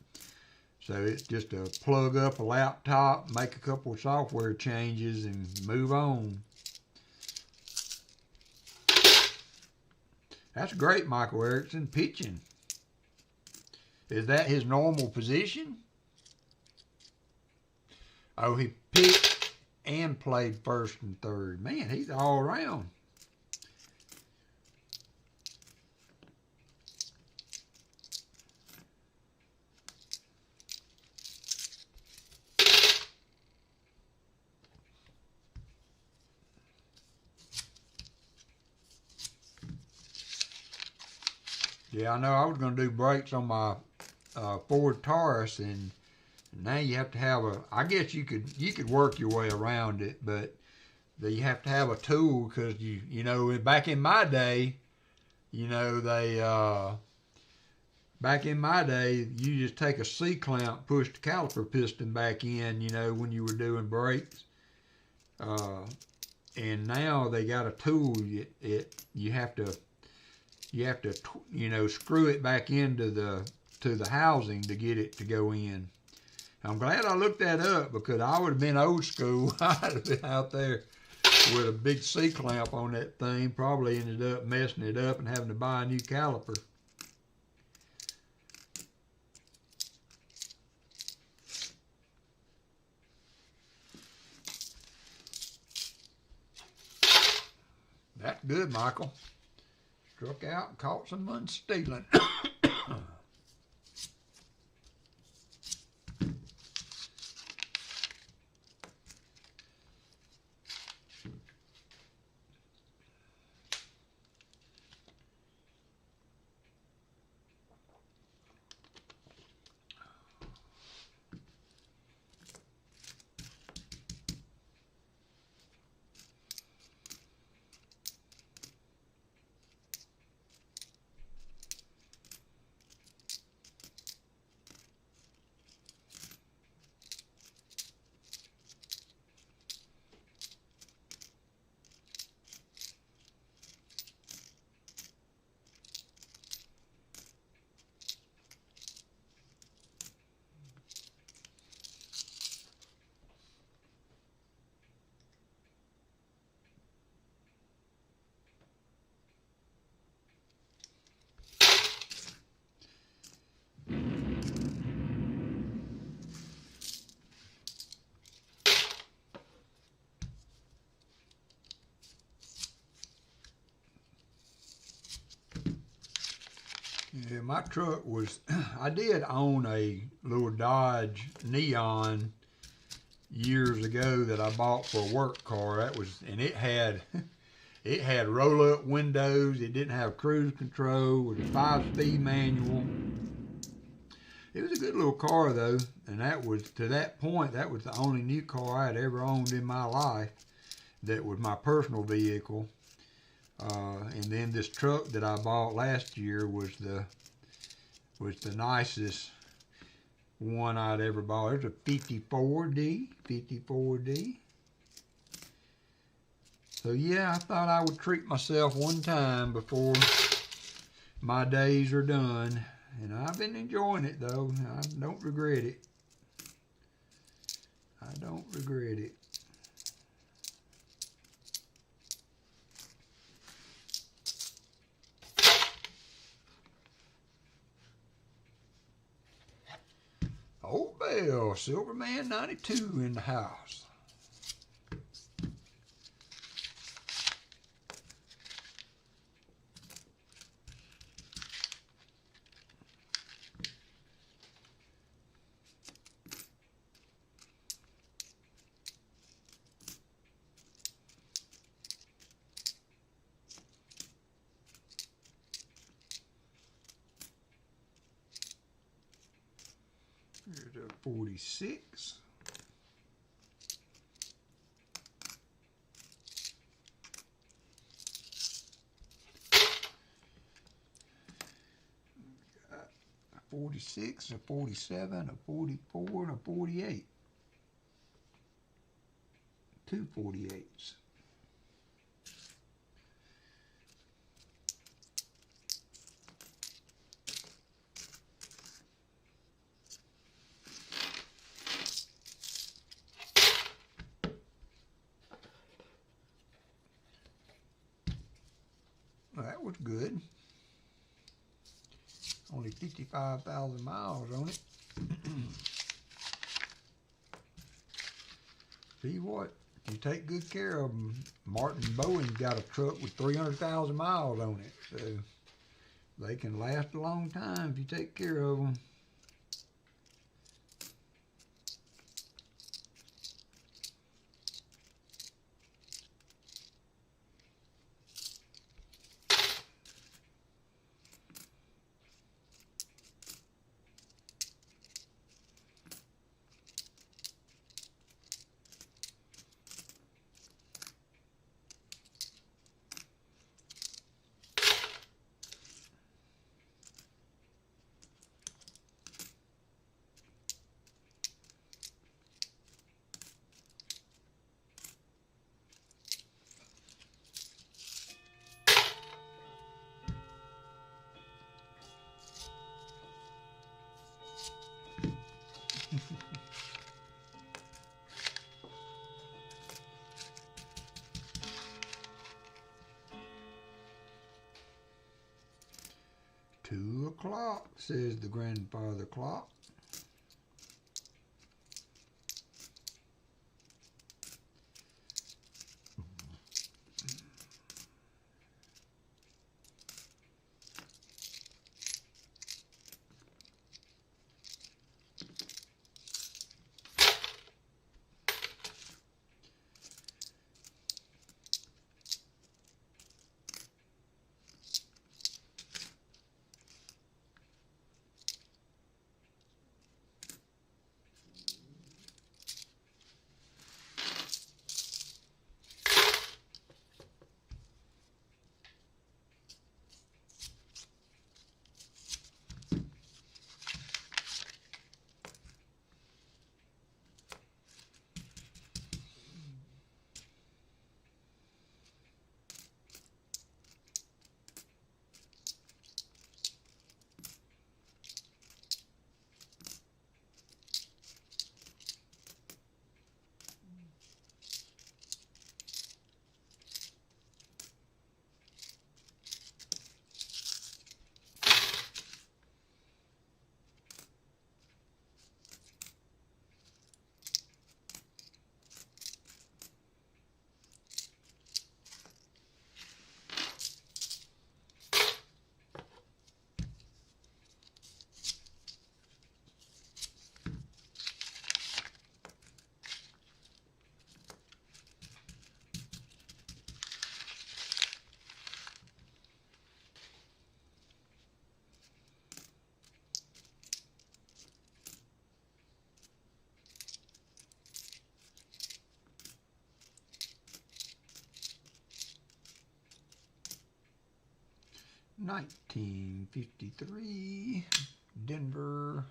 So it's just a plug up a laptop, make a couple of software changes, and move on. That's great, Michael Erickson, pitching. Is that his normal position? Oh, he pitched and played first and third. Man, he's all around. Yeah, I know I was going to do brakes on my Ford Taurus, and now you have to have I guess you could work your way around it, but you have to have a tool, because you know, back in my day, you know, back in my day, you just take a C-clamp, push the caliper piston back in, you know, when you were doing brakes. And now they got a tool. You have to you know, screw it back into the housing to get it to go in. I'm glad I looked that up, because I would have been old school. I'd have been out there with a big C-clamp on that thing, probably ended up messing it up and having to buy a new caliper. That's good, Michael. Struck out and caught someone stealing. Yeah, my truck was, I did own a little Dodge Neon years ago that I bought for a work car. And it had roll-up windows. It didn't have cruise control. It was a 5-speed manual. It was a good little car, though, and to that point, that was the only new car I had ever owned in my life that was my personal vehicle. And then this truck that I bought last year was the nicest one I'd ever bought. It was a 54D. So yeah, I thought I would treat myself one time before my days are done. And I've been enjoying it, though. I don't regret it. I don't regret it. Old Bell, Silverman 92 in the house. Here's a 46. 46, a 47, a 44, and a 48. 2 48s. Well, that was good. Only 55,000 miles on it. See what? If you take good care of them, Martin Bowen's got a truck with 300,000 miles on it. So they can last a long time if you take care of them. "2 o'clock," says the grandfather clock. "1953, Denver."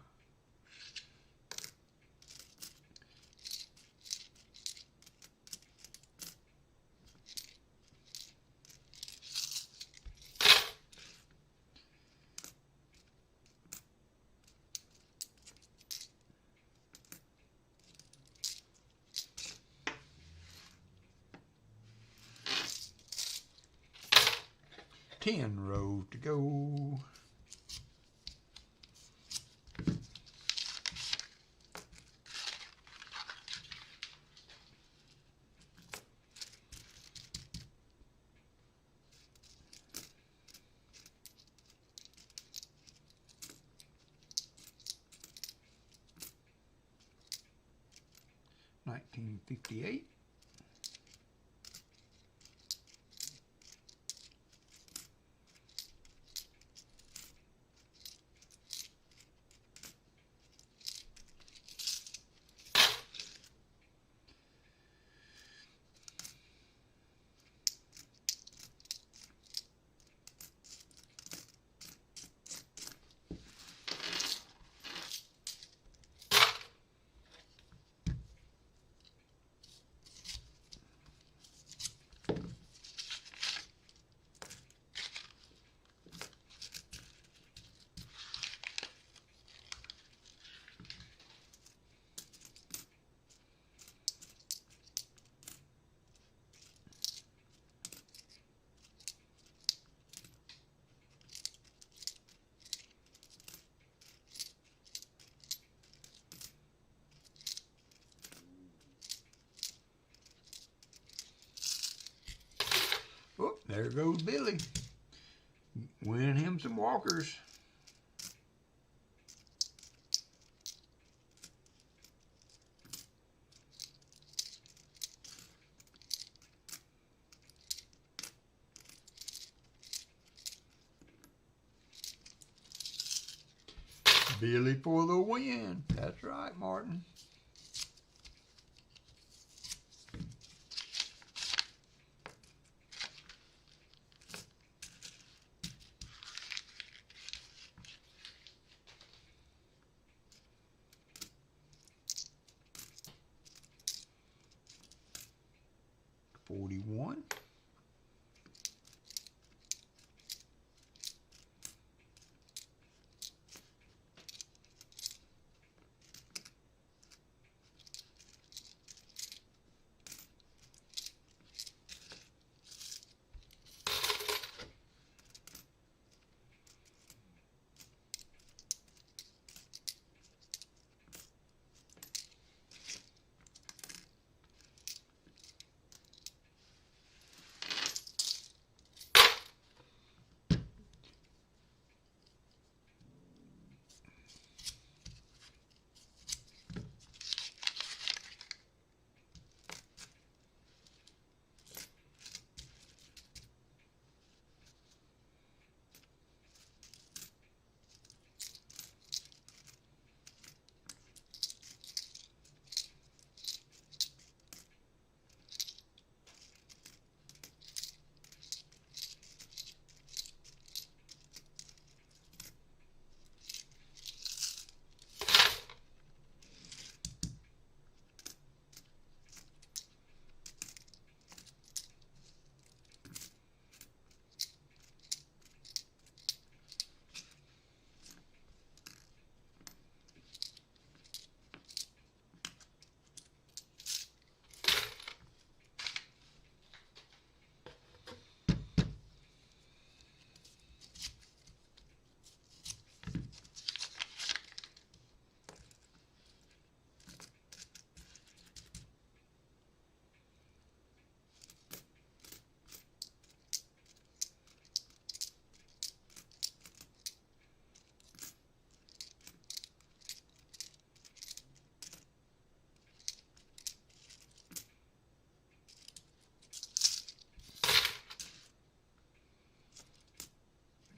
"10 rows to go." "1958. Oh, there goes Billy. Winning him some walkers. Billy for the win. That's right, Martin. $41.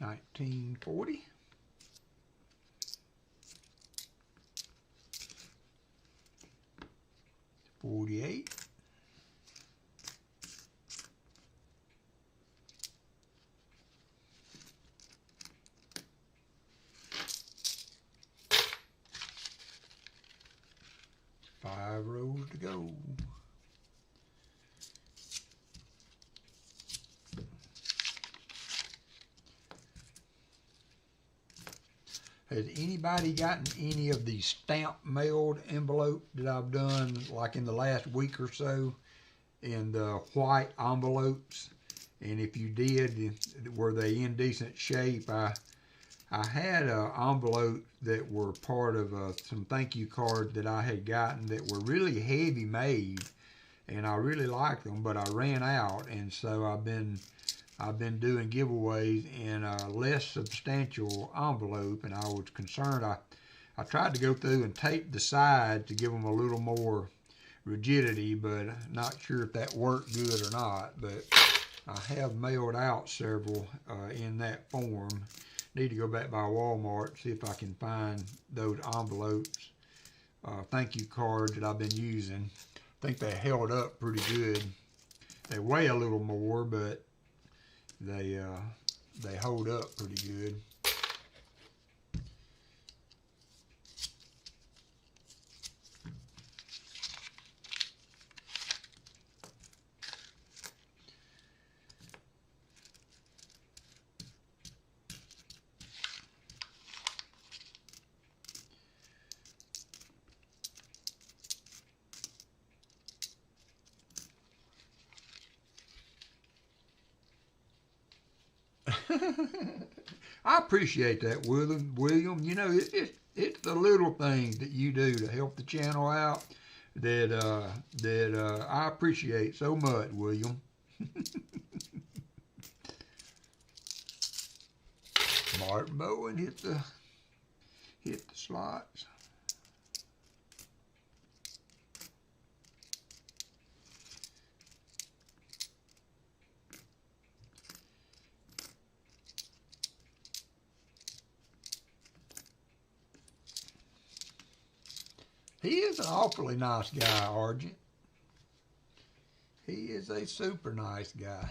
$19.40. $48. Five rows to go. Has anybody gotten any of these stamp mailed envelopes that I've done like in the last week or so in the white envelopes? And if you did, were they in decent shape? I had envelopes that were part of some thank you cards that I had gotten that were really heavy made, and I really liked them, but I ran out, and so I've been doing giveaways in a less substantial envelope, and I was concerned. I tried to go through and tape the sides to give them a little more rigidity, but not sure if that worked good or not. But I have mailed out several in that form. Need to go back by Walmart, see if I can find those envelopes, thank you cards that I've been using. I think they held up pretty good. They weigh a little more, but they hold up pretty good. I appreciate that, William. You know, it's the little things that you do to help the channel out that I appreciate so much, William. Start mowing, hit the slots. He is an awfully nice guy, Argent. He is a super nice guy.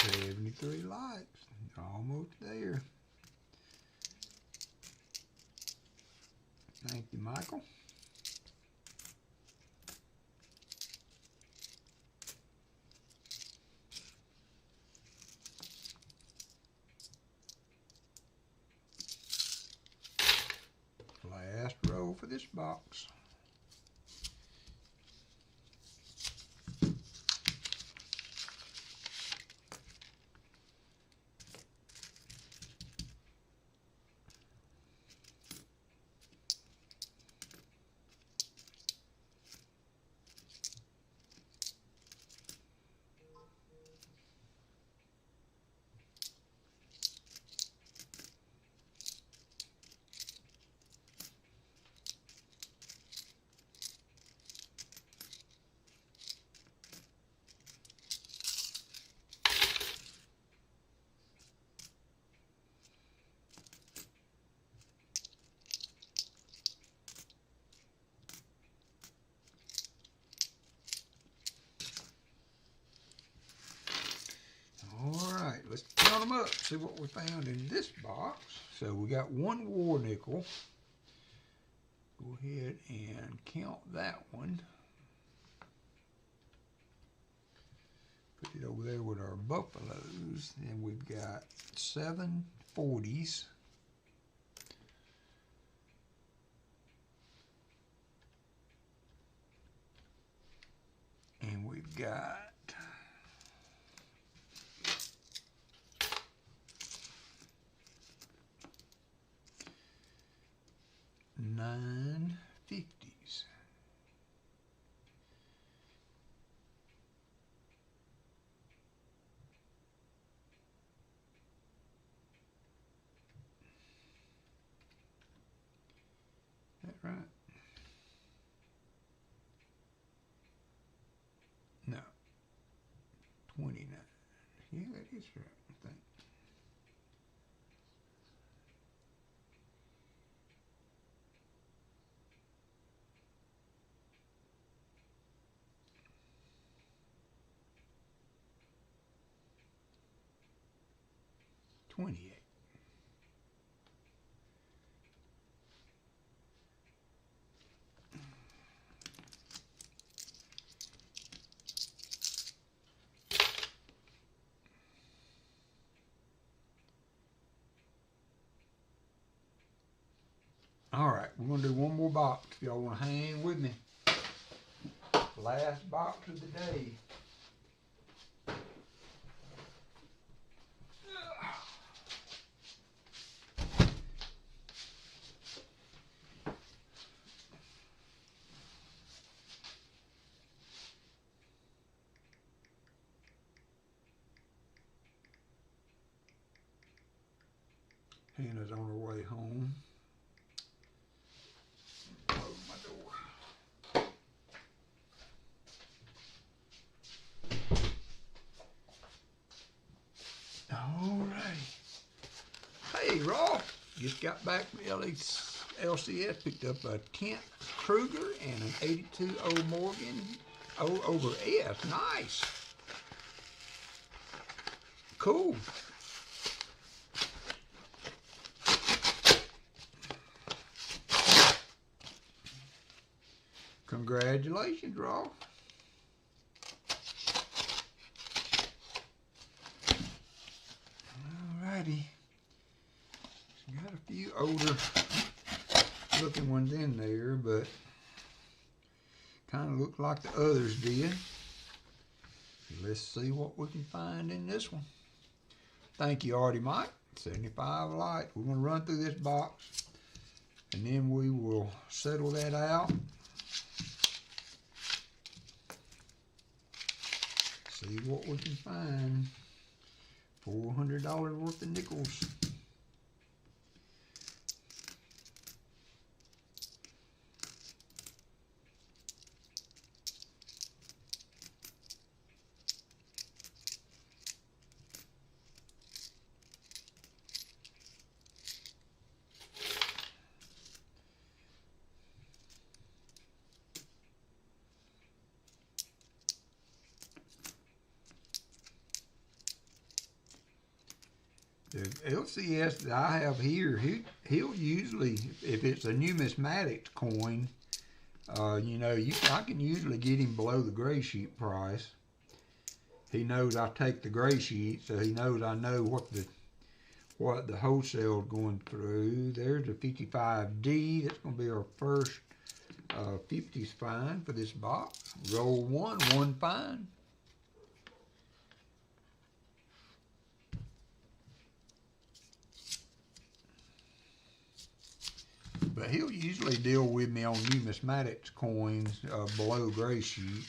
$73 likes. Almost there. Thank you, Michael. Last row for this box. Let's count them up, see what we found in this box. So we got one war nickel. Go ahead and count that one. Put it over there with our buffaloes. Then we've got 7 40s. And we've got 9 50s. Is that right? No. 29. Yeah, that is right, I think. $28. All right, we're gonna do one more box. If y'all wanna hang with me. Last box of the day. Hannah's on her way home. Close my door. Alright. Hey, Ross. Just got back from LCS. Picked up a Kent Kruger and an 82 Old Morgan O over S. Nice. Cool. Congratulations, Ross. Alrighty. Got a few older looking ones in there, but kind of look like the others did. Let's see what we can find in this one. Thank you, Artie Mike. 75 light. We're going to run through this box, and then we will settle that out. See what we can find. $400 worth of nickels. The LCS that I have here, he'll usually, if it's a numismatic coin, you know, I can usually get him below the gray sheet price. He knows I take the gray sheet, so he knows I know what the wholesale is going through. There's a 55D. That's going to be our first 50s find for this box. Roll one find. But he'll usually deal with me on numismatics coins below gray sheet.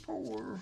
pour.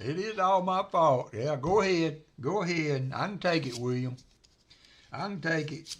It is all my fault. Yeah, go ahead. Go ahead. I can take it, William. I can take it.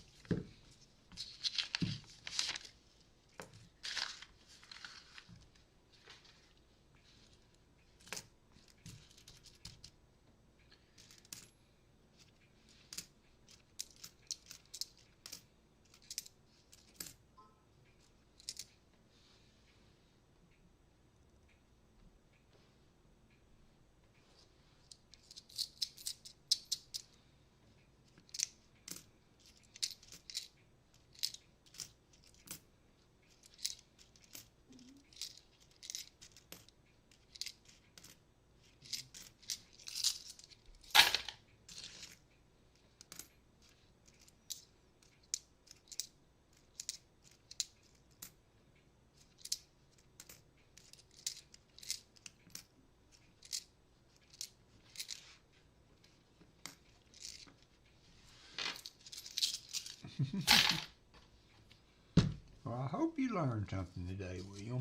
Well, I hope you learned something today, William,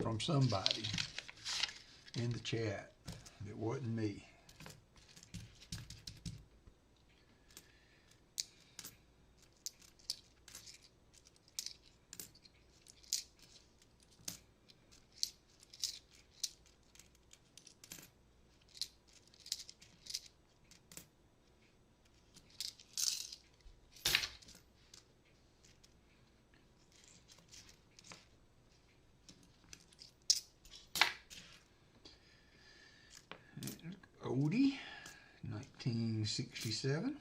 from somebody in the chat that wasn't me. Odie, 1967.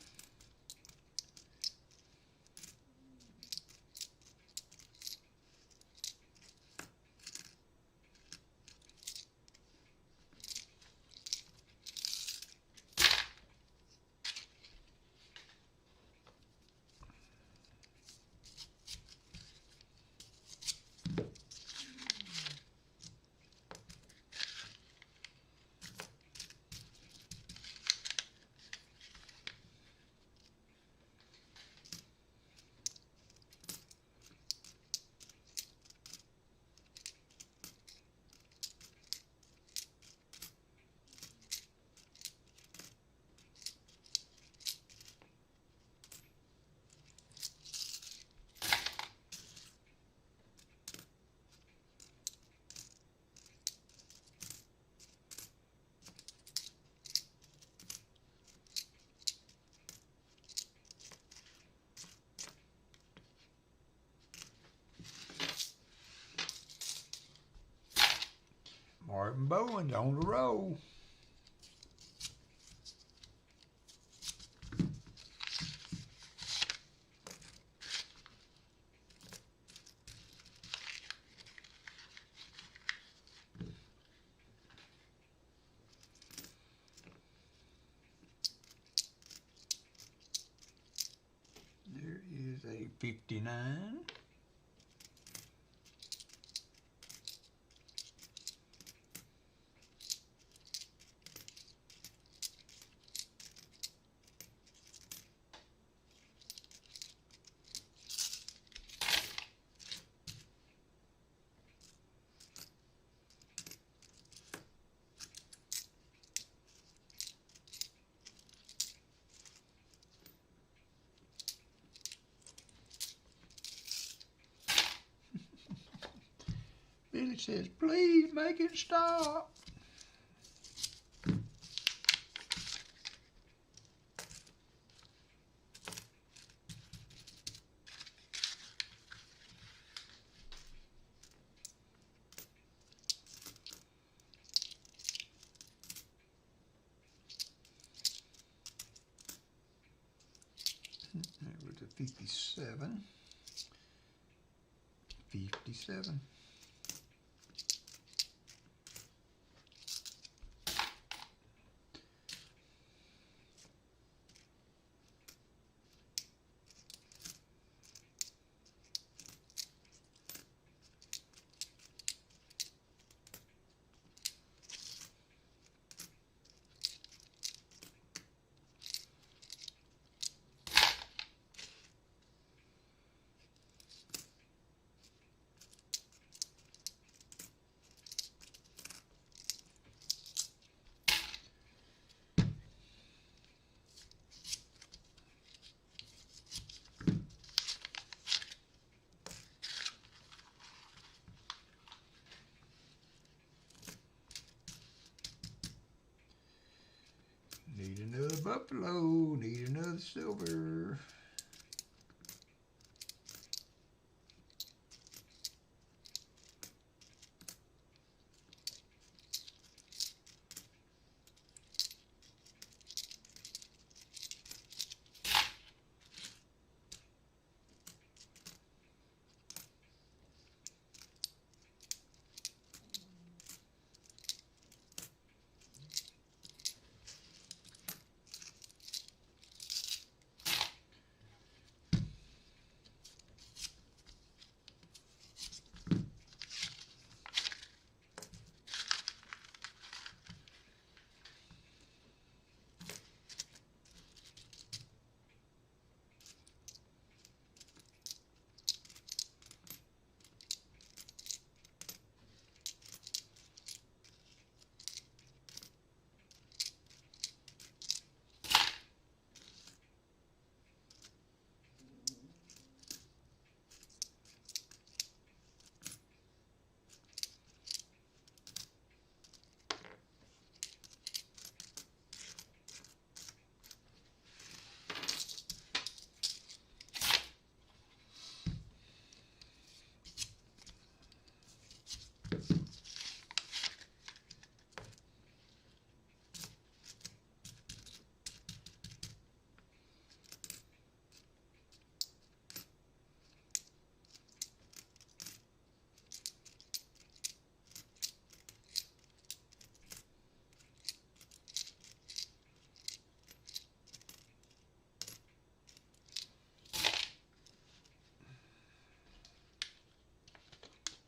Martin Bowen's on the roll. say 59. Billy says, please make it stop. That was a 57. 57. Need another buffalo, need another silver.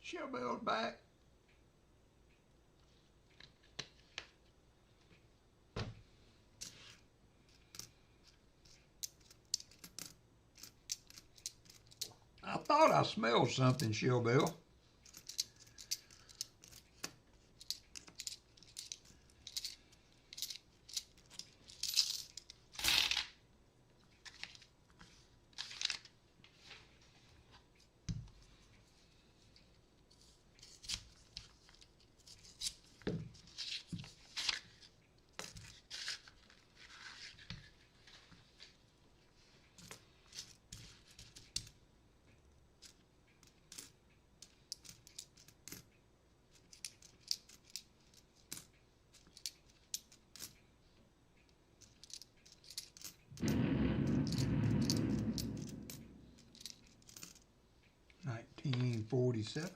Shellbell's back. I thought I smelled something, Shellbell. $19.47.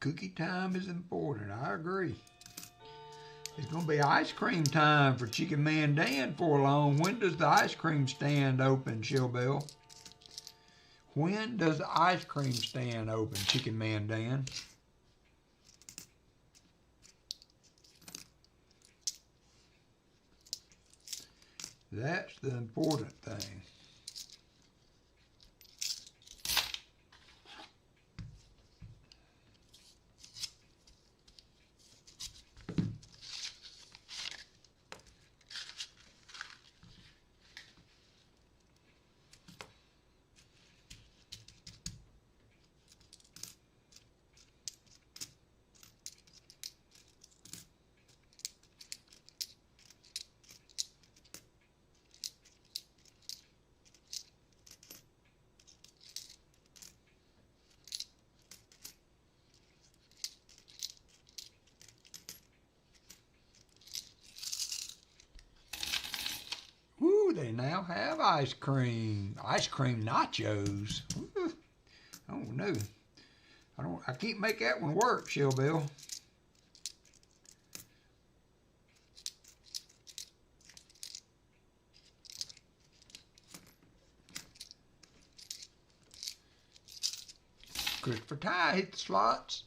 Cookie time is important. I agree. It's going to be ice cream time for Chicken Man Dan for long. When does the ice cream stand open, Shellbell? When does the ice cream stand open, Chicken Man Dan? That's the important thing. They now have ice cream nachos. Woo. Oh no, I can't make that one work, Shellbell. Christopher Ty hit the slots.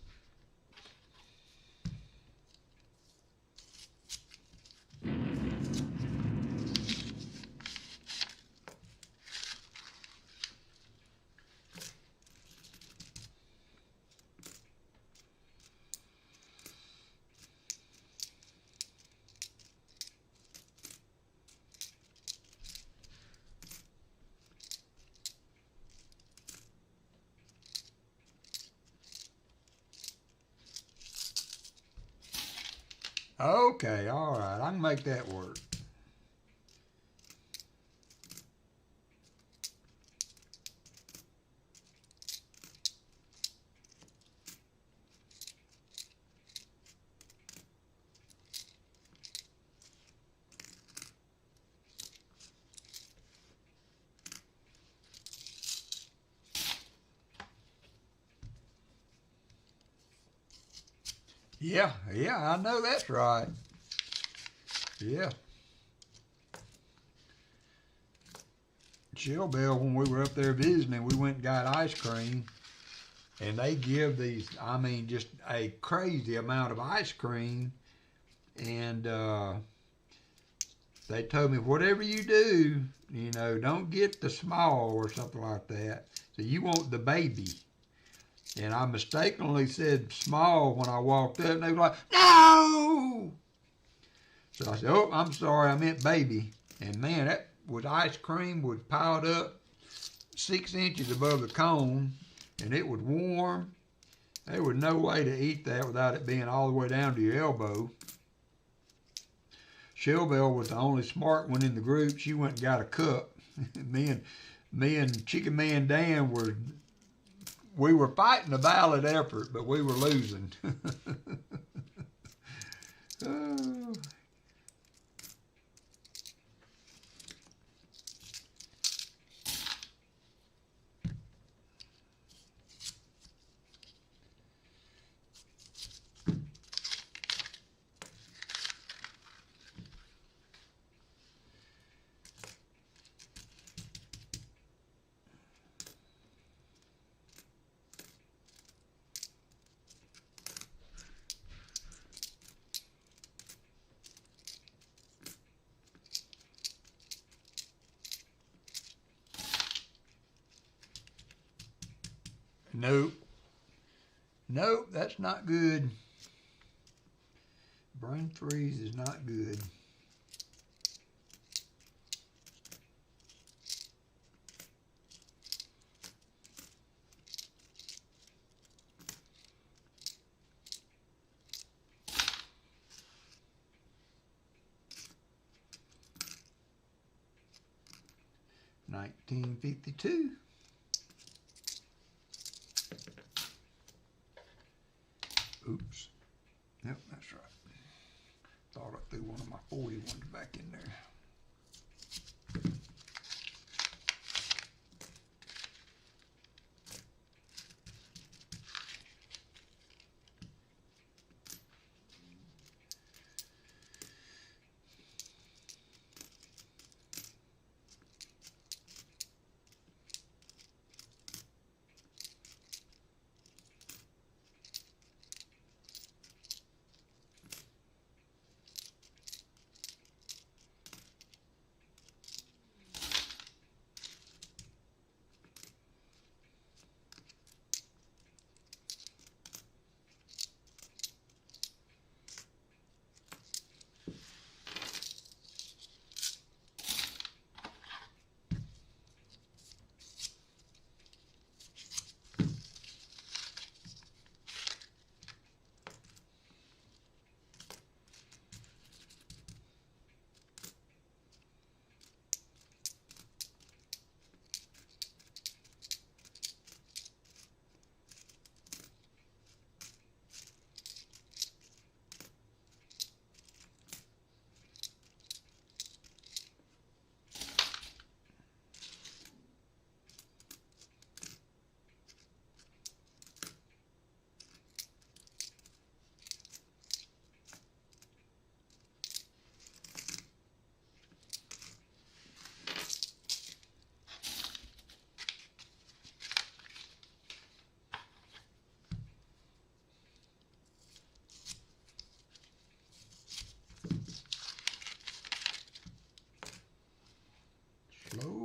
Okay, all right, I can make that work. Yeah, I know that's right. Yeah. Shellbell, when we were up there visiting, we went and got ice cream, and they give these, I mean, just a crazy amount of ice cream, and they told me, whatever you do, you know, don't get the small or something like that. So you want the baby. And I mistakenly said small when I walked up, and they were like, no! So I said, oh, I'm sorry, I meant baby. And man, that was ice cream was piled up 6 inches above the cone, and it was warm. There was no way to eat that without it being all the way down to your elbow. Shellbell was the only smart one in the group. She went and got a cup. me and Chicken Man Dan we were fighting a valiant effort, but we were losing. Oh. Nope, that's not good. Brain freeze is not good. $19.52. Oops. Yep, that's right. Thought I threw one of my 40 ones back in there.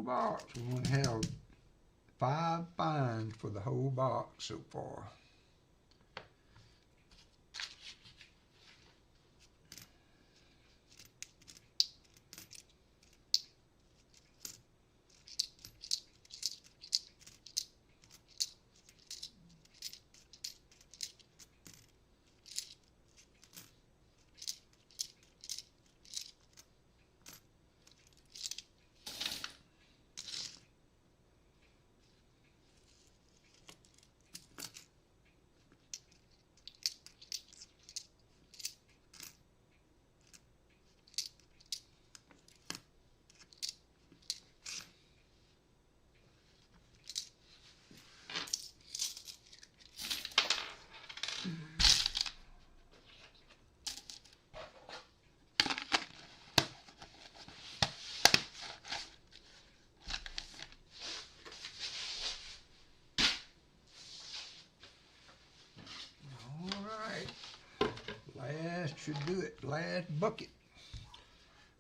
box. We're going to have 5 finds for the whole box so far. Last should do it. Last bucket.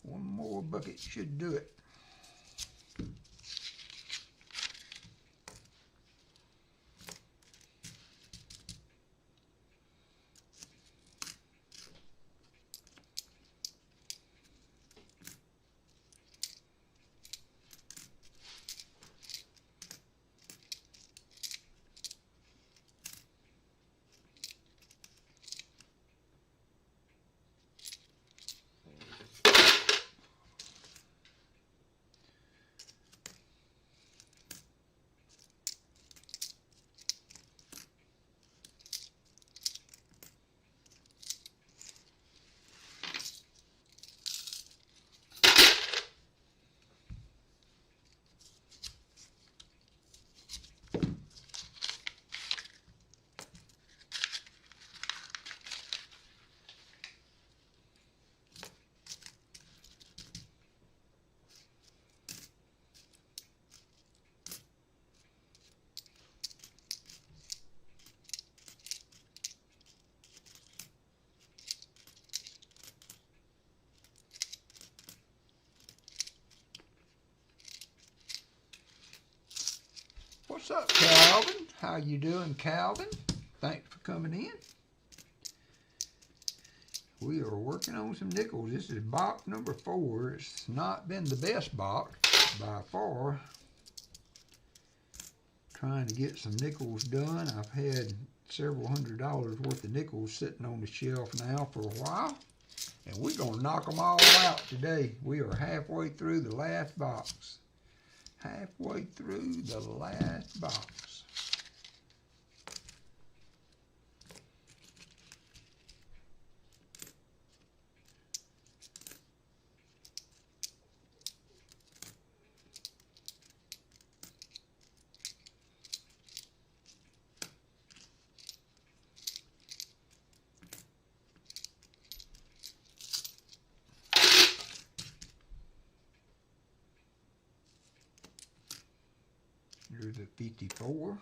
One more bucket should do it. What's up, Calvin? How you doing, Calvin? Thanks for coming in. We are working on some nickels. This is box number 4. It's not been the best box by far. Trying to get some nickels done. I've had several $100s worth of nickels sitting on the shelf now for a while. And we're going to knock them all out today. We are halfway through the last box. Halfway through the last box. Here's a 54.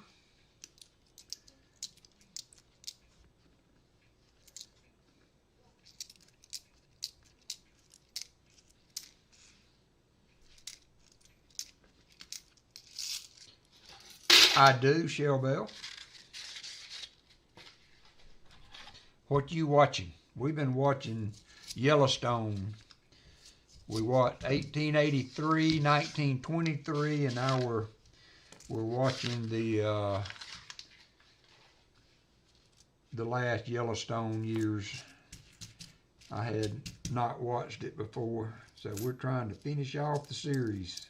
I do, Shell Bell. What you watching? We've been watching Yellowstone. We watched 1883, 1923, and now we're watching the last Yellowstone years. I had not watched it before, so we're trying to finish off the series.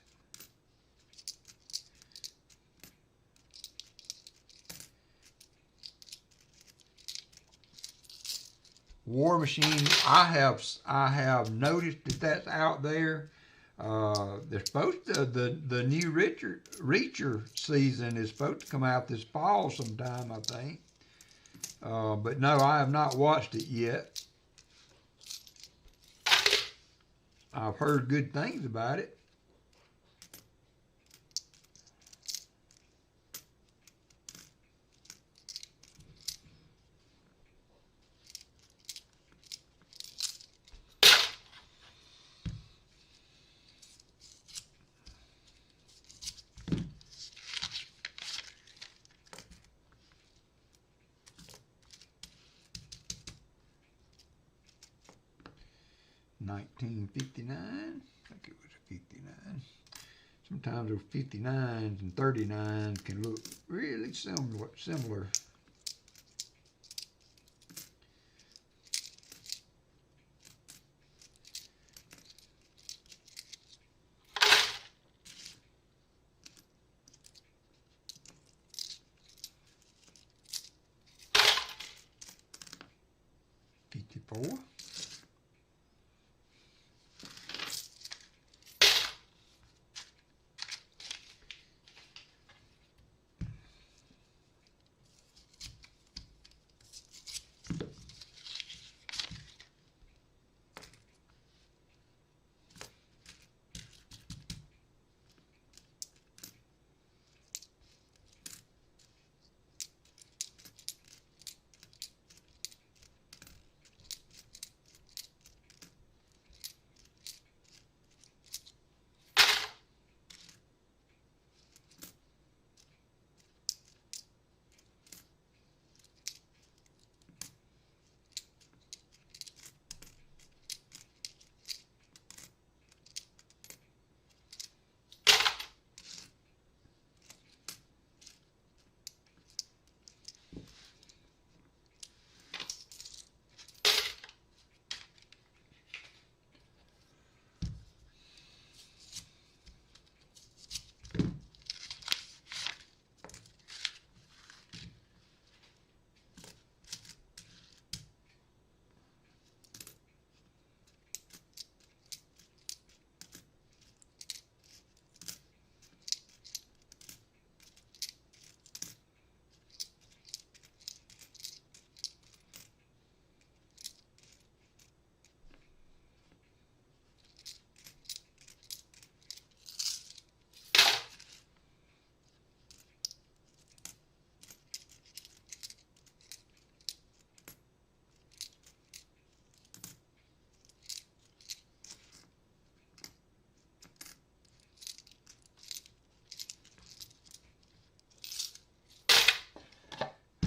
War Machine, I have noticed that that's out there. They're supposed to, the new Reacher season is supposed to come out this fall sometime, I think. But no, I have not watched it yet. I've heard good things about it. 1959. I think it was a 59. Sometimes those 59s and 39s can look really similar. Four.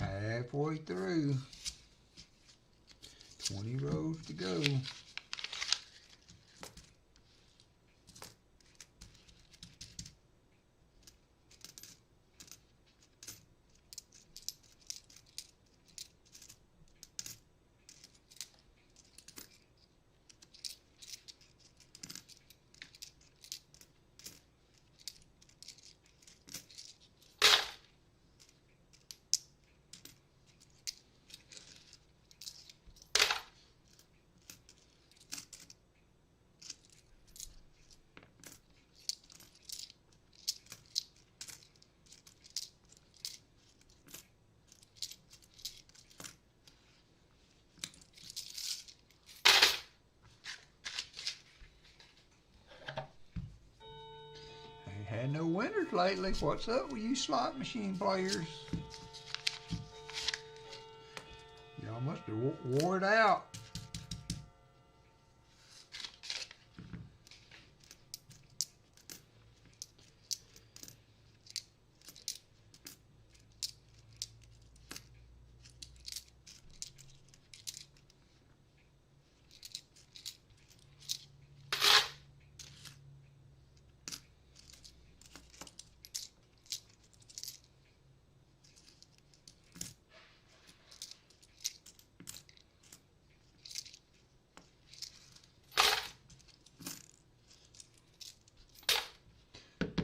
Halfway through. 20 rows to go. Had no winners lately. What's up with you slot machine players? Y'all must have wore it out.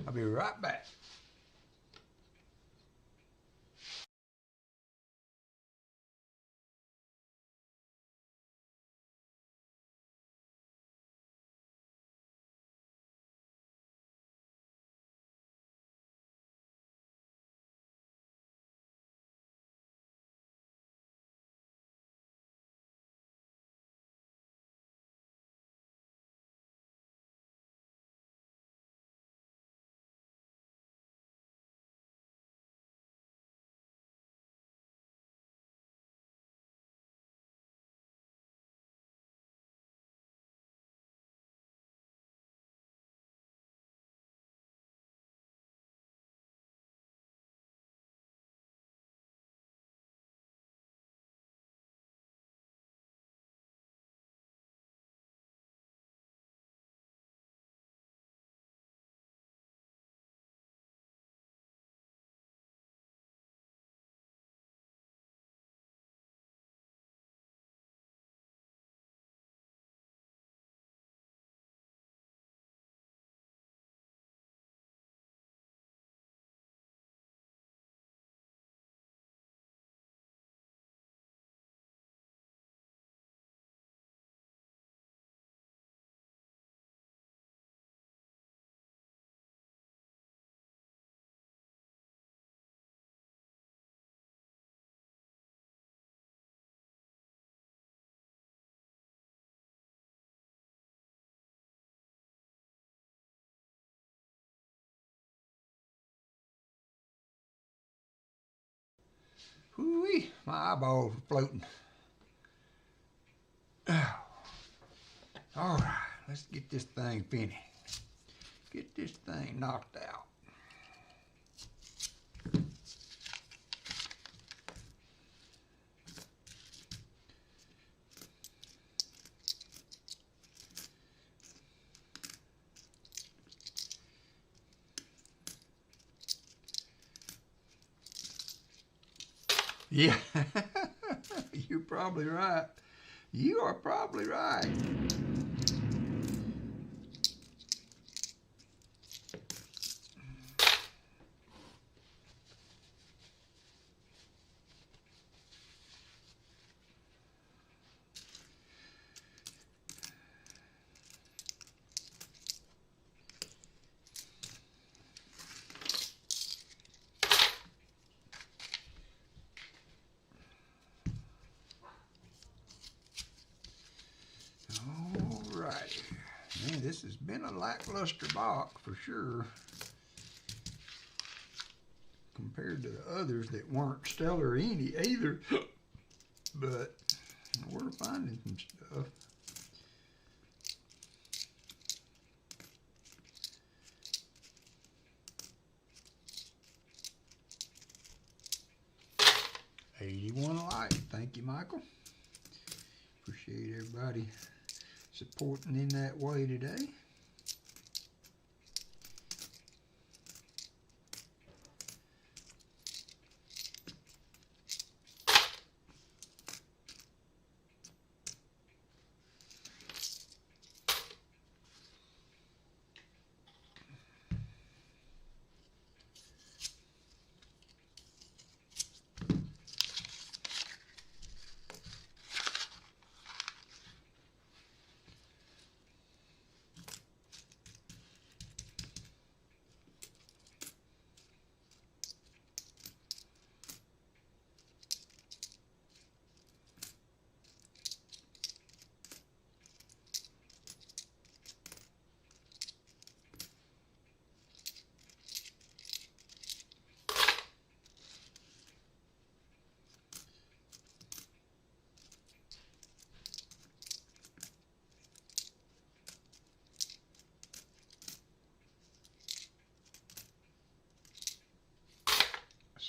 I'll be right back. Whoo-wee, my eyeballs are floating. All right, let's get this thing finished. Get this thing knocked out. Yeah, you're probably right. You are probably right. Alrighty. Man, this has been a lackluster box for sure, compared to the others that weren't stellar either. But we're finding some stuff. $81 likes. Thank you, Michael. Appreciate everybody supporting in that way today.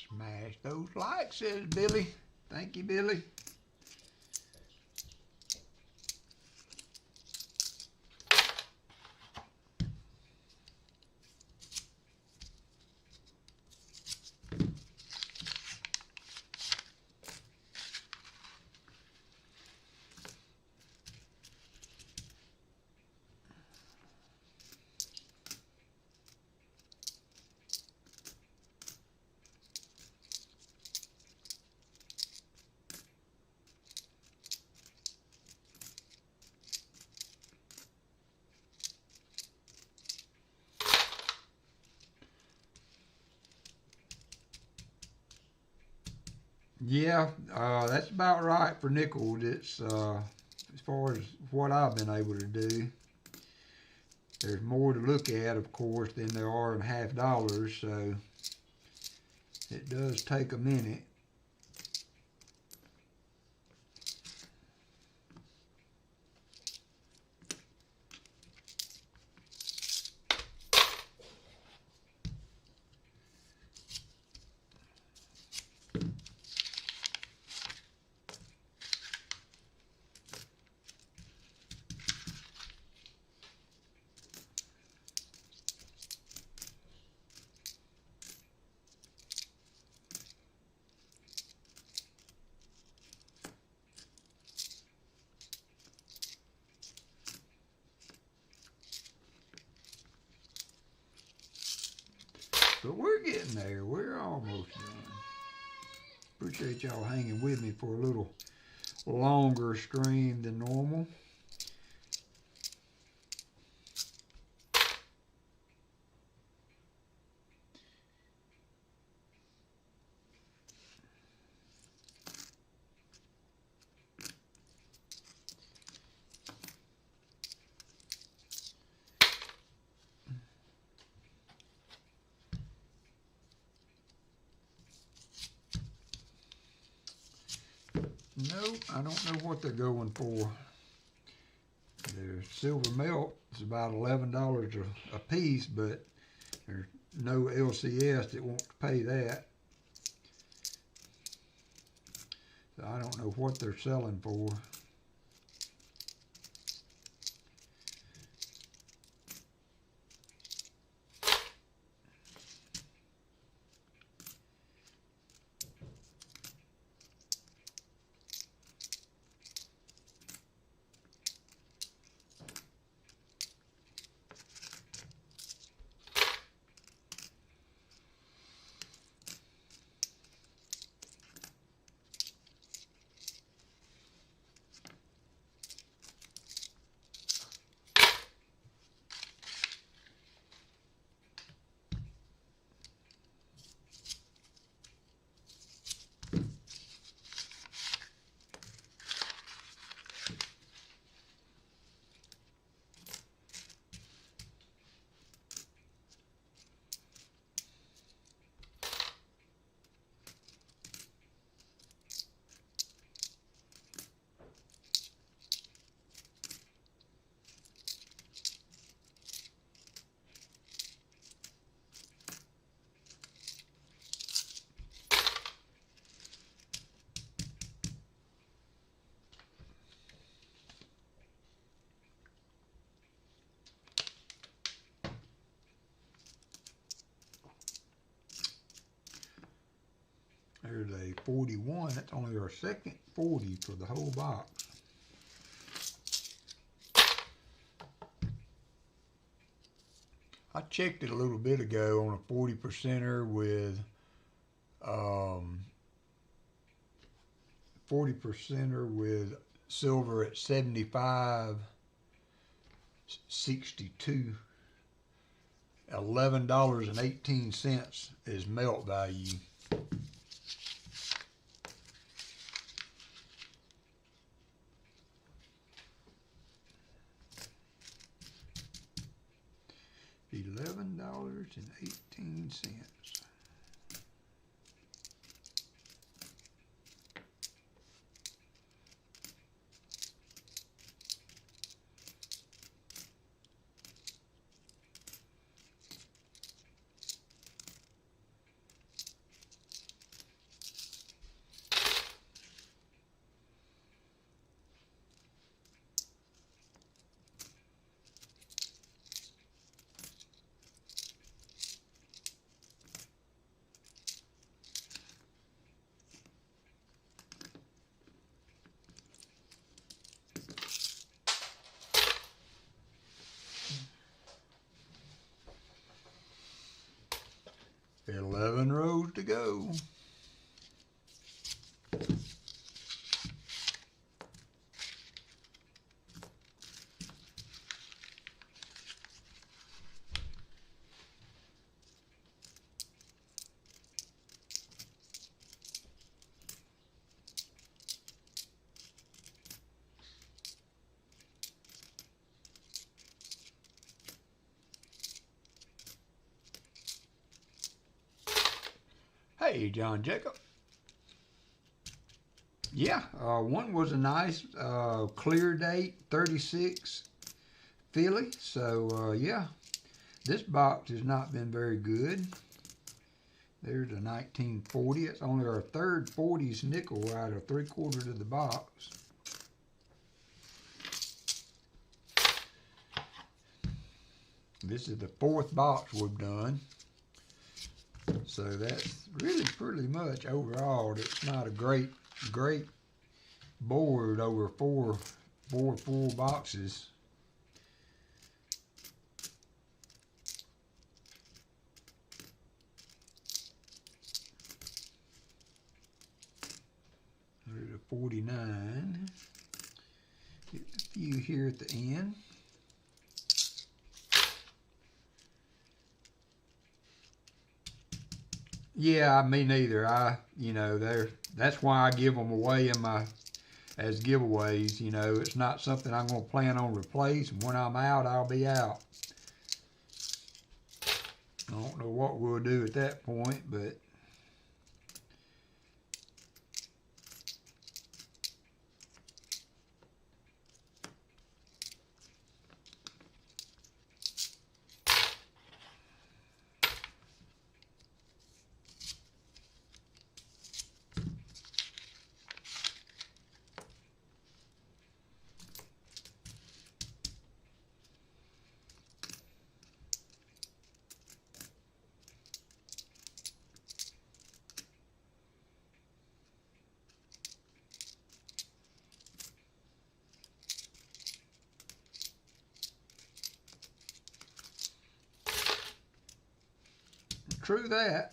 Smash those likes, says Billy. Thank you, Billy. Yeah, that's about right for nickel. It's as far as what I've been able to do. There's more to look at, of course, than there are in $half, so it does take a minute. But we're getting there. We're almost done. Appreciate y'all hanging with me for a little longer stream than normal. No, I don't know what they're going for. Their silver melt is about $11 a piece, but there's no LCS that wants to pay that. So I don't know what they're selling for. There's a 41. That's only our second 40 for the whole box. I checked it a little bit ago on a 40%er with 40%er with silver at 75.62. $11.18 is melt value. $11.18. $11 rows to go. Hey, John Jacob. Yeah, one was a nice clear date, 36 Philly. So, yeah, this box has not been very good. There's a 1940. It's only our third 40s nickel out of 3/4 of the box. This is the fourth box we've done. So that's really pretty much overall. It's not a great board over four full boxes. There's a 49. Get a few here at the end. Yeah, me neither. That's why I give them away as giveaways. It's not something I'm going to plan on replacing. When I'm out, I'll be out. I don't know what we'll do at that point, but true that.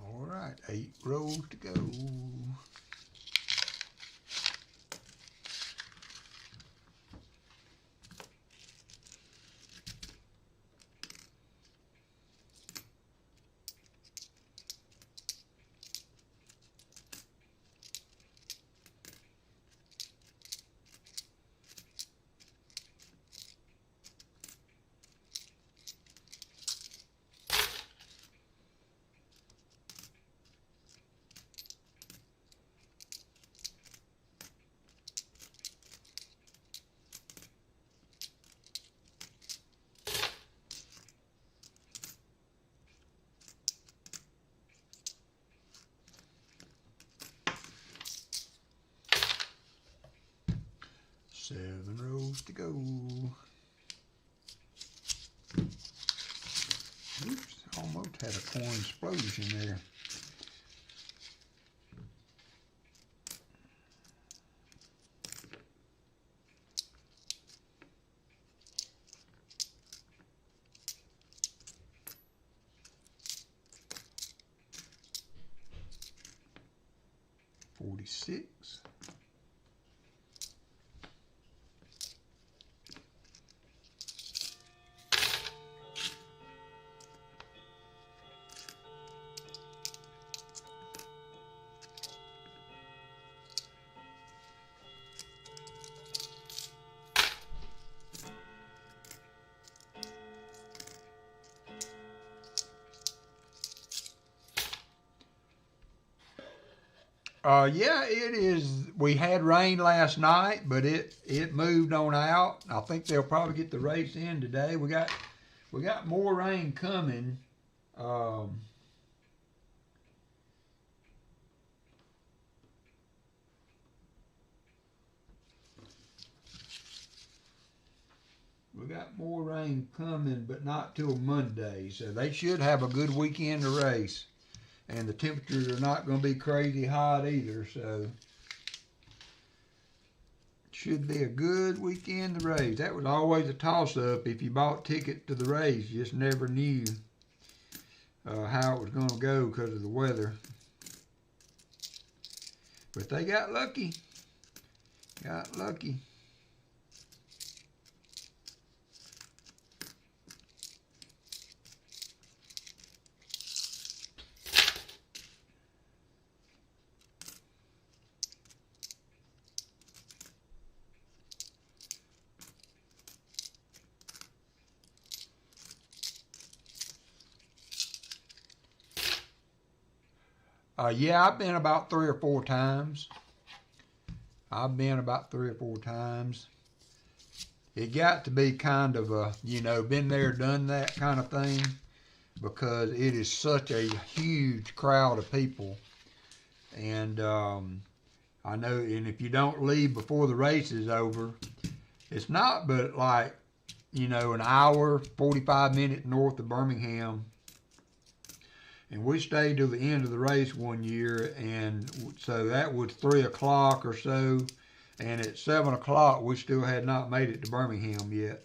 All right, 8 rows to go. Seven rows to go. Oops, almost had a coin explosion there. $46. Yeah, it is. We had rain last night, but it moved on out. I think they'll probably get the race in today. We got more rain coming. We got more rain coming, but not till Monday. So they should have a good weekend to race. And the temperatures are not going to be crazy hot either, so it should be a good weekend to race. That was always a toss-up if you bought ticket to the race. You just never knew how it was going to go because of the weather. But they got lucky. Got lucky. Yeah, I've been about 3 or 4 times. It got to be kind of a, been there, done that kind of thing, because it is such a huge crowd of people. And I know, and if you don't leave before the race is over, it's not but like, an hour, 45 minutes north of Birmingham. And we stayed till the end of the race one year, and so that was 3 o'clock or so. And at 7 o'clock, we still had not made it to Birmingham yet.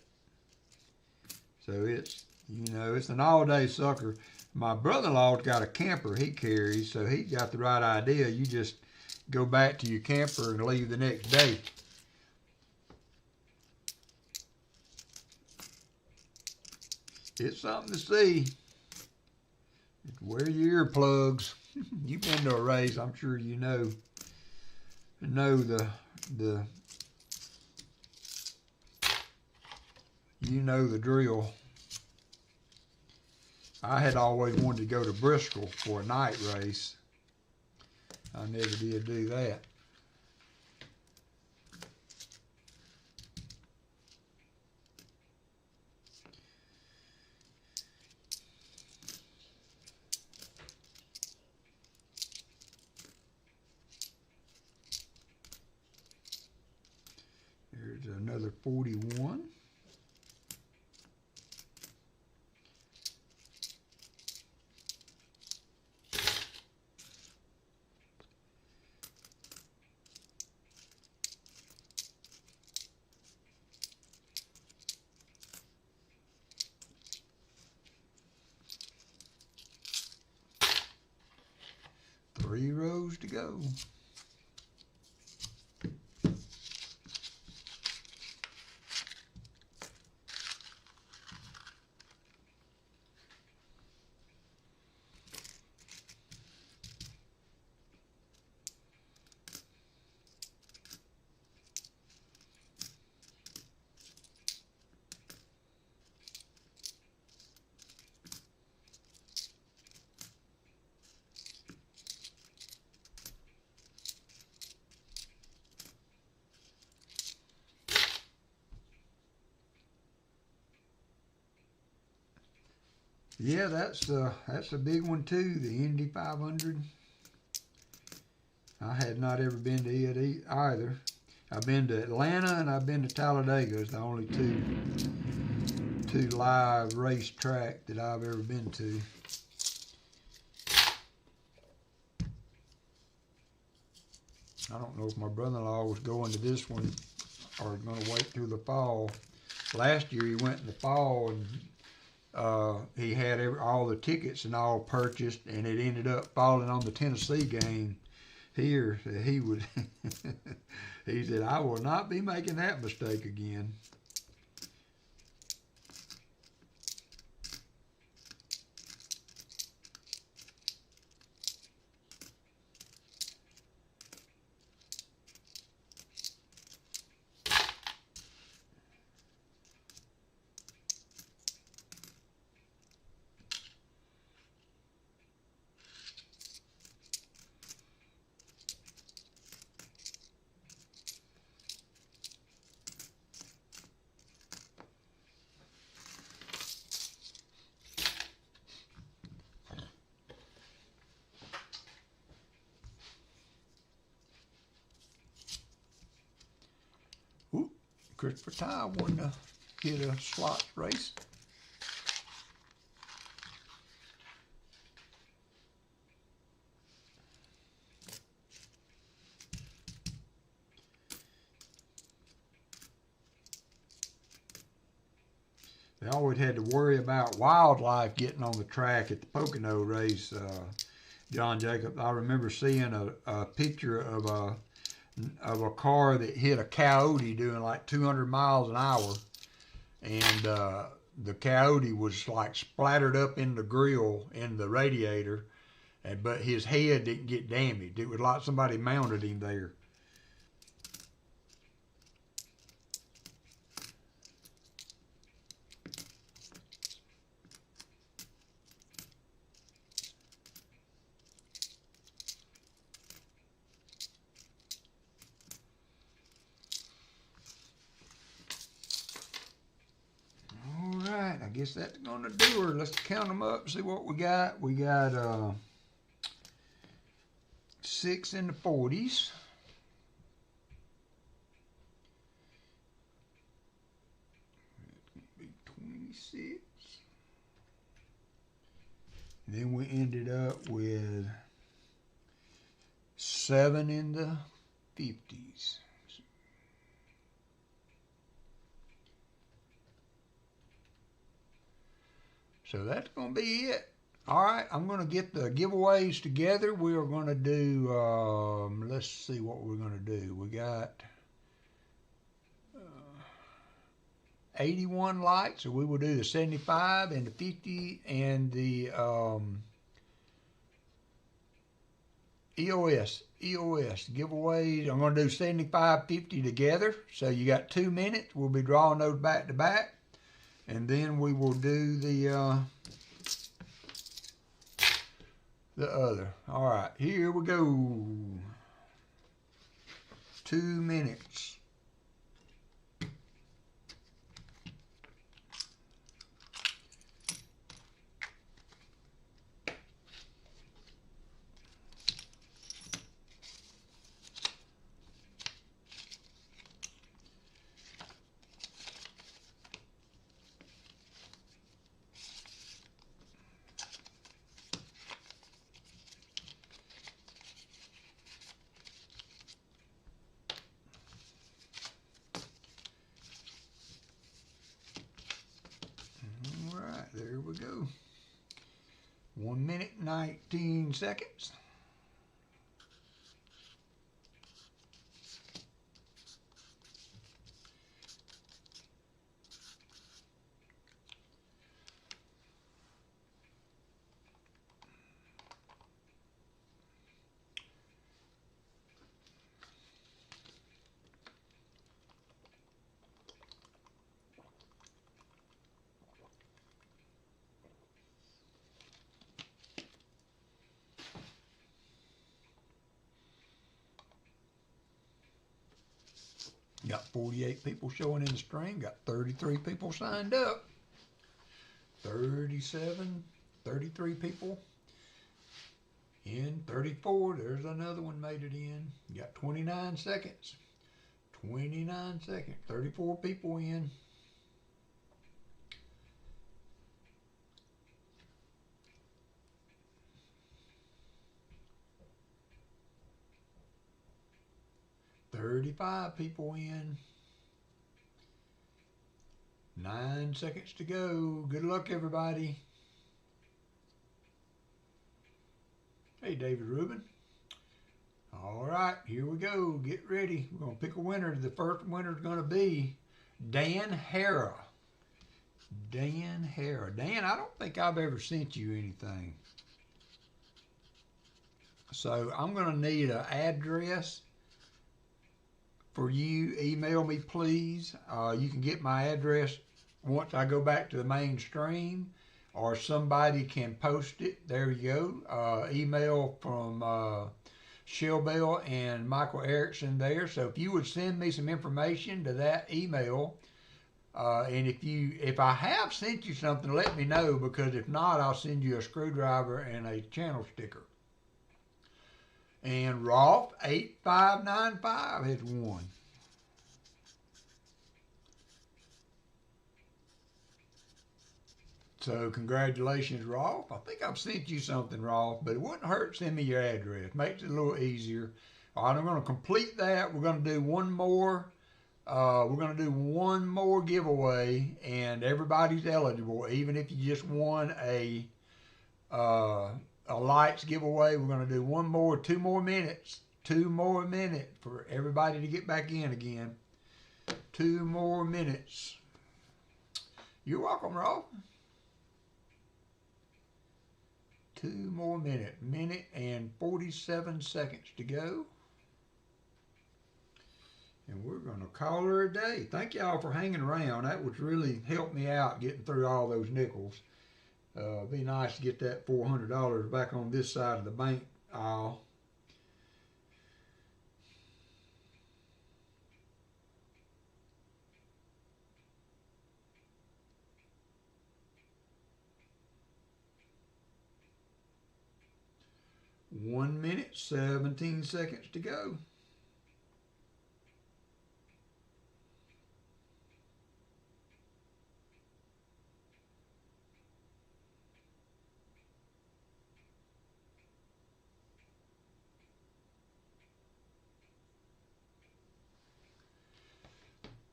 So it's, it's an all-day sucker. My brother-in-law's got a camper he carries, so he got the right idea. You just go back to your camper and leave the next day. It's something to see. Wear your earplugs. You've been to a race, I'm sure you know the drill. I had always wanted to go to Bristol for a night race. I never did do that. There's another 41. Three rows to go. Yeah, that's a big one too, the Indy 500. I had not ever been to it either. I've been to Atlanta and I've been to Talladega. It's the only two live race track that I've ever been to. I don't know if my brother-in-law was going to this one or going to wait till the fall. Last year he went in the fall and he had all the tickets and all purchased, and it ended up falling on the Tennessee game here. So he would, he said, "I will not be making that mistake again." Ooh, Christopher Ty won to hit a slot race. They always had to worry about wildlife getting on the track at the Pocono race. John Jacob, I remember seeing a picture of a car that hit a coyote doing like 200 miles an hour, and the coyote was like splattered up in the grill in the radiator, but his head didn't get damaged. It was like somebody mounted him there. I guess that's gonna do her. Let's count them up, see what we got. We got 6 in the 40s. Be 26. Then we ended up with 7 in the 50s. So that's going to be it. All right, I'm going to get the giveaways together. We are going to do, let's see what we're going to do. We got 81 lights, so we will do the 75 and the 50 and the EOS giveaways. I'm going to do 75, 50 together. So you got 2 minutes. We'll be drawing those back to back. And then we will do the other. All right, here we go. 2 minutes. we go. 1 minute, 19 seconds. Got 48 people showing in the stream. Got 33 people signed up. 37, 33 people in. 34. There's another one made it in. You got 29 seconds. 29 seconds. 34 people in. $35 people in. 9 seconds to go. Good luck, everybody. Hey, David Rubin. All right, here we go. Get ready. We're going to pick a winner. The first winner is going to be Dan Hara. Dan Hara. Dan, I don't think I've ever sent you anything. So I'm going to need an address for you. Email me, please. You can get my address once I go back to the main stream, or somebody can post it. There you go. Email from Shell Bell and Michael Erickson there. So if you would send me some information to that email, and if I have sent you something, let me know, because if not, I'll send you a screwdriver and a channel sticker. And Rolf 8595 has won. So congratulations, Rolf. I think I've sent you something, Rolf, but it wouldn't hurt to send me your address. Makes it a little easier. All right, I'm going to complete that. We're going to do one more. Giveaway, and everybody's eligible, even if you just won a lights giveaway. We're going to do one more, 2 more minutes. 2 more minutes for everybody to get back in again. 2 more minutes. You're welcome, Rolf. 2 more minutes. Minute and 47 seconds to go. And we're going to call her a day. Thank y'all for hanging around. That was really helped me out getting through all those nickels. Be nice to get that $400 back on this side of the bank aisle. One minute, 17 seconds to go.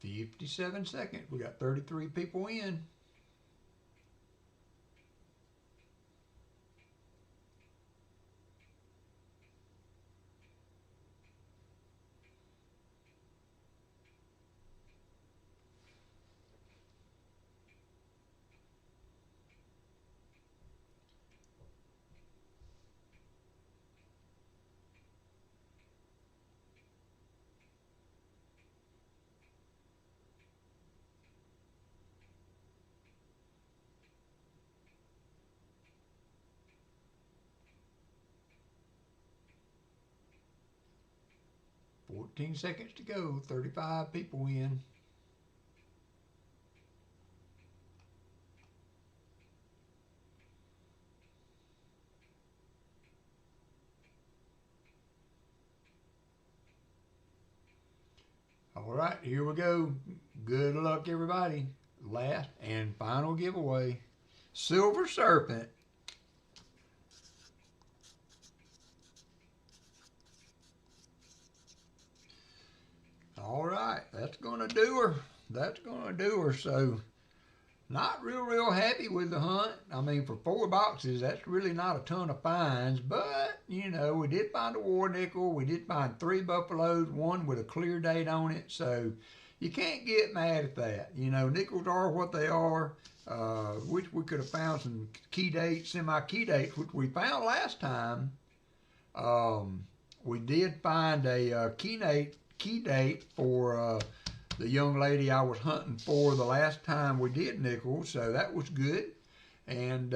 $57 seconds. We got 33 people in. $14 seconds to go. 35 people in. All right, here we go. Good luck, everybody. Last and final giveaway. Silver Serpent. All right, that's going to do her. That's going to do her. So Not real happy with the hunt. I mean, for 4 boxes, that's really not a ton of finds, but, you know, we did find a war nickel. We did find 3 buffaloes, one with a clear date on it, so you can't get mad at that. You know, nickels are what they are. Wish we could have found some key dates, semi-key dates, which we found last time. We did find a key date for the young lady I was hunting for the last time we did nickels, so that was good. And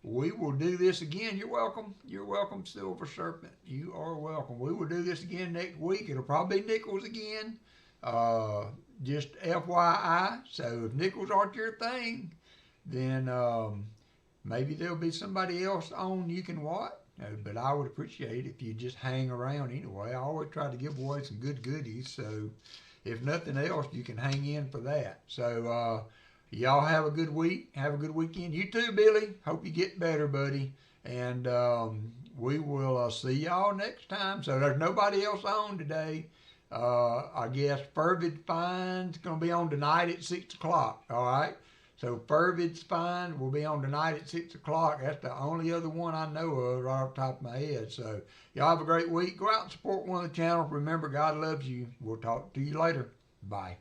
we will do this again. You're welcome. You're welcome, Silver Serpent. You are welcome. We will do this again next week. It'll probably be nickels again. Just FYI. So if nickels aren't your thing, then maybe there'll be somebody else on you can watch. But I would appreciate it if you just hang around anyway. I always try to give away some good goodies, so if nothing else, you can hang in for that. So y'all have a good week. Have a good weekend. You too, Billy. Hope you get better, buddy. And we will see y'all next time. So there's nobody else on today. I guess Fervid Fine's going to be on tonight at 6 o'clock. All right? So Fervid's Fine will be on tonight at 6 o'clock. That's the only other one I know of right off the top of my head. So y'all have a great week. Go out and support one of the channels. Remember, God loves you. We'll talk to you later. Bye.